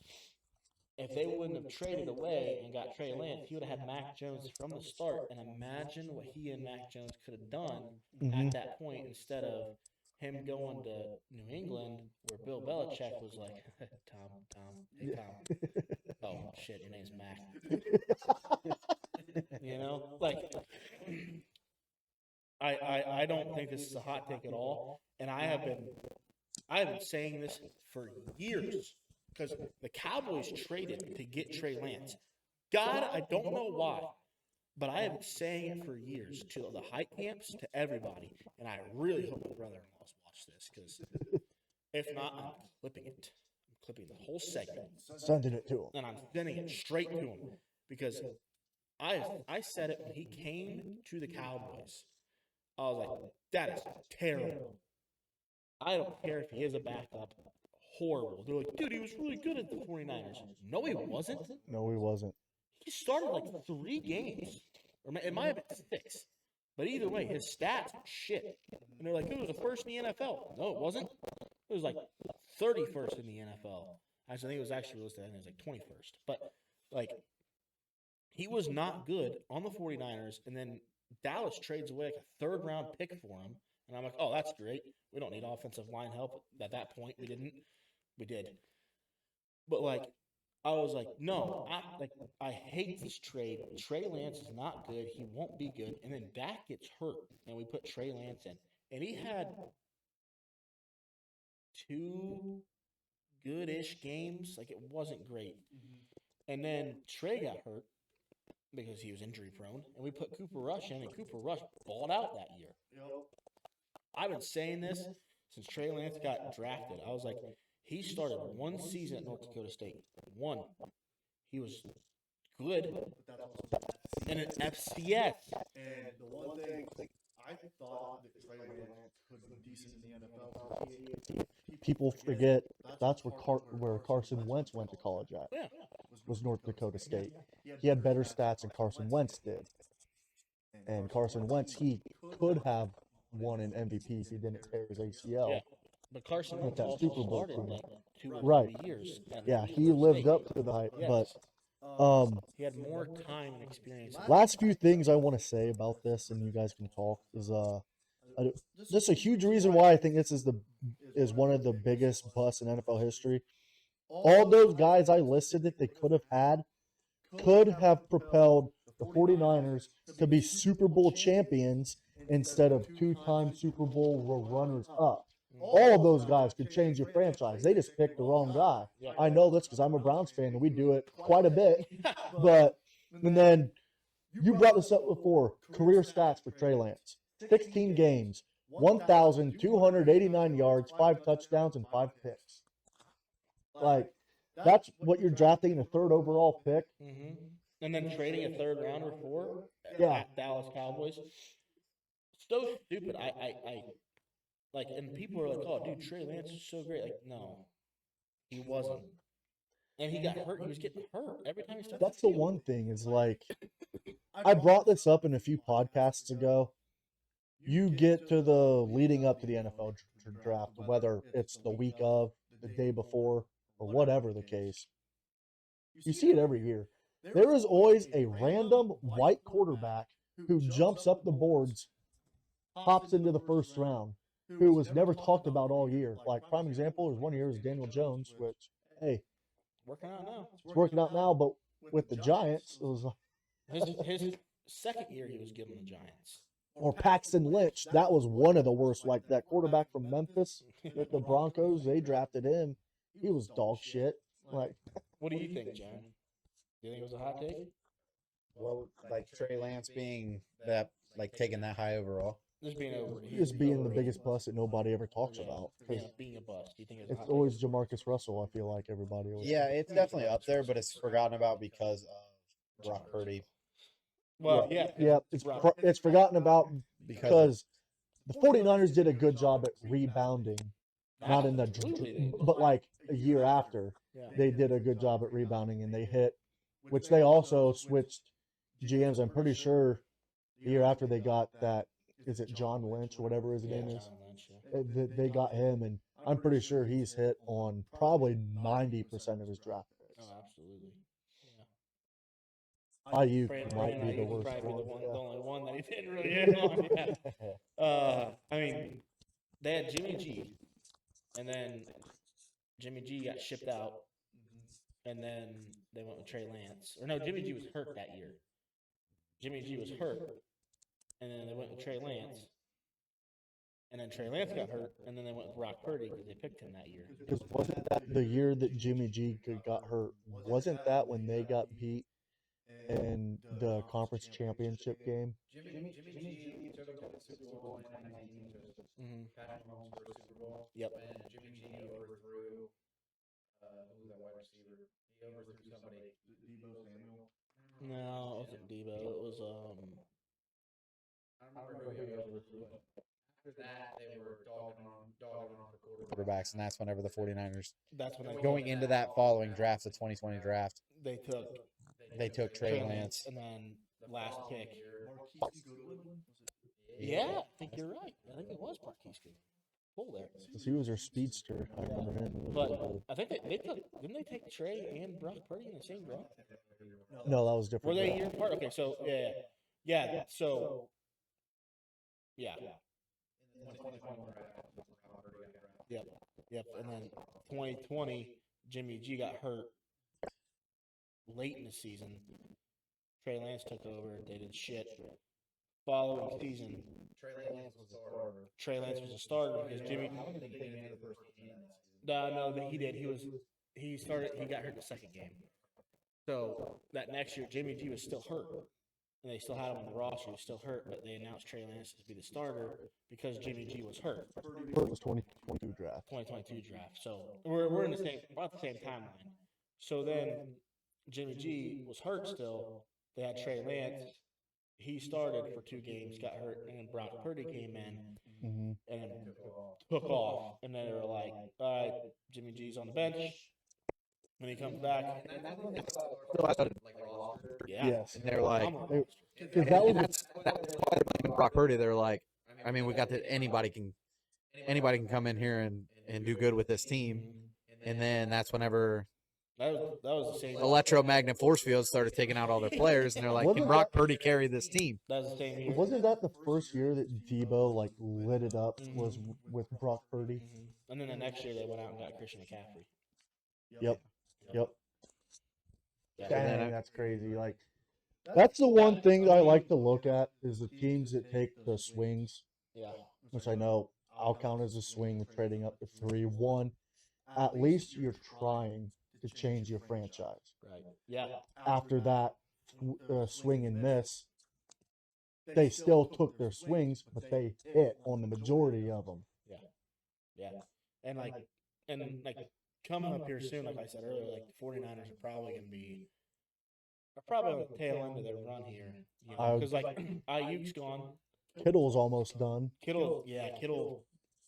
if they wouldn't have traded away and got Trey Lance, he would have had Mac Jones from the start. And imagine what he and Mac Jones could have done at that point instead of him going to New England where Bill Belichick was like, Tom, hey, Tom. oh shit, your name's Mac. You know, like I don't think this is a hot take at all, and I have been saying this for years because the Cowboys traded to get Trey Lance. God, I don't know why, but I have been saying it for years to the hype camps, to everybody, and I really hope my brother-in-laws watch this because if not, I'm clipping it. I'm clipping the whole segment Sending it to him. and I'm sending it straight to him because I said it when he came to the Cowboys. I was like, that is terrible. I don't care if he is a backup. Horrible. They're like, dude, he was really good at the 49ers. No, he wasn't. No, he wasn't. He started like 3 games. Or it might have been 6. But either way, his stats were shit. And they're like, it was the first in the NFL. No, it wasn't. It was like 31st in the NFL. Actually, I think it was actually listed, I think it was like 21st. But, like, he was not good on the 49ers. And then Dallas trades away like a 3rd-round pick for him. And I'm like, oh, that's great. We don't need offensive line help. At that point, we didn't. We did. But, like, I was like, no, I hate this trade. Trey Lance is not good. He won't be good. And then Dak gets hurt, and we put Trey Lance in. And he had 2 good-ish games. Like, it wasn't great. And then Trey got hurt because he was injury-prone, and we put Cooper Rush in, and Cooper Rush balled out that year. I've been saying this since Trey Lance got drafted. I was like, he started 1 season at North Dakota State. 1. He was good in an FCS. And the one thing I thought that Trey Lance could be decent in the NFL. People forget that's where Carson Wentz went to college at. Yeah. Was North Dakota State. He had better stats than Carson Wentz did. And Carson Wentz, he could have won an MVP if he didn't tear his ACL. Yeah. But Carson With Wentz that also Super Bowl started team. like 2 or Right. 3 years. at Yeah, North he Dakota lived State. up to the hype. Yes. But He had more time and experience. last few things I want to say about this, and you guys can talk, is just a huge reason why I think this is one of the biggest busts in NFL history. All those guys I listed that they could have propelled the 49ers to be Super Bowl champions instead of 2-time Super Bowl runners up. All of those guys could change your franchise. They just picked the wrong guy. I know this because I'm a Browns fan and we do it quite a bit. But and then you brought this up before. Career stats for Trey Lance: 16 games, 1,289 yards, 5 touchdowns, and 5 picks. Like, that's what you're drafting in a 3rd overall pick. Mm-hmm. And then trading a 3rd rounder for Yeah. Dallas Cowboys. So stupid. I like, and people are like, oh, dude, Trey Lance is so great. Like, no, he wasn't. And he got hurt. He was getting hurt every time he stepped. That's the one thing is like, I brought this up in a few podcasts ago. You get to the leading up to the NFL draft, whether it's the week of, the day before, or whatever the case. You see it every year. There is always a random white quarterback who jumps up the boards, hops into the 1st round, who was never talked about all year. Like, prime example is one year is Daniel Jones, which, hey, Working out now. it's working out now, but with the Giants, it was His 2nd year, he was given the Giants. or Paxton Lynch. That was one of the worst. Like that quarterback from Memphis with the Broncos, they drafted him. He was dog shit. Like, What do you think, John? Do you think it was a hot take? Well, like Trey Lance being that, like taking that high overall. Just being over. just being the biggest bust that nobody ever talks about. 'Cause Being a bust. Do you think it was a it's hot always Jamarcus Russell. I feel like everybody always. Yeah, it's definitely up there, but it's forgotten about because of Brock Purdy. take? Well, yeah. Yeah, it's forgotten about because the 49ers did a good job at rebounding. Not in the, Absolutely they did. but like a year after, Yeah. they did a good job at rebounding and they hit, which they also switched GMs. I'm pretty sure the year after they got that, is it John Lynch or whatever his name is? John Lynch, yeah. They got him, and I'm pretty sure he's hit on probably 90% of his draft picks. Oh, absolutely. Ayuk Brandon might be the Ayuk would worst probably be one. the only one that he didn't really hit on. Yeah. I mean, they had Jimmy G, and then Jimmy G got shipped out, and then they went with Trey Lance. Or no, Jimmy G was hurt that year. Jimmy G was hurt, and then they went with Trey Lance. And then Trey Lance got hurt, and then they went with Brock Purdy because they picked him that year. Because wasn't that the year that Jimmy G got hurt? Wasn't that when they got beat in the conference championship game? Jimmy G took them to the Super Bowl in 2019. Mm-hmm. Patrick Mahomes for a Super Bowl. Yep. When Jimmy G overthrew, who was that wide receiver? He overthrew somebody. Debo Samuel. No, it wasn't Debo. It was I don't remember who he overthrew. After that, they were dogging on the quarterback. Quarterbacks, and that's whenever the 49ers that's when they going into that following draft, the 2020 draft, they took Trey Lance. and then last pick. Marquise Goodwin. Yeah, I think you're right. I think it was Marquise Goodwin. Pull there. Because he was their speedster. I remember him. But I think they took. Didn't they take Trey and Brock Purdy in the same draft? No, that was different. Were they a year apart? Okay, so yeah. So yeah. Yep. And then 2020, Jimmy G got hurt late in the season. Trey Lance took over. They did shit. Following season, Trey Lance was a starter because Jimmy. No, he did. He started. He got hurt the second game. So that next year, Jimmy G was still hurt, and they still had him on the roster. He was still hurt, but they announced Trey Lance to be the starter because Jimmy G was hurt. It was 2022 draft. 2022 draft. So we're in the same about the same timeline. So then Jimmy G was hurt still. They had Trey Lance. He started for 2 games, got hurt, and then Brock Purdy came in Mm-hmm. and took off. And then they were like, all right, Jimmy G's on the bench. When he comes back, yeah. Yes. And they're like, Because that was that's why they're blaming Brock Purdy. They're like, I mean, we got that anybody can come in here and do good with this team. And then that's whenever That was the same. electromagnetic force fields started taking out all their players, and they're like, can Brock Purdy carry this team? That was the same year. Wasn't that the first year that Debo like lit it up? Was with Brock Purdy? And then the next year they went out and got Christian McCaffrey. Yep. Yeah. Dang, that's crazy. Like, that's the one thing I like to look at is the teams that take the swings, Yeah. which I know I'll count as a swing with trading up to 3-1. At least you're trying to change your franchise. Right. Yeah. After that swing and miss, they still took their swings, but they hit on the majority of them. Yeah. And like coming up here soon, like I said earlier, like the 49ers are probably going to be probably on the tail end of their run here. Because like Ayuk's gone. Kittle's almost done. Kittle,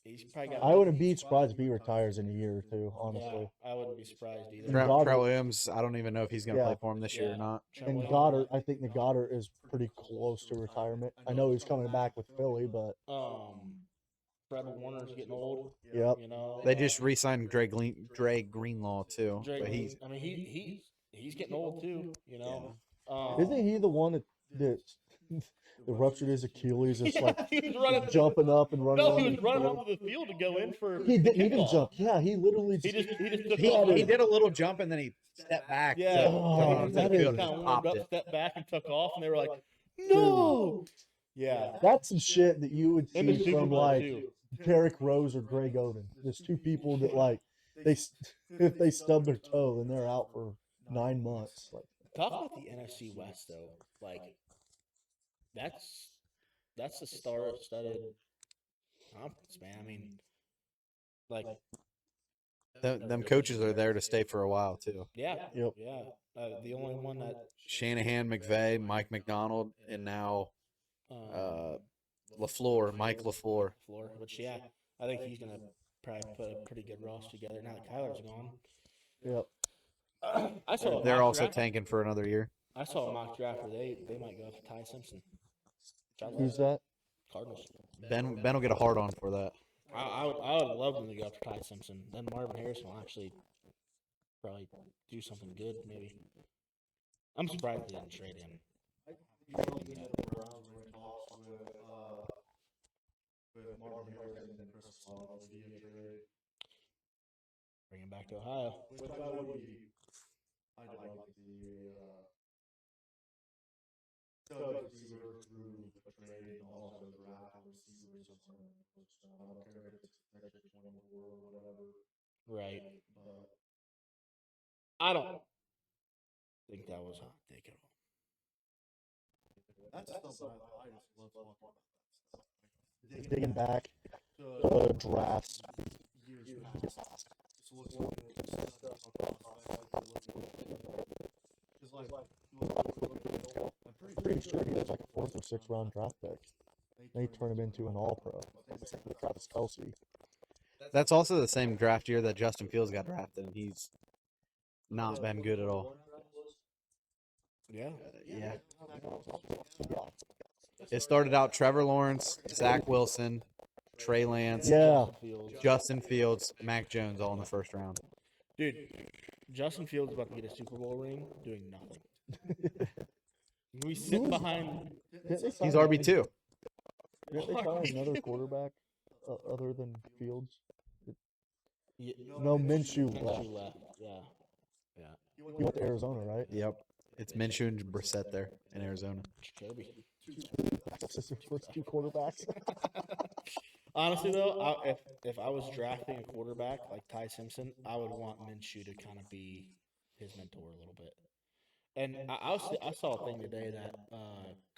he's probably got. I wouldn't be surprised if he retires in a year or two, honestly. Yeah, I wouldn't be surprised either. Goddard- Trent Williams, I don't even know if he's going to Yeah. play for him this year or not. And Goddard, I think the Goddard is pretty close to retirement. I know he's coming back with Philly, but Fred Warner's getting old. yep. You know, They just re-signed Dre Greenlaw too, Drake, but he's I mean, he's getting old too. You know, Isn't he the one that ruptured his Achilles? It's like he was running. jumping up and running. No, on he was the running field. onto the field to go in for. He didn't even kickoff. jump. Yeah, he literally He just took he, off. he did a little jump and then he stepped back. Yeah, Oh, he that kind is- of warmed popped up, it. stepped back, and took off, and they were like, "No." Yeah, That's some shit that you would and the see Super from Bowl like too. Derrick Rose or Greg Oden. There's 2 people that like if they stub their toe, then they're out for 9 months. Like, Talk about the NFC West though. Like, that's the star-studded conference, man. I mean, like, Them coaches are there to stay for a while too. yeah, Yep. yeah. The only one that Shanahan, McVay, Mike McDonald, and now LaFleur, Mike LaFleur. floor, which I think he's gonna probably put a pretty good roster together now that Kyler's gone. yep. I saw a They're mock also draft. tanking for another year. I saw a mock draft where they might go after Ty Simpson. Who's that? Cardinals. Ben will get a hard on for that. I would love them to go after Ty Simpson. Then Marvin Harrison will actually probably do something good, maybe. I'm surprised they didn't trade him. The Browns were in talks with Marvin Harrison and Chris Love via trade. Bring him back to Ohio. Which I would be I'd like to see stud receiver through a trade and also draft a receiver somewhere. I don't care if it's next year 24 or whatever. Right. But I don't think that was a hot take at all. that's something I just love talking about. That stuff. Digging back to to drafts. years past. Just looking at stuff, talking about prospects, just like I'm Pretty sure he was like a 4th or 6th round draft pick. They turned him into an all pro. Same with Travis Kelsey. That's also the same draft year that Justin Fields got drafted, and he's not been good at all. Yeah. Yeah. It started out Trevor Lawrence, Zach Wilson, Trey Lance, Yeah. Justin Fields, Mac Jones, all in the first round. Dude, Justin Fields is about to get a Super Bowl ring doing nothing. We sit behind. He's RB2. Didn't they try another quarterback other than Fields? Yeah, No, Minshew Minshew left. left. Yeah. He went to Arizona, right? Yep. It's Minshew and Brissett there in Arizona. Jacoby. That's his first 2 quarterbacks. Honestly, though, if I was drafting a quarterback like Ty Simpson, I would want Minshew to kind of be his mentor a little bit. And I saw a thing today that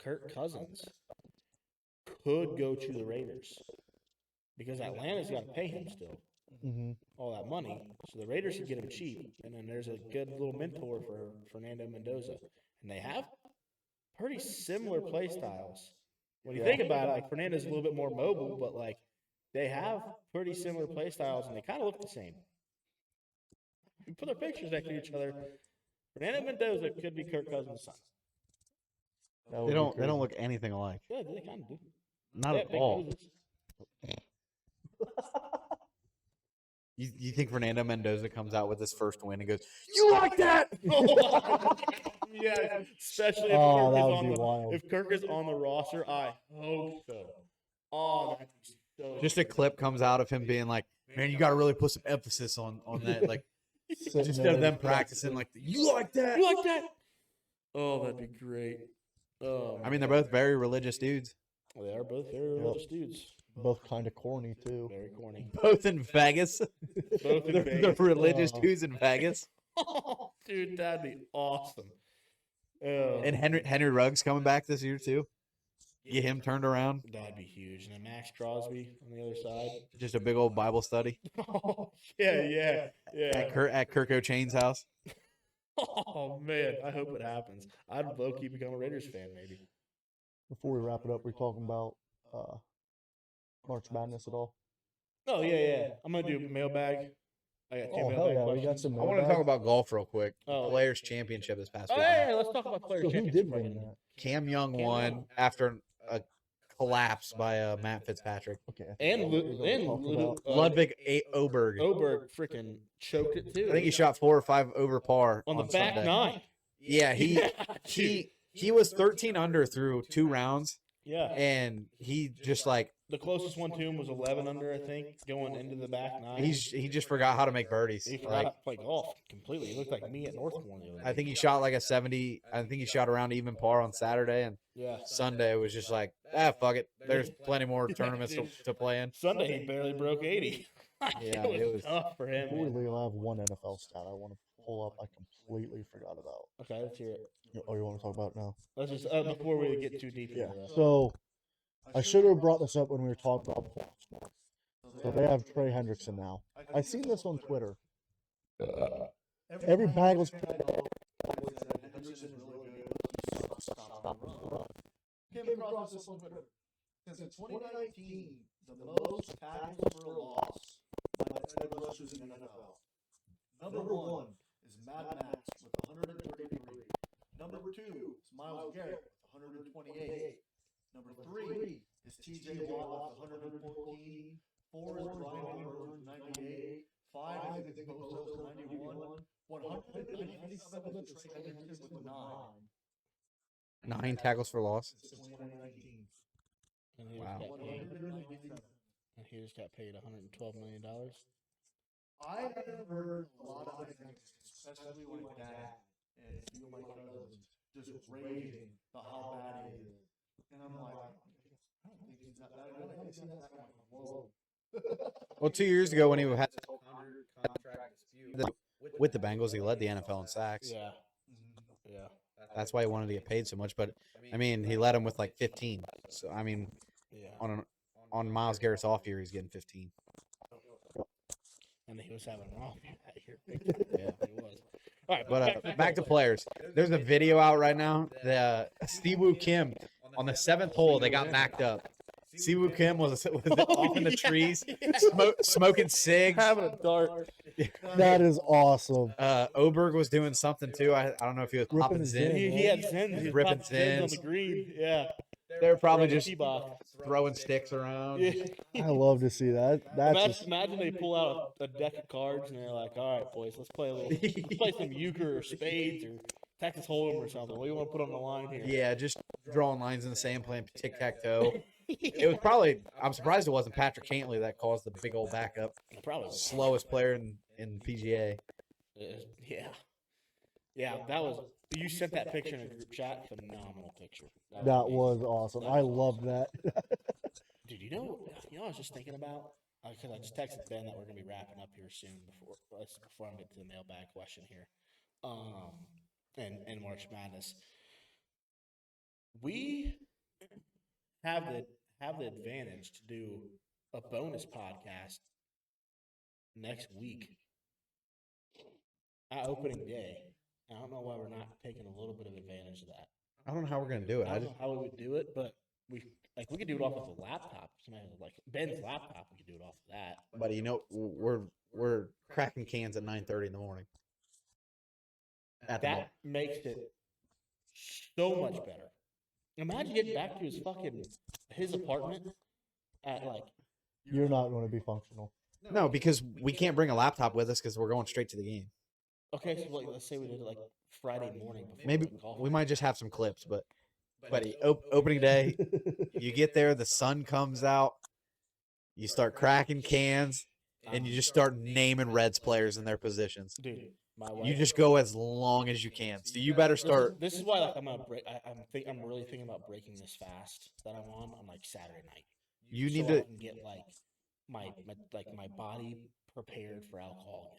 Kirk Cousins could go to the Raiders because Atlanta's got to pay him still Mm-hmm. all that money, so the Raiders could get him cheap. And then there's a good little mentor for Fernando Mendoza, and they have pretty similar play styles. When you think about it, like Fernando's a little bit more mobile, but like they have pretty similar play styles, and they kind of look the same. You put their pictures next to each other. Fernando Mendoza could be Kirk Cousins' son. They don't look anything alike. Yeah, they kind of do. Not They at have big all. noses. You think Fernando Mendoza comes out with his first win and goes, "You like that?" Yeah, especially if, Oh, Kirk that is would on be the, wild. if Kirk is on the roster. I hope so. Oh, that'd be so Just a clip comes out of him being like, "Man, you got to really put some emphasis on that." Like Sitting instead there. of them practicing, like, "You like that?" You like that? Oh, that'd be great. Oh, I mean, they're both very religious dudes. they are both very religious dudes. Both kind of corny, too. Very corny. Both in Vegas. Both in They're Vegas. religious dudes in Vegas. Oh, dude, that'd be awesome. Oh, And Henry Ruggs coming back this year too. Get him turned around. that'd be huge. And then Max Crosby on the other side. Just a big old Bible study Oh, yeah. at Kirk O'Chain's house. Oh, man. I hope it happens. I'd low-key become a Raiders fan, maybe. Before we wrap it up, we're talking about March Madness at all. Oh, yeah. I'm going to do mailbag. I got two Oh, hell mailbag yeah. We questions. got some I want to talk mailbag. about golf real quick. Oh. Players Championship this past Oh, weekend. yeah, let's talk about Players So who Championship. did right win now. that? Cam Young Cam won Young. after a collapse by Matt Fitzpatrick. Okay. And Ludwig Oberg. Oberg freaking choked it, too. I think he shot 4 or 5 over par on the back Sunday. 9. Yeah, dude. he was 13 under through 2 rounds, Yeah. and he just like The closest one to him was 11 under, I think, going into the back 9. he just forgot how to make birdies. He forgot Like how to play golf completely. He looked like me at Northmore the other day. I think he shot like a 70. I think he shot around even par on Saturday, and Yeah. Sunday was just like, fuck it. There's plenty more tournaments to play in. Sunday, he barely broke 80. Yeah, it was tough for him. Before we man. leave, I have one NFL stat I want to pull up. I completely forgot about. Okay, let's hear it. Oh, you want to talk about it now? Let's just before we get too deep Yeah. into this. So I should have brought this up when we were talking about playoffs. So they have Trey Hendrickson now. I seen this on Twitter. Every Bengals player Came across this on Twitter. Since in 2019, the most tackles for a loss by edge rushers in the NFL. Number 1 is Mad Max with 133. Number 2 is Myles Garrett with 128. Number 3 is T.J. Watt with 114. 4 is Brian Hoyer with 98. 5 is Nick Bosa with 91. 197 is Trey Hendrickson with 9. 9 tackles for loss. Since 2019. And he Wow. just got paid. 197. And he just got paid $112 million. I have heard a lot of things, especially my dad and a few of my cousins, just raving about how bad he is. And I'm like, I don't think he's that bad. I haven't seen that. I'm like, whoa. Well, 2 years ago when he had This whole contract dispute with the Bengals, he led the NFL in sacks. Yeah, Mhm. yeah, That's why he wanted to get paid so much. But I mean, he led him with like 15. So I mean, yeah. on Miles Garrett's off year, he's getting 15. And he was having an off year that year. Yeah. He was. All right, But back to players. There's a video out right now. The Siwoo Kim on the 7th hole, they got backed up. Siwoo Kim was off in the trees, smoking cigs. having a dart. That is awesome. Oberg was doing something too. I don't know if he was Ripping popping his Zin. Zin. He had Zins. He was Ripping popping Zins on Zins. the green. Yeah. They were probably Throwing just T-ball. throwing sticks around. Yeah. I love to see that. That's Imagine, just, imagine they pull out a deck of cards and they're like, "All right, boys, let's play some euchre or spades or Texas Hold'em or something. What do you want to put on the line here?" Yeah, just drawing lines in the sand, playing tic tac toe. It was probably. I'm surprised it wasn't Patrick Cantley that caused the big old backup. Probably. Slowest player in PGA. Yeah. Yeah, that was. You sent that picture in a group chat. Phenomenal picture. that amazing. was awesome. I loved that. Dude, you know, I was just thinking about because I just texted Ben that we're gonna be wrapping up here soon before I get to the mailbag question here, and March Madness. We have the advantage to do a bonus podcast next week at opening day. I don't know why we're not taking a little bit of advantage of that. I don't know how we're gonna do it. I don't know how we would do it, but we could do it off of a laptop. Somebody like Ben's laptop, we could do it off of that. But you know, we're cracking cans at 9:30 in the morning. At the That makes it so much better. Imagine getting back to his apartment at like You're not going to be functional. no, because we can't bring a laptop with us because we're going straight to the game. okay, so like let's say we did it like Friday morning. Before Maybe the golf we game. might just have some clips, but opening day, you get there, the sun comes out, you start cracking cans, and you just start naming Reds players in their positions. Dude, my wife. You just go as long as you can. So you better start. This is why like I'm gonna break. I'm really thinking about breaking this fast that I'm on like Saturday night. You need so I to. can get like my body prepared for alcohol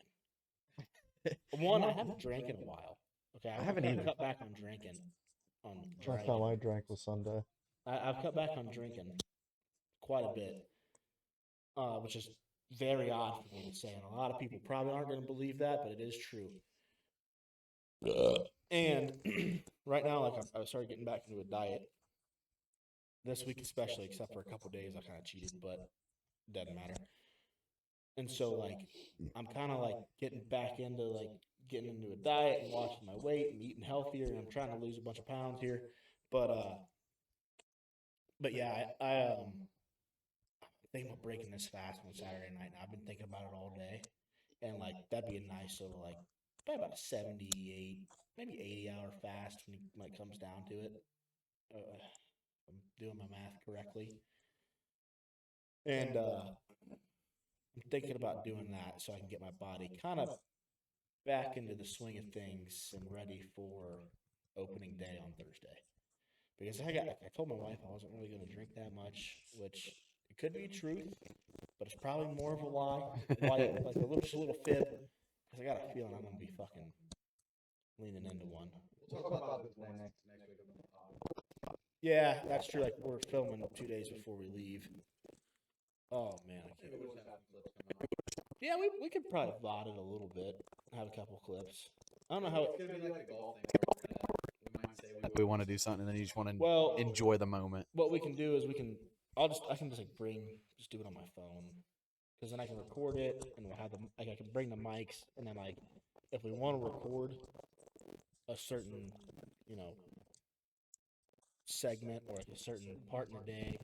again. One, I haven't drank in a while. Okay, I haven't kinda either. cut back on drinking. Last time I drank was Sunday. I've cut back on drinking quite a bit, which is very odd for me to say, and a lot of people probably aren't going to believe that, but it is true. And right now, like I started getting back into a diet this week, especially, except for a couple days I kind of cheated, but doesn't matter. And so, like, I'm kind of like getting back into like getting into a diet and watching my weight and eating healthier, and I'm trying to lose a bunch of pounds here, but yeah, I'm thinking about breaking this fast on Saturday night. Now I've been thinking about it all day, and like that'd be a nice little like probably about a 78, maybe 80-hour fast when it comes down to it. If I'm doing my math correctly, and I'm thinking about doing that so I can get my body kind of back into the swing of things and ready for opening day on Thursday. Because I told my wife I wasn't really going to drink that much, which it could be truth, but it's probably more of a lie, like a little fib. Because I got a feeling I'm going to be fucking leaning into one. We'll talk about this more next week. Yeah, that's true. Like we're filming 2 days before we leave. Oh man, I can't. Maybe we'll just have some clips come out. Yeah, we could probably VOD it a little bit, have a couple clips. I don't know how. It's gonna be like the golf thing. We might say We want to do something, and then you just want to Well, enjoy the moment. what we can do is I can just like do it on my phone, because then I can record it and we'll have I can bring the mics, and then like if we want to record a certain segment or like a certain part in the day,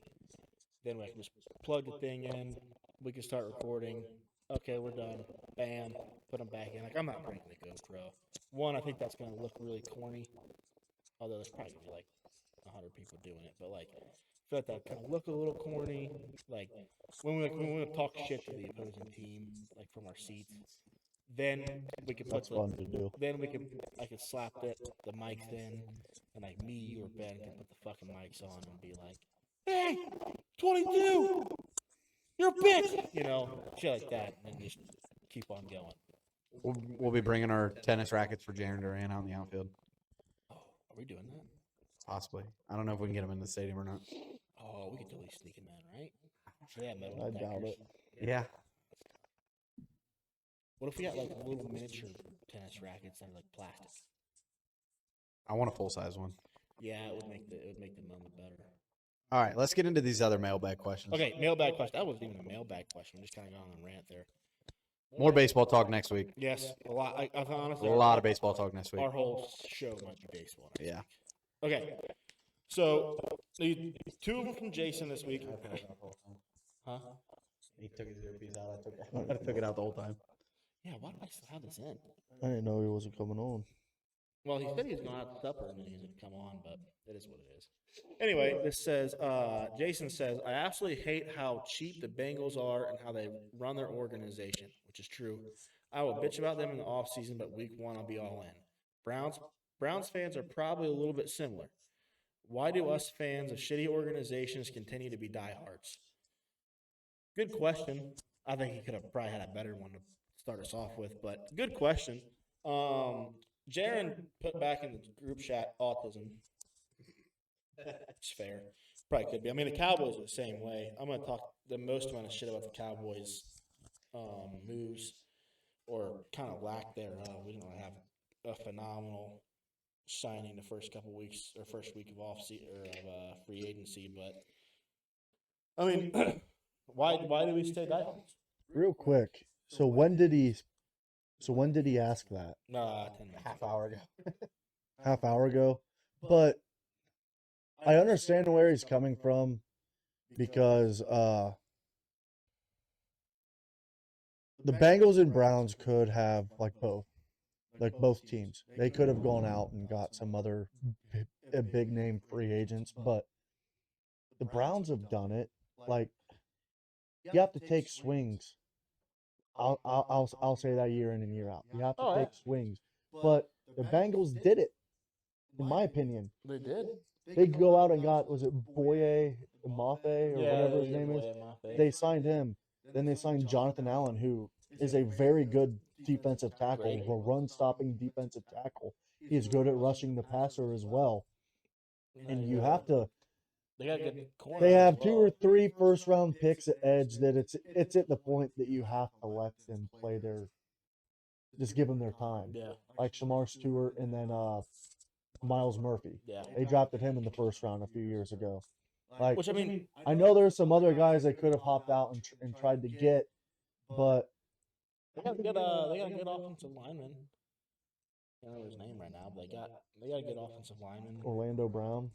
then we can just plug the thing in. We can start recording. Okay, we're done. Bam, put them back in. Like I'm not bringing the GoPro. One, I think that's gonna look really corny. Although there's probably gonna be like 100 people doing it, but like feel like that kind of look a little corny. Like when we want to talk shit to the opposing team, like from our seats, then we can put That's fun to do. then I could slap the mics in, and like me or Ben can put the fucking mics on and be like, "Hey, 22, you're a bitch," shit like that, and then just keep on going. We'll be bringing our tennis rackets for Jaren Duran out in the outfield. Are we doing that? Possibly. I don't know if we can get them in the stadium or not. Oh, we could totally sneak him in, right? Yeah, metal I doubt detectors. it. Yeah. What if we got like little miniature tennis rackets that are like plastic? I want a full size one. Yeah, it would make the moment better. All right, let's get into these other mailbag questions. Okay, mailbag question. That wasn't even a mailbag question. I'm just kind of going on a rant there. More baseball talk next week. Yes, a lot. I A honestly, lot of baseball talk next week. our whole show might be baseball. next Yeah. week. Okay. So the two of them from Jason this week. Huh? He took his earpiece out. I took it out the whole time. Yeah. Why do I still have this in? I didn't know he wasn't coming on. Well, he said he was going out to supper and then he was going to come on, but it is what it is. Anyway, this says, Jason says, I absolutely hate how cheap the Bengals are and how they run their organization, which is true. I will bitch about them in the offseason, but week one I'll be all in. Browns fans are probably a little bit similar. Why do us fans of shitty organizations continue to be diehards? Good question. I think he could have probably had a better one to start us off with, but good question. Jaron put back in the group chat autism. It's fair. Probably could be. I mean, the Cowboys are the same way. I'm going to talk the most amount of shit about the Cowboys' moves or kind of lack thereof. We didn't really have a phenomenal signing the first couple weeks or first week of free agency, but I mean, why do we stay diehards? Real quick. So when did he ask that? 10 minutes. Half hour ago. Half hour ago. But I understand where he's coming from because the Bengals and Browns could have like both teams. They could have gone out and got some other big name free agents, but the Browns have done it. Like you have to take swings. I'll say that year in and year out. You have to Oh, yeah. take swings, but the Bengals did it, in my opinion. They did. They go out and got, was it Boye Mafe or whatever his name is? They signed him. Then they signed Jonathan Allen, who is a very good defensive tackle, a run-stopping defensive tackle. He's good at rushing the passer as well. And you have to. They got good corners. They have as 2 well. or 3 first-round picks at edge that it's at the point that you have to let them play just give them their time. Yeah, Like Shamar Stewart and then Miles Murphy. yeah. They drafted him in the first round a few years ago. Like, Which I mean, I know there's some other guys they could have hopped out and tried to get, but they got a good offensive lineman. I don't know his name right now, but they got a good offensive lineman. Orlando Brown.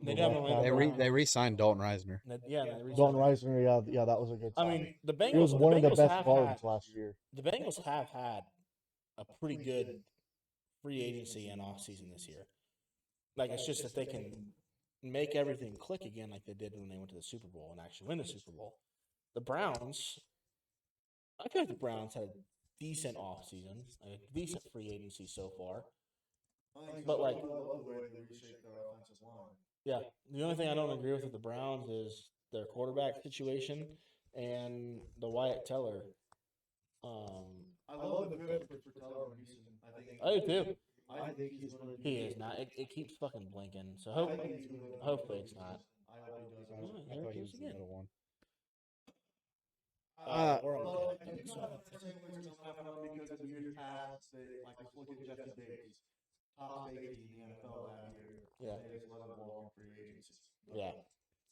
They do have Orlando Brown. They re-signed Dalton Reisner. Yeah, they Dalton re-signed- Reisner, yeah, that was a good I signing. mean, the He Bengals. was one of the Bengals best have guards had- last year. The Bengals have had a pretty good free agency and offseason this year. Like, it's just that they can make everything click again like they did when they went to the Super Bowl and actually win the Super Bowl. The Browns, I feel like the Browns had a decent offseason, a decent free agency so far. But, like, yeah, the only thing I don't agree with the Browns is their quarterback situation and the Wyatt Teller. I love the fit for Teller when he's in. I do too. I think he's going to. He is not. It keeps fucking blinking. So hopefully it's not. I hope he does. Oh, there it goes again. one. We're But on. I think some of the same things will happen because of years past. Like let's look at Jesse Davis, top safety in the NFL that year. Yeah. They just let him walk in free agency. Yeah.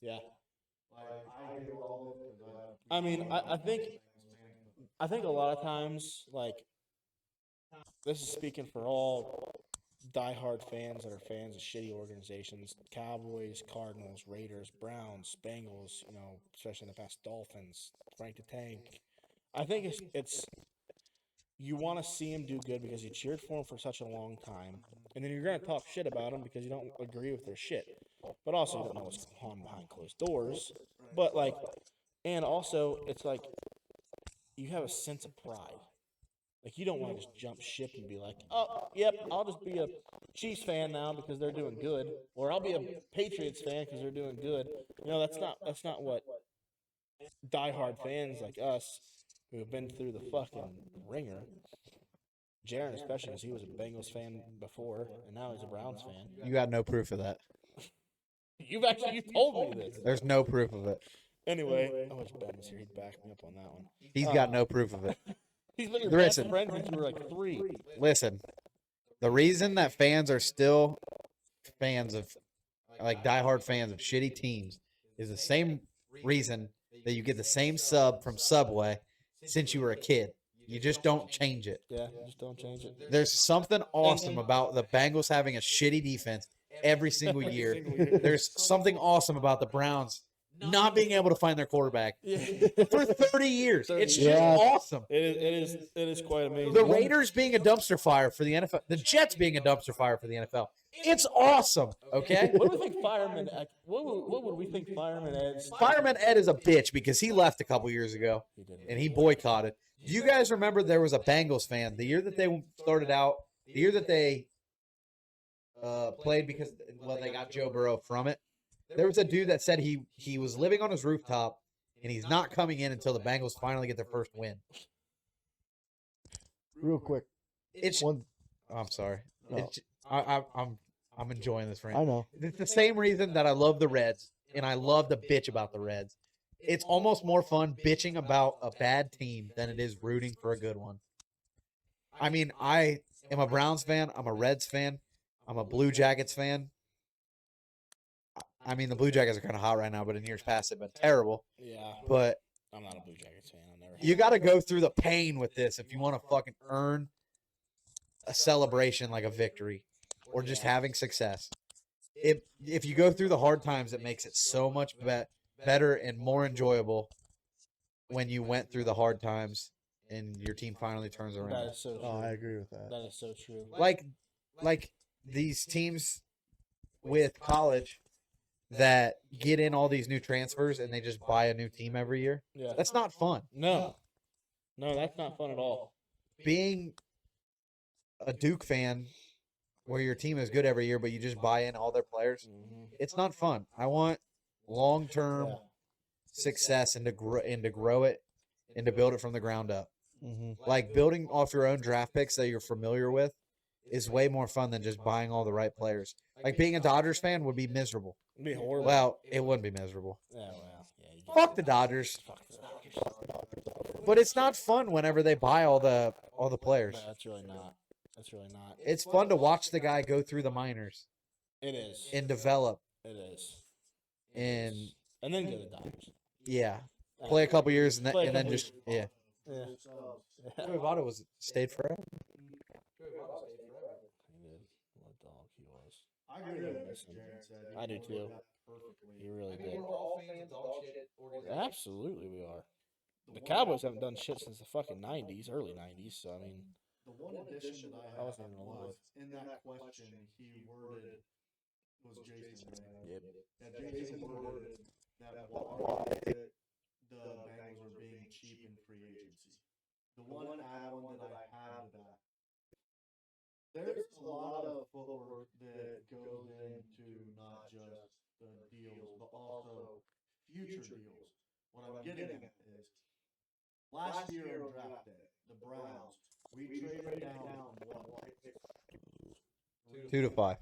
Yeah. Like I get all of it because I mean, I think a lot of times, like, this is speaking for all diehard fans that are fans of shitty organizations: Cowboys, Cardinals, Raiders, Browns, Bengals. Especially in the past, Dolphins, Frank the Tank. I think it's you want to see him do good because you cheered for him for such a long time, and then you're gonna talk shit about him because you don't agree with their shit. but also you don't know what's going on behind closed doors. But like, and also it's like you have a sense of pride. Like you don't want to just jump ship and be like, oh, yep, I'll just be a Chiefs fan now because they're doing good, or I'll be a Patriots fan because they're doing good. You know, that's not what diehard fans like us who have been through the fucking ringer. Jaron especially because he was a Bengals fan before and now he's a Browns fan. You got no proof of that. You told me this. There's no proof of it. Anyway, I wish Ben was here. He'd back me up on that one. He's got no proof of it. He's been your best Listen. friend since you were like 3. Listen, the reason that fans are still fans of, like diehard fans of shitty teams is the same reason that you get the same sub from Subway since you were a kid. You just don't change it. Yeah, just don't change it. There's something awesome about the Bengals having a shitty defense every single year. There's something awesome about the Browns not being able to find their quarterback Yeah. for 30 years. It's just Yeah. awesome. It is quite amazing. The Raiders being a dumpster fire for the NFL, the Jets being a dumpster fire for the NFL. It's awesome, okay? What do we think Fireman? What would we think Fireman Ed's? Fireman Ed is a bitch because he left a couple years ago He did. and he boycotted. Do you guys remember there was a Bengals fan the year that they started out, the year that they played because they got Joe Burrow from it? There was a dude that said he was living on his rooftop and he's not coming in until the Bengals finally get their first win. Real quick, It's one. I'm sorry. No. It's, I'm enjoying this, I Frank. know. It's the same reason that I love the Reds and I love to bitch about the Reds. It's almost more fun bitching about a bad team than it is rooting for a good one. I mean, I am a Browns fan. I'm a Reds fan. I'm a Blue Jackets fan. I mean, the Blue Jackets are kind of hot right now, but in years past they've been terrible. Yeah, But I'm not a Blue Jackets fan. I never. you got to go through the pain with this if you want to fucking earn a celebration like a victory or just having success. If you go through the hard times, it makes it so much better and more enjoyable when you went through the hard times and your team finally turns That around. is so true. Oh, I agree with that. That is so true. Like these teams with college that get in all these new transfers and they just buy a new team every year. Yeah. That's not fun. No, that's not fun at all. Being a Duke fan where your team is good every year, but you just buy in all their players, it's not fun. I want long-term Yeah. success and to grow it and to build it from the ground up. Mm-hmm. Like building off your own draft picks that you're familiar with is way more fun than just buying all the right players. Like being a Dodgers fan would be miserable. It'd be horrible. Well, it wouldn't be miserable. Yeah, well, yeah. You Fuck the Dodgers. Fuck the Dodgers. But it's not fun whenever they buy all the players. No, that's really not. That's really not. It's fun to watch the guy go through the minors It is. and develop It is. and And then go to the Dodgers. yeah, play a couple years and then, Play a and then couple just yeah. Yeah. Joey Votto was stayed forever. He did. What a dog he was. I agree with what Jared said. I do too. Perfectly. He really I mean, did. we're all fans of dog shit organizations. Absolutely, we are. The Cowboys haven't done shit since the fucking '90s, early '90s. So I mean, The one addition that I I wasn't had even alive. was in that question he worded was Jason. Right? Yep. Yeah, Jason worded that why the Bengals are being cheap in free agency. The one add-on that I have to that. There's a lot of footwork that goes into not just the deals, but also future deals. What I'm getting at is last year on draft day, the Browns, we traded down what? 2 to 5.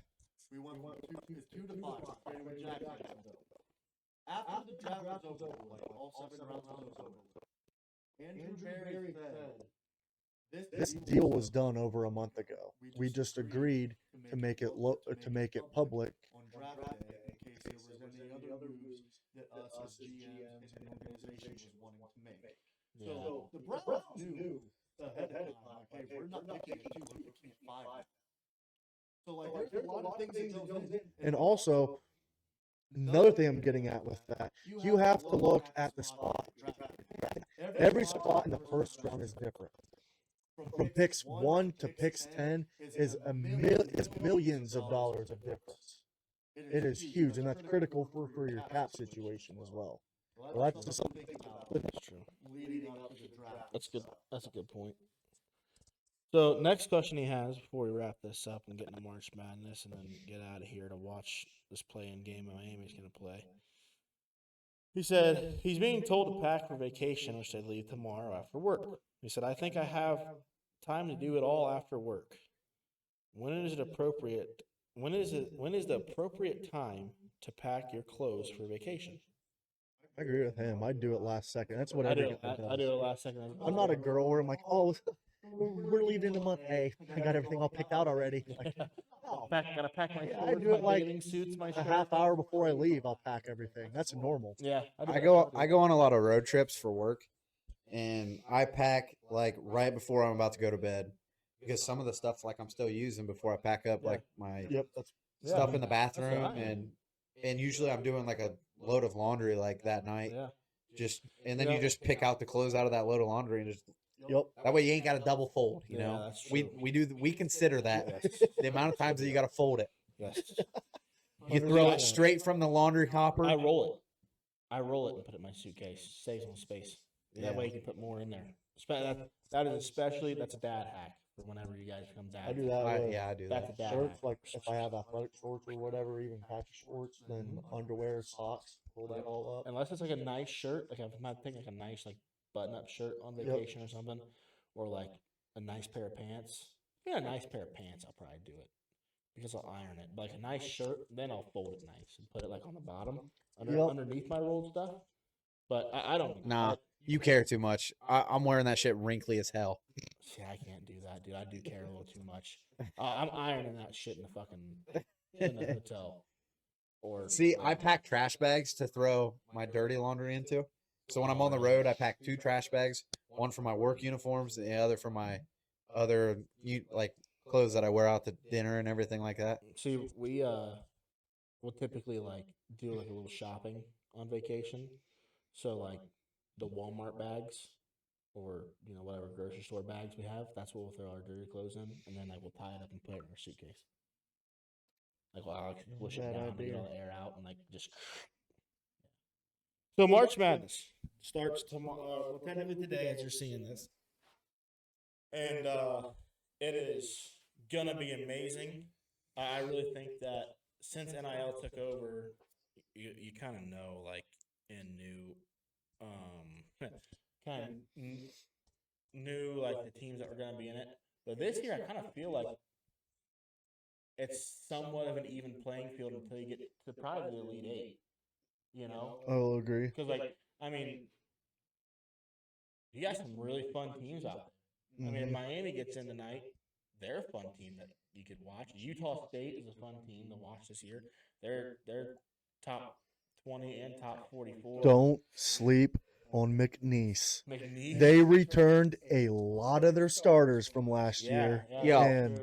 We went from 2 to 5. Traded with Jacksonville. After the draft was over, like all 7 rounds was over, Andrew Berry said, This deal was done over a month ago. We just agreed to make it public. on draft day in case there was any other moves that us as GMs and an organization was wanting to make. yeah. So the Browns knew ahead of time, okay, we're not picking at 2, we're picking at 5. So like there's a lot of things that goes in. And also, another thing I'm getting at with that, you have to look at the spot. Every spot in the first round is different. From picks 1 to picks 10 is millions of dollars of difference. It It is huge, and that's critical for your cap situation as well. Well, that's just something to think about That's true. leading up to the draft. That's good. That's a good point. So next question he has before we wrap this up and get into March Madness and then get out of here to watch this play-in game Miami's going to play. He said he's being told to pack for vacation, which they leave tomorrow after work. He said, "I think I have time to do it all after work. When is it appropriate? When is the appropriate time to pack your clothes for vacation?" I agree with him. I'd do it last second. That's what I do every it. guy I do does. it last second. I'm not a girl where I'm like, oh, we're leaving in a month. Hey, I got everything all picked out already. Like, no. Gotta pack my Yeah, I shorts, do it my like bathing suits, my a shirt. half hour before I leave, I'll pack everything. That's normal. Yeah, I go on a lot of road trips for work, and I pack like right before I'm about to go to bed because some of the stuff like I'm still using before I pack up like my Yep, that's stuff in the That's what bathroom, I am. and usually I'm doing like a load of laundry like that night. Yeah. Just and then Yeah. you just pick out the clothes out of that load of laundry and just yep. that way you ain't got to double fold. You Yeah, know, that's we true. we consider that Yes. the amount of times that you got to fold it. Yes. You throw it 100%. straight from the laundry hopper. I roll it. I roll it and put it in my suitcase. Saves on space. That way you can put more in there. That is especially that's a dad hack for whenever you guys come down. I do that with I do That's that. a dad shorts. hack. Like if I have athletic shorts or whatever, even khaki shorts, then underwear, socks, roll that all up. Unless it's like a nice shirt, like if I'm not thinking like a nice like button-up shirt on Yep. vacation or something, or like a nice pair of pants. If you got a nice pair of pants, I'll probably do it because I'll iron it. But like a nice shirt, then I'll fold it nice and put it like on the bottom Yep. underneath my rolled stuff. But I don't. Nah, you care too much. I'm wearing that shit wrinkly as hell. See, I can't do that, dude. I do care a little too much. I'm ironing that shit in the hotel. Or See, I pack trash bags to throw my dirty laundry into. So when I'm on the road, I pack 2 trash bags, one for my work uniforms, and the other for my other like clothes that I wear out to dinner and everything like that. See, we will typically like do like a little shopping on vacation. So like the Walmart bags or whatever grocery store bags we have, that's what we'll throw our dirty clothes in, and then like we'll tie it up and put it in our suitcase. Like I'll push it Bad down and get idea. all the air out and like just. So March Madness starts tomorrow. Well, technically today, as you're seeing this, and it is gonna be amazing. I really think that since NIL took over, you kind of know like in new, kind of new like the teams that were gonna be in it. But this year, I kind of feel like it's somewhat of an even playing field until you get to probably the Elite Eight. I will agree. Because like I mean, you got some really fun teams out there. I mean, if Miami gets in tonight, they're a fun team that you could watch. Utah State is a fun team to watch this year. They're top 20 and top 44. Don't sleep on McNeese. McNeese. They returned a lot of their starters from last year. Yeah. And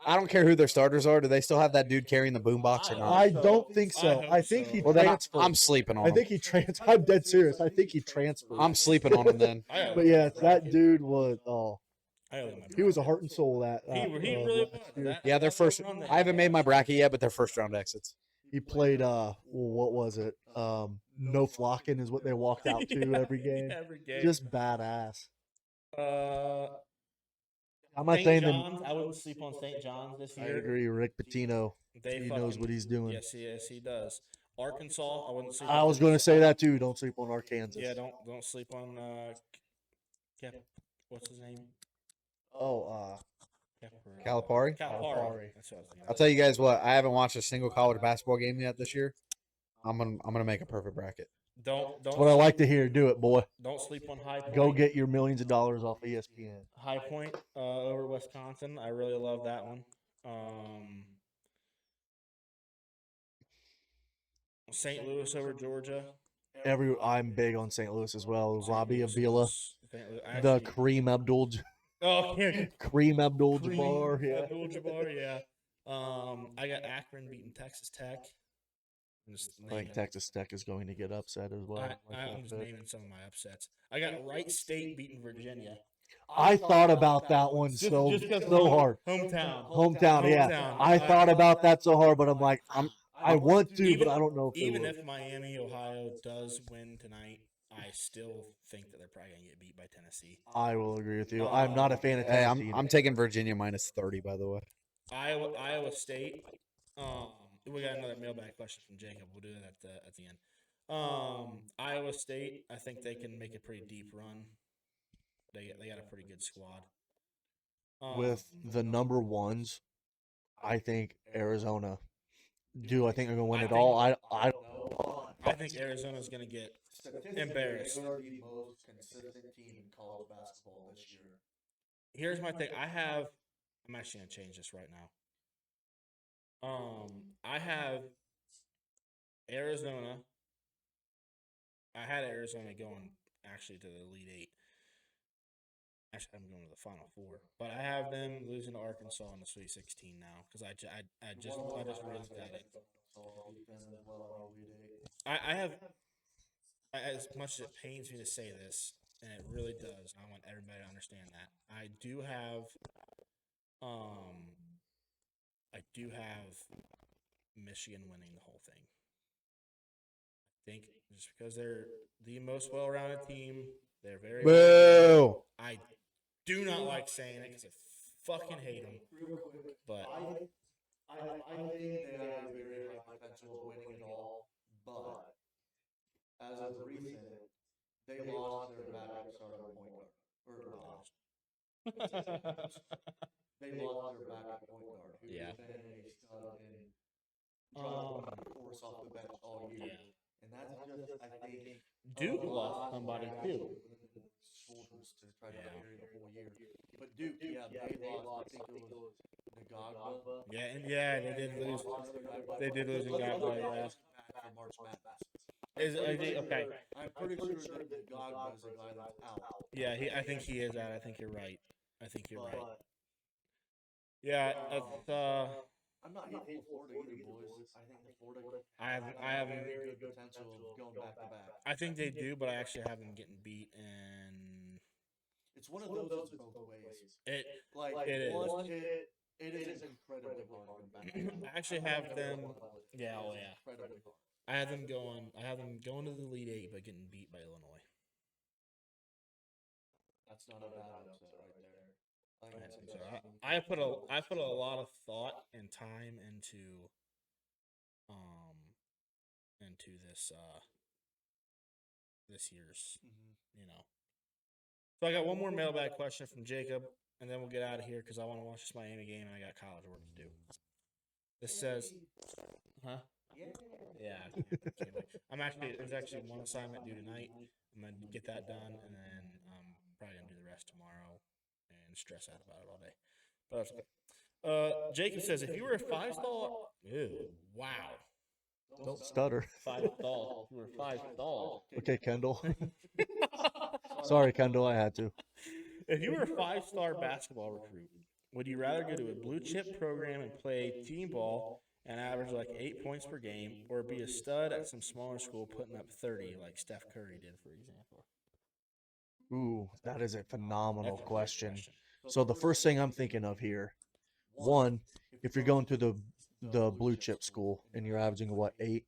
I don't care who their starters are. Do they still have that dude carrying the boombox or not? I don't think so. hope I think so. he Well, then transferred. I'm sleeping on I him. think he transferred. I'm dead serious. I think he transferred. I'm sleeping on him then. But yeah, that dude was. Oh, I owe him my he was a bracket. heart and soul. That He really last was. year. That- Yeah, their that first. run that I haven't he made had. my bracket yet, but their first round exits. He played. What was it? No flocking is what they walked out to Yeah, every game. Every game. Just badass. I'm not St. saying John's. I wouldn't sleep on St. John's this I year. agree. Rick Pitino. They He knows what he's doing. Yes, he does. Arkansas. I wouldn't sleep. I on was going to Arkansas. say that too. Don't sleep on Arkansas. Yeah, don't sleep on what's his name? Oh, Calipari. Calipari. That's what I was thinking. I'll tell you guys what. I haven't watched a single college basketball game yet this year. I'm gonna make a perfect bracket. Don't that's what I like to hear. Do it, boy. Don't sleep on High Point. Go get your millions of dollars off ESPN. High Point over Wisconsin. I really love that one. St. Louis over Georgia. I'm big on St. Louis as well. Robbie St. Avila, Louis. the Kareem Abdul, Oh, yeah. Kareem Abdul-Jabbar. Yeah. Abdul-Jabbar, yeah. I got Akron beating Texas Tech. I'm just I think naming- Texas Tech is going to get upset as well. I'm just naming some of my upsets. I got Wright State beating Virginia. I thought about that one Just so 'cause so hard. Hometown. Hometown, yeah. Hometown. I thought about that so hard, but I'm like, I want to, even- but I don't know if they Even will. if Miami, Ohio does win tonight, I still think that they're probably gonna get beat by Tennessee. I will agree with you. I'm not a fan of Hey, Tennessee. I'm taking Virginia minus 30, by the way. Iowa State. We got another mailbag question from Jacob. We'll do that at the end. Iowa State. I think they can make a pretty deep run. They got a pretty good squad. With the number ones, I think Arizona. Do I think they're gonna win I it all? I I don't know. I think Arizona's gonna get Statistically, embarrassed. they are the most consistent team in college basketball this year. Here's my thing. I'm actually gonna change this right now. I have Arizona. I had Arizona going actually to the Elite Eight. Actually, I'm going to the Final Four, but I have them losing to Arkansas in the Sweet 16 now because I just realized that I have as much as it pains me to say this, and it really does. I want everybody to understand that I do have Michigan winning the whole thing. I think just because they're the most well-rounded team, they're very. Boo! I do not like saying it because I fucking hate them. Real quick, But I think they have a very high potential of winning it all, but as of recent, they lost their backup starting point guard. They lost their backup point guard, who Yeah. has been a stud in trying to force off the bench all year. Yeah. And that's just, I think, Duke a lost lot somebody of too. shoulders to try to Yeah. carry the whole year. But Duke, yeah, they lost. I think it was Ngagba. Yeah, they did lose. They did lose Ngagba, yeah. For March Madness. Okay. I'm pretty sure that Ngagba is the guy that's out. Yeah, I think he is out. I think you're right. But Yeah, it's I'm not hating Florida either, boys. I think that Florida I have them. very good potential of going back to back. I think they do, but I actually have them getting beat, and It's one of those both ways. it. Like It is. one, it is incredibly hard to go back. I actually have them. Yeah, oh yeah. Incredibly hard. I have them going to the Elite Eight, but getting beat by Illinois. That's not a bad upset right there. I think I that's think a so. good I put a lot of thought and time into this year's, So I got one more mailbag question from Jacob, and then we'll get out of here because I want to watch this Miami game and I got college work to do. This says, huh? Yeah. There's actually one assignment due tonight. I'm gonna get that done, and then I'm probably gonna do the rest tomorrow and stress out about it all day. But that's okay. Jacob says, if you were a 5-star, wow, Don't stutter. 5-star, you were 5-star. Okay, Kendall. Sorry, Kendall. I had to. If you were a 5-star basketball recruit, would you rather go to a blue chip program and play team ball and average like 8 points per game, or be a stud at some smaller school putting up 30 like Steph Curry did, for example? Ooh, that is a phenomenal That's a great question. So the first thing I'm thinking of here, one, if you're going to the blue chip school and you're averaging what, 8,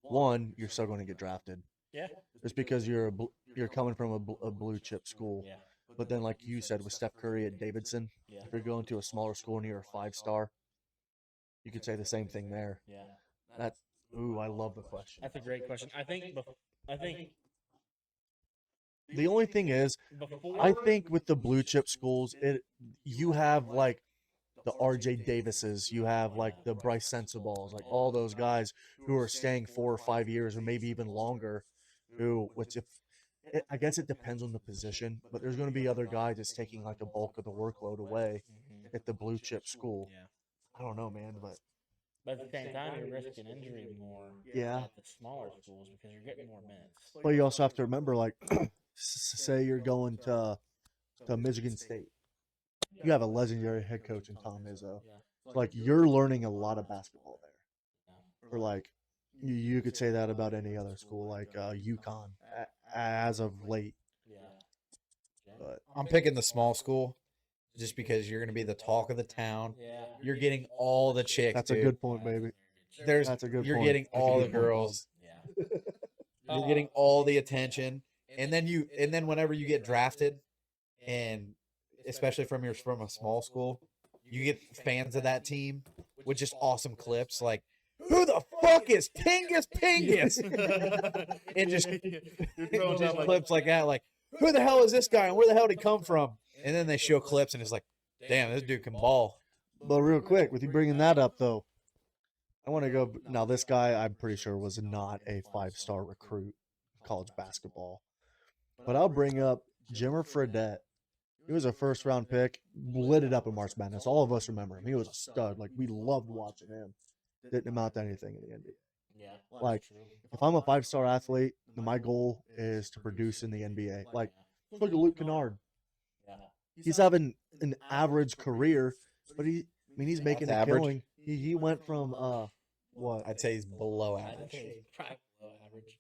one, you're still going to get drafted. Yeah. Just because you're coming from a blue chip school. Yeah. But then, like you said, with Steph Curry at Davidson, Yeah. if you're going to a smaller school and you're a 5-star, you could say the same thing there. Yeah. Ooh, I love the question. That's a great question. I think The only thing is, before I think with the blue chip schools, you have like the RJ Davises, you have like the Bryce Sensabals, like all those guys who are staying 4 or 5 years or maybe even longer. I guess it depends on the position, but there's going to be other guys that's taking like a bulk of the workload away at the blue chip school. Yeah. I don't know, man, but But at the same time, you're risking injury more yeah. at the smaller schools because you're getting more minutes. But you also have to remember, like, say you're going to Michigan State. You have a legendary head coach in Tom Izzo. Yeah. Like, you're learning a lot of basketball there. Yeah. Or like, you could say that about any other school, like UConn, as of late. Yeah. But I'm picking the small school just because you're going to be the talk of the town. Yeah. You're getting all the chicks. that's a dude. good point, baby. there's That's a good you're point. getting That's a all the good point. girls. Yeah. You're getting all the attention, and then whenever you get drafted, and especially from a small school, you get fans of that team with just awesome clips like, "Who the fuck is Tingus Pingus?" and just You're throwing just out, like, clips like that, like, "Who the hell is this guy and where the hell did he come from?" And then they show clips and it's like, "Damn, this dude can ball." But real quick, with you bringing that up though, I want to go now. This guy, I'm pretty sure, was not a 5-star recruit in college basketball. But I'll bring up Jimmer Fredette. He was a first-round pick, lit it up in March Madness. All of us remember him. He was a stud. Like, we loved watching him. Didn't amount to anything in the NBA. Yeah. Like, if I'm a 5-star athlete, then my goal is to produce in the NBA. Like, look at Luke Kennard. Yeah. He's having an average career, but he's making That's a average. killing. He went from what? I'd say he's below I'd average. say probably below average.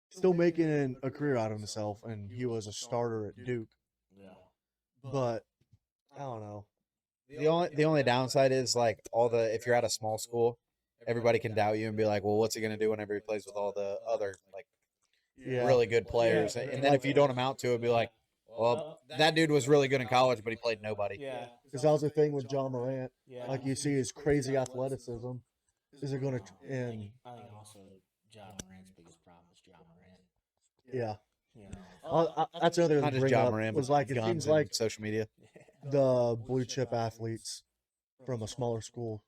Still making a career out of himself, and he was a starter at Duke. Yeah. But I don't know. The only downside is like if you're at a small school, everybody can doubt you and be like, "Well, what's he gonna do whenever he plays with all the other like Yeah, really good players?" And then if you don't amount to it, be like, "Well, that dude was really good in college, but he played nobody." Yeah. because that was the thing with John Morant. Yeah. Like you see his crazy athleticism. Is it going to and I think also John Morant's biggest problem is John Morant. yeah. You know. That's another Not thing to just bring John up Moran, was but like it guns seems and like social media. the blue chip athletes from a smaller school.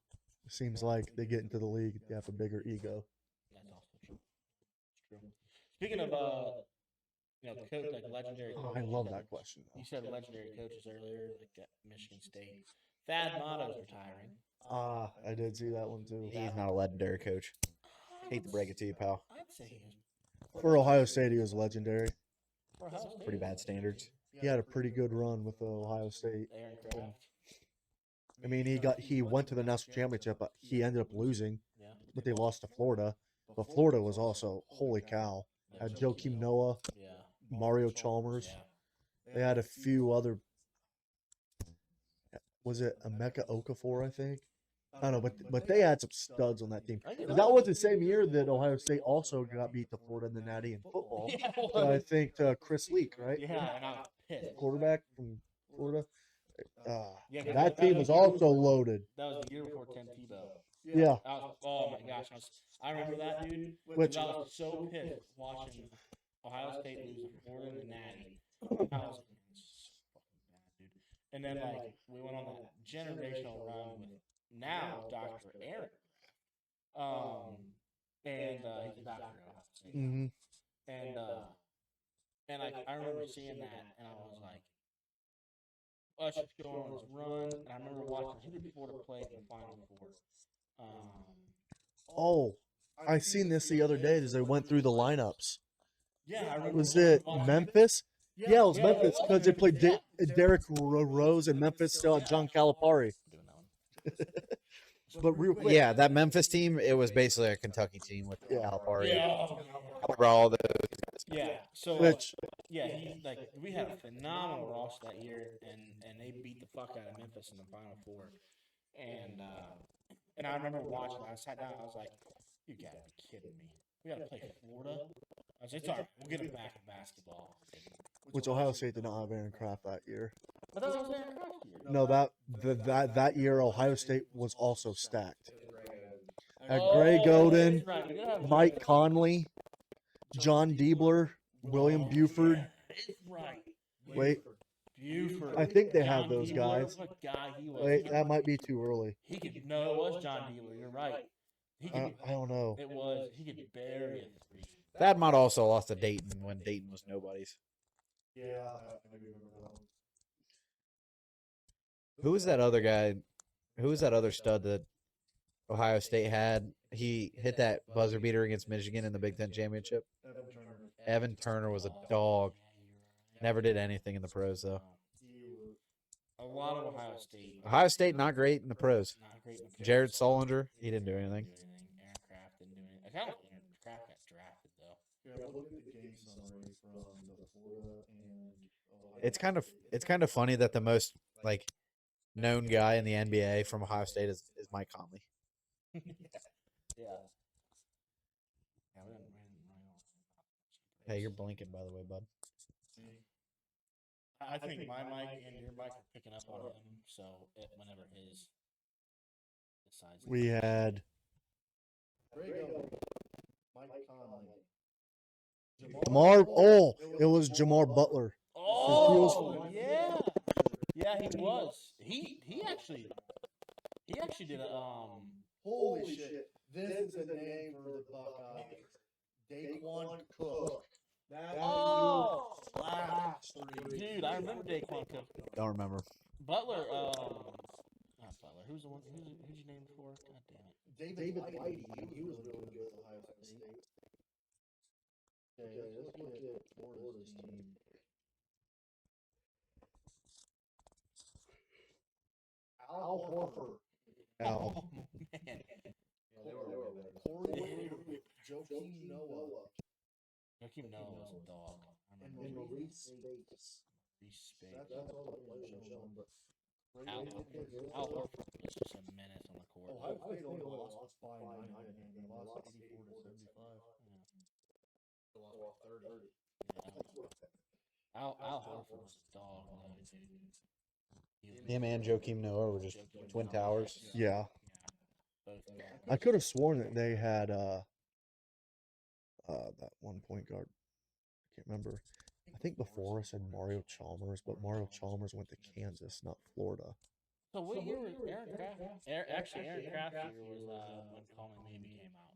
It seems like they get into the league, they have a bigger ego. That's also true. It's true. Speaking of coach, like legendary. Oh, I coaches, love that question. You said legendary coaches earlier, like at Michigan State. Thad Matto's retiring. I did see that one too. He's not a legendary coach. Hate to break it to you, pal. I'd say he was For Ohio State, he was legendary. for Ohio State. Pretty bad standards. He had a pretty good run with Ohio State. Aaron Craft. I mean, he went to the national championship, but he ended up losing. Yeah. But they lost to Florida. But Florida was also holy cow. Had Joakim Noah, Yeah. Mario Chalmers. Yeah. They had a few other. Was it Emeka Okafor? I think. I don't know, but they had some studs on that team. That was the same year that Ohio State also got beat to Florida in the Natty in football. Yeah, So I think Chris Leak, right? yeah, and I was pissed. Quarterback from Florida. Yeah, 'cause That team was also loaded. That was the year before Tim Tebow. Yeah. Oh my gosh, I remember that dude. Which- I was so pissed watching Ohio State lose to Florida in the Natty. I was so fucking mad, dude. And then like we went on that generational run with now Dr. Aaron. And he's back for Ohio State. Mm-hmm. And like I remember seeing that and I was like, us just going on this run, and I remember watching who did Florida play in the Final Four. Oh, I seen this the other day as I went through the lineups. Yeah, I remember. Was it watching Memphis? Yeah, it was Yeah, Memphis it was because they played Memphis, Derek Rose and Memphis still had John Calipari. Doing that one. But real quick, Yeah, that Memphis team, it was basically a Kentucky team with Yeah. Calipari. Yeah. Brought all the Yeah. So which yeah, he like we had a phenomenal roster that year, and they beat the fuck out of Memphis in the Final Four, and I remember watching. I sat down. I was like, "You gotta be kidding me! We gotta play Florida." I was like, "It's all right. We'll get it back in basketball." Ohio State did not have Aaron Kraft that year. But that was Aaron Craft's year. No, that year Ohio State was also stacked. Had Oh, Greg Oden, that's right. We did have Mike Conley, John Diebler, William Buford. That's right. Wait, Buford. I think they have John those Diebler, guys. What a guy he was. Wait, that might be too early. He could. No, it was John Dealer. You're right. He could. I don't know. It was. He could bury a three. Thad Mott also lost to Dayton when Dayton was nobody's. Yeah, I remember that one. Who was that other guy? Who was that other stud that Ohio State had? He hit that buzzer beater against Michigan in the Big Ten championship. Evan Turner. Evan Turner was a dog. Never did anything in the pros though. A lot of Ohio State. Ohio State not great in the pros. Not great in the pros. Jared Solinger, he didn't do anything. Aaron Craft didn't do anything. I kind of think Aaron Craft got drafted though. Yeah, but look at the game summary from the Florida and Ohio. It's kind of funny that the most like known guy in the NBA from Ohio State is Mike Conley. Yeah. Yeah, we didn't really Hey, you're blinking, by the way, bud. I think my mic and your mic are picking up on him, so whenever his decides. We had Grego, Mike Conley. Jamar. Oh, it was Jamar Butler. Oh, yeah, yeah, he was. He actually did a Holy shit. This is a name for the Buckeyes. Daquan Cook. That Oh! dude slaps three. Dude, I remember Daquan Cook. Don't remember. Butler, not Butler. Who's the one? Who's your name for? God damn it. David Whitey, he was really good at Ohio State. Okay, let's look at Florida's team. Al Horford. Al. Oh man. Yeah, they were way better. Corey Wade, Joakim Noah, Joakim Noah was a dog. I and remember Maurice Spates. Reese Spates. That's all the players shown, but Al Horford was just a menace on the court. Ohio State only lost by 9 and they lost 84 to 75. They lost by 30. Al Horford was a dog. Dude. Him and Joakim Noah were just twin towers. Yeah, Both I could have sworn that they had that one point guard. I can't remember. I think before I said Mario Chalmers, but Mario Chalmers went to Kansas, not Florida. So what year was Aaron Craft? Aaron Craft year was when Coleman maybe came out.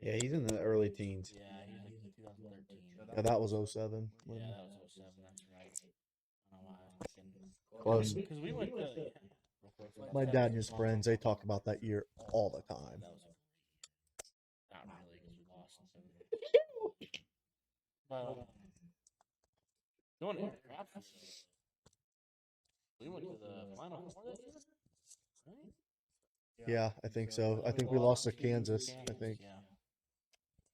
Yeah, he's in the early teens. Yeah, he was like 2013. Yeah, that was 07. When, Yeah, that was 07. That's right. I don't know why I was thinking. Close. Because we went to. my dad and his friends, they talk about that year all the time. That was not really because we lost. But going Aaron Craft year, we went to the Final Four that year, right? Yeah, I think so. I think we lost to Kansas. I think. Yeah.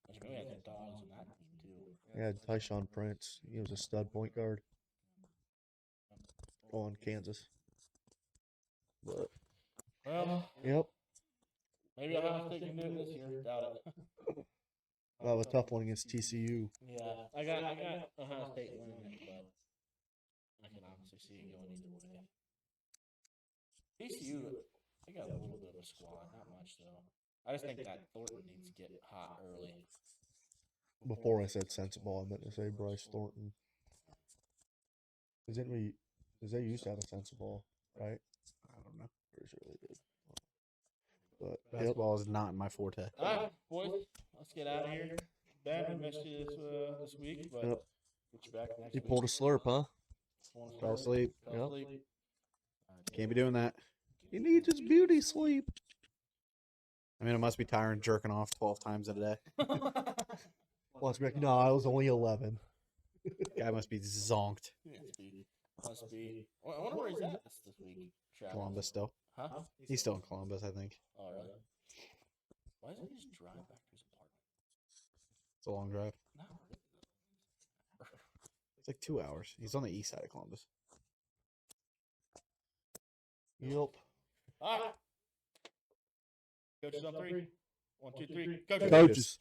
Which we had the dogs in that team too. We had Tyshawn Prince. He was a stud point guard on Kansas. But Well, yep, maybe Ohio State can do it this year. Doubt it. that was a tough one against TCU. Yeah, I got Ohio State winning it, but I can honestly see it going either way. TCU, they got a little bit of a squad, not much though. I just think that Thornton needs to get hot early. Before I said sensible, I meant to say Bryce Thornton. Because they used to have a sensible, right? I don't know. Pretty sure they did. But yep. Basketball is not my forte. All right, boys, let's get out of here. Ben, we missed you this week, but Yep. get you back next You week. pulled a slurp, huh? Fell asleep. Fell Yep. asleep. Can't be doing that. He needs his beauty sleep. I mean, it must be tiring jerking off 12 times a day. Let's be like, no, I was only 11. Guy must be zonked. Must be. I wonder where he's at this week. Travis. Columbus still. Huh? He's still in Columbus, I think. Oh, really? Why doesn't he just drive back to his apartment? It's a long drive. No. It's like 2 hours. He's on the east side of Columbus. Yep. All right. Coaches on three. 1, 2, 3. Coaches. Coaches.